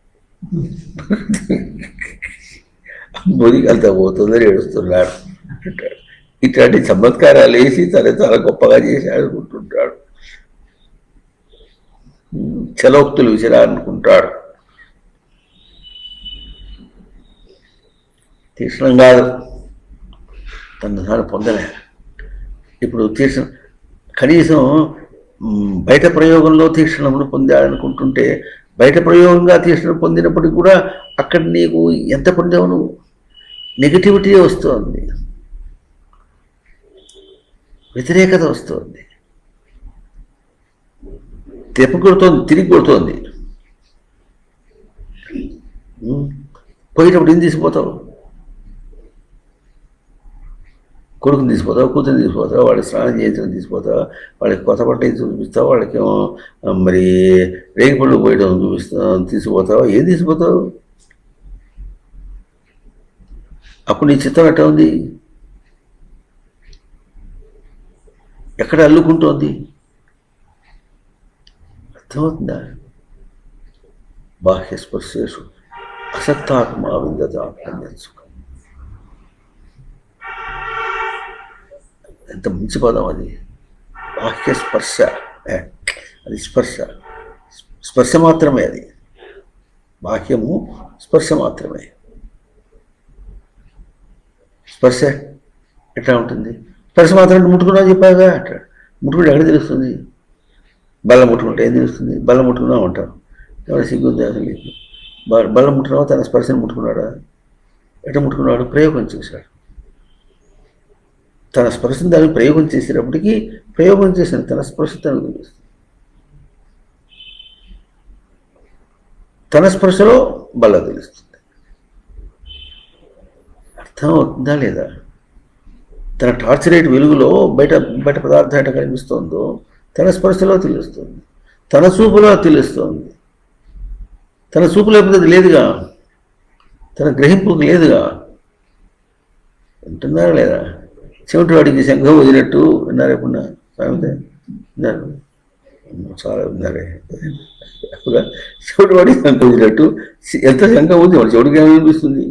మురికి అంత పోతుందని ఏడుస్తున్నాడు అంటాడు. ఇట్లాంటి చమత్కారాలు వేసి తను చాలా గొప్పగా చేసి అనుకుంటుంటాడు. చలోక్తులు విసిరాలనుకుంటాడు. తీక్షణం కాదు, తను తాను పొందలే. ఇప్పుడు తీక్షణ కనీసం బయట ప్రయోగంలో తీక్షణమును పొందాలనుకుంటుంటే బయట ప్రయోగంగా తీక్షణం పొందినప్పటికీ కూడా అక్కడ నీకు ఎంత పొందావు నువ్వు? నెగిటివిటీ వస్తుంది, వ్యతిరేకత వస్తుంది, తెప్ప కొడుతోంది, తిరిగి కొడుతోంది. పోయేటప్పుడు ఏం తీసిపోతావు? కొడుకుని తీసిపోతావు, కూతురు తీసిపోతావు, వాళ్ళకి స్నానం చేయించడం తీసిపోతావు, వాళ్ళకి కొత్త బట్టలు చూపిస్తావు, వాళ్ళకేమో మరి రేగిపళ్ళు పోయడం తీసుకుపోతావు. ఏం తీసిపోతావు? అప్పుడు నీ చిత్తం ఎట్లా ఉంది? ఎక్కడ అల్లుకుంటోంది? అర్థమవుతుందా? బాహ్యస్పర్శేషు అసక్తాత్మా విందతాత్మన్యత్సుఖం. ఎంత మంచి పదం అది, బాహ్యస్పర్శ. అది స్పర్శ, స్పర్శ మాత్రమే. అది బాహ్యము స్పర్శ మాత్రమే. స్పర్శ ఎట్లా ఉంటుంది? స్పర్శ మాత్రం ముట్టుకున్నా చెప్పాగా అంటాడు. ముట్టుకుంటే ఎక్కడ తెలుస్తుంది? బల్ల ముట్టుకుంటే ఏం తెలుస్తుంది? బల్ల ముట్టుకున్నా ఉంటారు. ఎవరు సిగ్గుంది అసలు? బల్ల ముట్టుకున్నావా? తన స్పర్శను ముట్టుకున్నాడా? ఎట్లా ముట్టుకున్నాడు? ప్రయోగం చేశాడు. తన స్పర్శను దాన్ని ప్రయోగం చేసేటప్పటికీ ప్రయోగం చేసిన తన స్పర్శ తనకు తెలుస్తుంది. తన స్పర్శలో బల్ల తెలుస్తుంది. అర్థం అవుతుందా లేదా? తన టార్చ్ లైట్ వెలుగులో బయట బయట పదార్థం ఎట్లా కనిపిస్తుందో తన స్పర్శలో తెలుస్తుంది, తన చూపులో తెలుస్తుంది. తన చూపు లేకపోతే అది లేదుగా, తన గ్రహింపుకు లేదుగా. వింటున్నారా లేదా? చెవిటి వాడికి శంఖం వదిలినట్టు విన్నారు ఎప్పుడున్నా? సామెత విన్నారు? చాలా విన్నారే. చెవిటి వాడికి శంఖం వదిలినట్టు ఎంత శంఖం ఉంది వాడు చెవిటికి ఏమనిపిస్తుంది?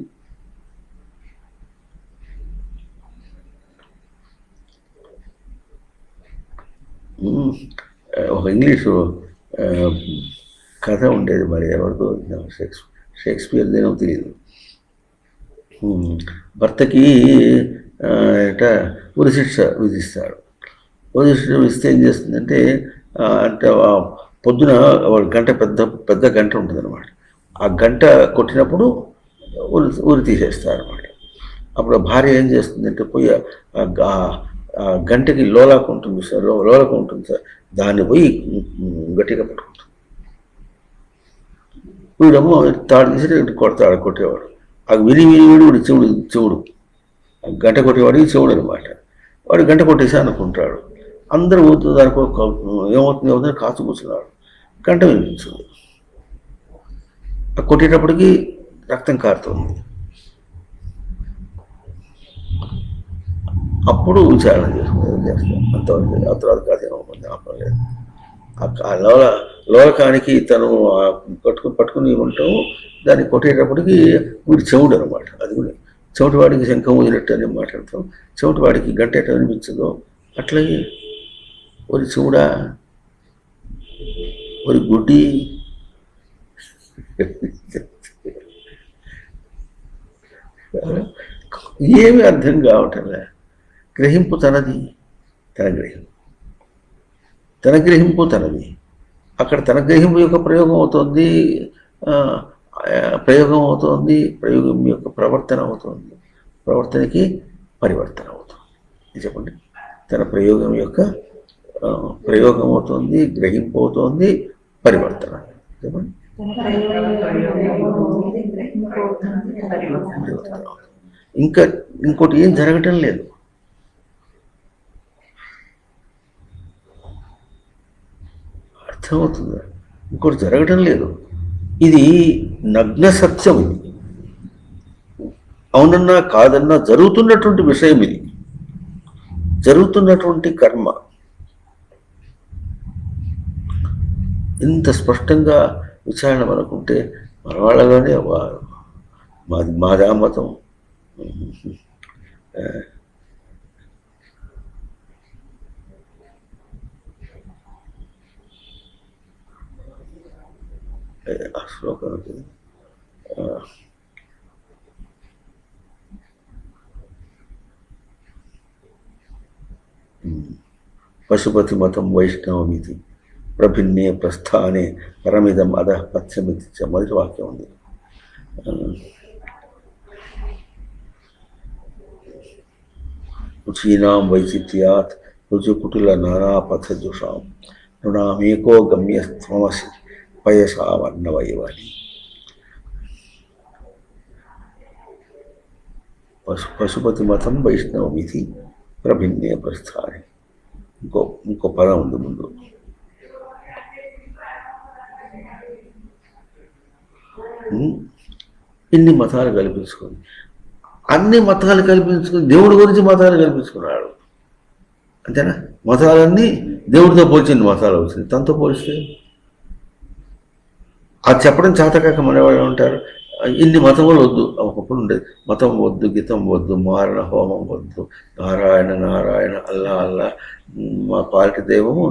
ఉమ్, ఒక ఇంగ్లీషు ఆ, కథ ఉండేది, మరి ఎవరితో షేక్స్పియర్ దేనో తెలియదు. భర్తకి ఆ, ఏట ఉరిశిక్ష విధిస్తాడు. ఉరిశిక్ష విధిస్తే ఏం చేస్తుందంటే అంటే పొద్దున వాడు గంట పెద్ద పెద్ద గంట ఉంటుంది అనమాట. ఆ గంట కొట్టినప్పుడు ఉరి తీసేస్తారు అనమాట. అప్పుడు భార్య ఏం చేస్తుందంటే పోయి ఆ గంటకి లోలాకు ఉంటుంది సార్, లోలకు ఉంటుంది సార్, దాన్ని పోయి గట్టిగా పట్టుకుంటుంది. వీడమ్మో తాడు తీసి కొడతాడు, కొట్టేవాడు. ఆ విని విని విని వీడు చెవుడు గంట కొట్టేవాడికి చెవుడు అనమాట. వాడు గంట కొట్టేసి అనుకుంటాడు. అందరూ దానికి ఏమవుతుంది కాచు కూర్చున్నాడు. గంట వినిపించింది. కొట్టేటప్పటికి రక్తం కారుతుంది. అప్పుడు విచారణ చేస్తాం అంతవరకు. ఆ తర్వాత కథ ఏమవుతుంది జ్ఞాపకం లేదు. లోలకానికి తను పట్టుకుని ఉంటాము. దాన్ని కొట్టేటప్పటికి వీడు చెవుడు అనమాట. అది కూడా చెవిటి వాడికి శంఖం వదిలినట్టు అని మాట్లాడతాం. చెవిటి వాడికి గంట ఎట్లా అనిపించదో అట్లాగే ఒక చెవుడా, ఒక గుడ్డి, ఏమి అర్థం కావటంలే. గ్రహింపు తనది, తన గ్రహింపు తనది. అక్కడ తన గ్రహింపు యొక్క ప్రయోగం అవుతుంది, ప్రయోగం యొక్క ప్రవర్తన అవుతుంది, ప్రవర్తనకి పరివర్తన అవుతుంది. చెప్పండి, తన ప్రయోగం యొక్క ప్రయోగం అవుతుంది, గ్రహింపు అవుతుంది, పరివర్తన. చెప్పండి, ఇంకా ఇంకోటి ఏం జరగటం లేదు. అర్థమవుతుందా? ఇంకోటి జరగటం లేదు. ఇది నగ్న సత్యం. ఇది అవునన్నా కాదన్నా జరుగుతున్నటువంటి విషయం. ఇది జరుగుతున్నటువంటి కర్మ. ఇంత స్పష్టంగా విచారణ అనుకుంటే మన వాళ్ళలోనే మాదా మతం, శ్లోకం పశుపతి మతం వైష్ణవమితి ప్రభిన్నే ప్రస్థానే పరమిదం అధః పథ్యమితి మొదటి వాక్యం ఉంది. రుచీనాం వైచిత్యాత్ రుజుకుటుల నానాపథజుషాం నృణామేకో గమ్యస్త్వమసి పయసా వర్ణవైవాని. పశుపతి మతం వైష్ణవమితి ప్రభిన్నే ప్రస్థానే. ఇంకో పదం ఉంది ముందు. ఇన్ని మతాలు కల్పించుకొని, అన్ని మతాలు కల్పించుకుని దేవుడి గురించి మతాలు కల్పించుకున్నాడు. అంతేనా? మతాలన్నీ దేవుడితో పోల్చింది మతాలు వచ్చింది. తనతో పోలిస్తే అది చెప్పడం చేతకాక మనవాళ్ళు ఉంటారు. ఇన్ని మతములు వద్దు. ఒకప్పుడు ఉండేది మతం వద్దు, గీతం వద్దు, మారణ హోమం వద్దు, నారాయణ నారాయణ, అల్లా అల్లా, మా పాలిటి దైవము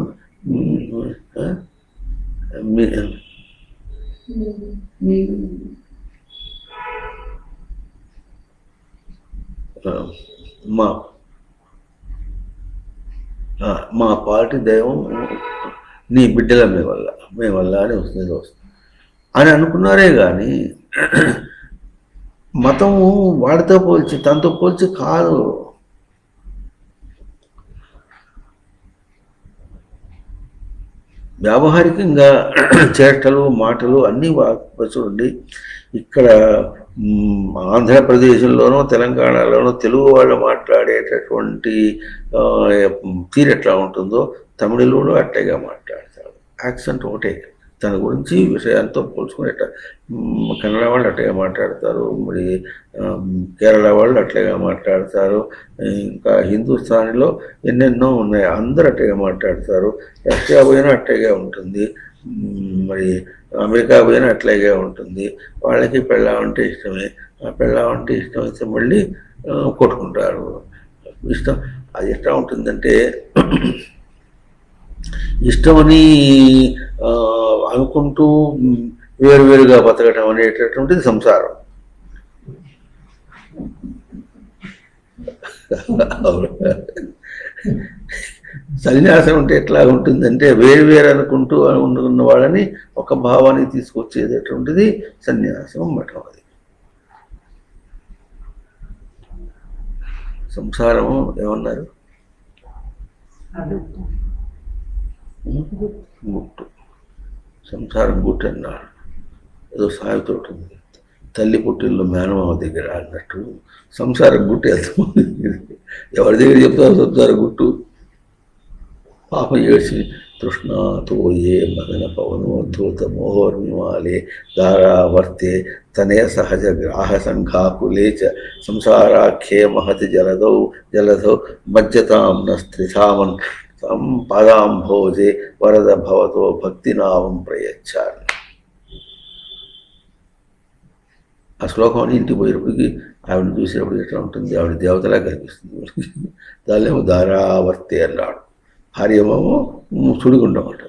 మా పాలిటి దైవం నీ బిడ్డల మేవల్ల అని వస్తుంది అని అనుకున్నారే కానీ మతము వాడితో పోల్చి తనతో పోల్చి కాదు. వ్యావహారికంగా చేష్టలు మాటలు అన్నీ చూడండి. ఇక్కడ ఆంధ్రప్రదేశ్లోనో తెలంగాణలోనో తెలుగు వాళ్ళు మాట్లాడేటటువంటి తీరు ఎట్లా ఉంటుందో తమిళలో అట్టేగా మాట్లాడతారు. యాక్సెంట్ ఒకటే. తన గురించి విషయాలతో పోల్చుకునేట కన్నడ వాళ్ళు అట్టగా మాట్లాడతారు, మరి కేరళ వాళ్ళు అట్లాగా మాట్లాడతారు, ఇంకా హిందుస్థానీలో ఎన్నెన్నో ఉన్నాయి, అందరూ అట్టగా మాట్లాడతారు. రష్యా పోయినా అట్టగా ఉంటుంది, మరి అమెరికా పోయినా అట్లాగే ఉంటుంది. వాళ్ళకి పెళ్ళామంటే ఇష్టమే. ఆ పెళ్ళామంటే ఇష్టం అయితే మళ్ళీ కొట్టుకుంటారు. ఇష్టం అది ఎట్లా ఉంటుందంటే ఇష్టమని అనుకుంటూ వేరువేరుగా బతకటం అనేటటువంటిది సంసారం. సన్యాసం అంటే ఎట్లా ఉంటుందంటే వేరు అనుకుంటూ ఉన్న వాళ్ళని ఒక భావానికి తీసుకొచ్చేటటువంటిది సన్యాసం మఠం. అది సంసారము ఏమన్నారు? గుట్టు. సంసారం గుట్టు అన్నారు. ఏదో సాగుతూ ఉంటుంది. తల్లి పుట్టిల్లో మేనమామ దగ్గర అన్నట్టు సంసారం గుట్టు వెళ్తుంది. ఎవరి దగ్గర చెప్తారు సంసారం గుట్టు? పాపం ఏడ్చి తృష్ణాతో ఏ మదన పవనోద్ధూత మోహోర్మిమాలే ధారావర్తే తనే సహజ గ్రాహ సంఘాకులే చ సంసారాఖ్యే మహతి జలధౌ మజ్జతాం నస్త్రిధామన్ పదాంభోజే వరద భవతో భక్తినామం ప్రయచ్చాలి. ఆ శ్లోకం అని ఇంటికి పోయేటప్పటికి ఆవిడని చూసేటప్పుడు ఎట్లా ఉంటుంది? ఆవిడ దేవతలా కనిపిస్తుంది. దానిలో ధారావర్తే అన్నాడు. భార్యమో సుడిగుండమాట.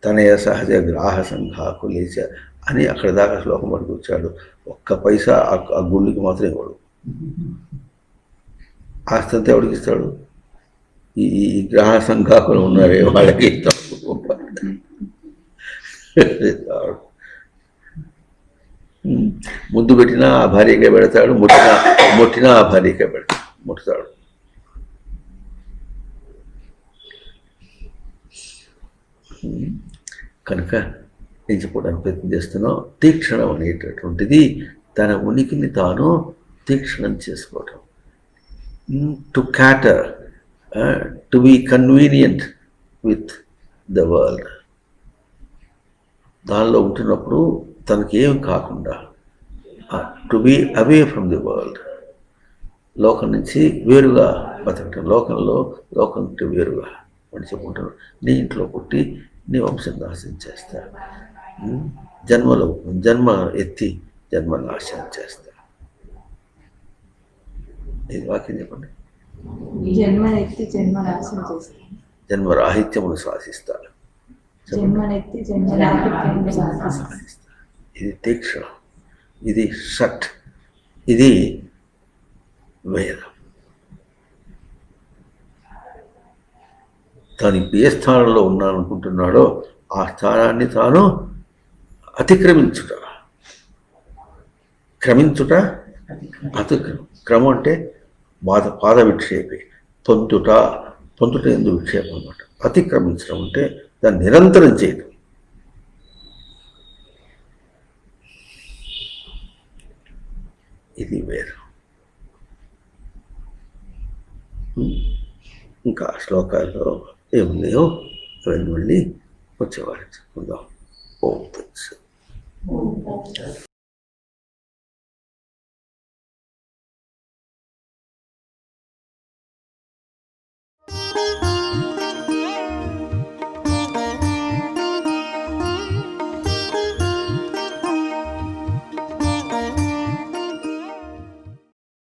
తనయ సహజ గ్రాహ సంఘాకులేచ అని అక్కడ దాకా శ్లోకం పట్టుకొచ్చాడు. ఒక్క పైసా ఆ గుళ్ళకి మాత్రం ఇవ్వడు. ఆస్తి అంతా ఎవడికి ఇస్తాడు? ఈ గ్రహ సంఘాకులు ఉన్నారే వాళ్ళకి ఇస్తాడు. ముద్దు పెట్టినా ఆ భార్యకే పెడతాడు, ముట్టినా ఆ భార్యకే ముట్టుతాడు. కనుక ఏం చెప్పడానికి ప్రయత్నం చేస్తున్నాం? తీక్షణం అనేటటువంటిది తన ఉనికిని తాను తీక్షణం చేసుకోవటం. To cater, to be convenient with the world. దానిలో ఉంటున్నప్పుడు తనకి ఏం కాకుండా to be away from the world. లోకం నుంచి వేరుగా బతకటం. లోకంతో వేరుగా అని చెప్పుకుంటారు. నీ ఇంట్లో పుట్టి నీ వంశం నాశనం చేస్తా, జన్మ ఎత్తి జన్మ నాశనం చేస్తా. ఇది వాక్యం చెప్పండి. జన్మ రాహిత్యమును శాసిస్తాను. ఇది తీక్షణ, ఇది షట్, ఇది వేదం. తాను ఏ స్థానంలో ఉన్నాననుకుంటున్నాడో ఆ స్థానాన్ని తాను అతిక్రమించుట. క్రమం అంటే పాద విక్షేపే, పొందుట ఎందు విక్షేపం అన్నమాట. అతిక్రమించడం అంటే దాన్ని నిరంతరం చేయడం. ఇది వేరు. ఇంకా శ్లోకాల్లో ఏమున్నాయో అవన్నీ మళ్ళీ వచ్చేవారు చెప్పుకుందాం. ఓం తత్సత్.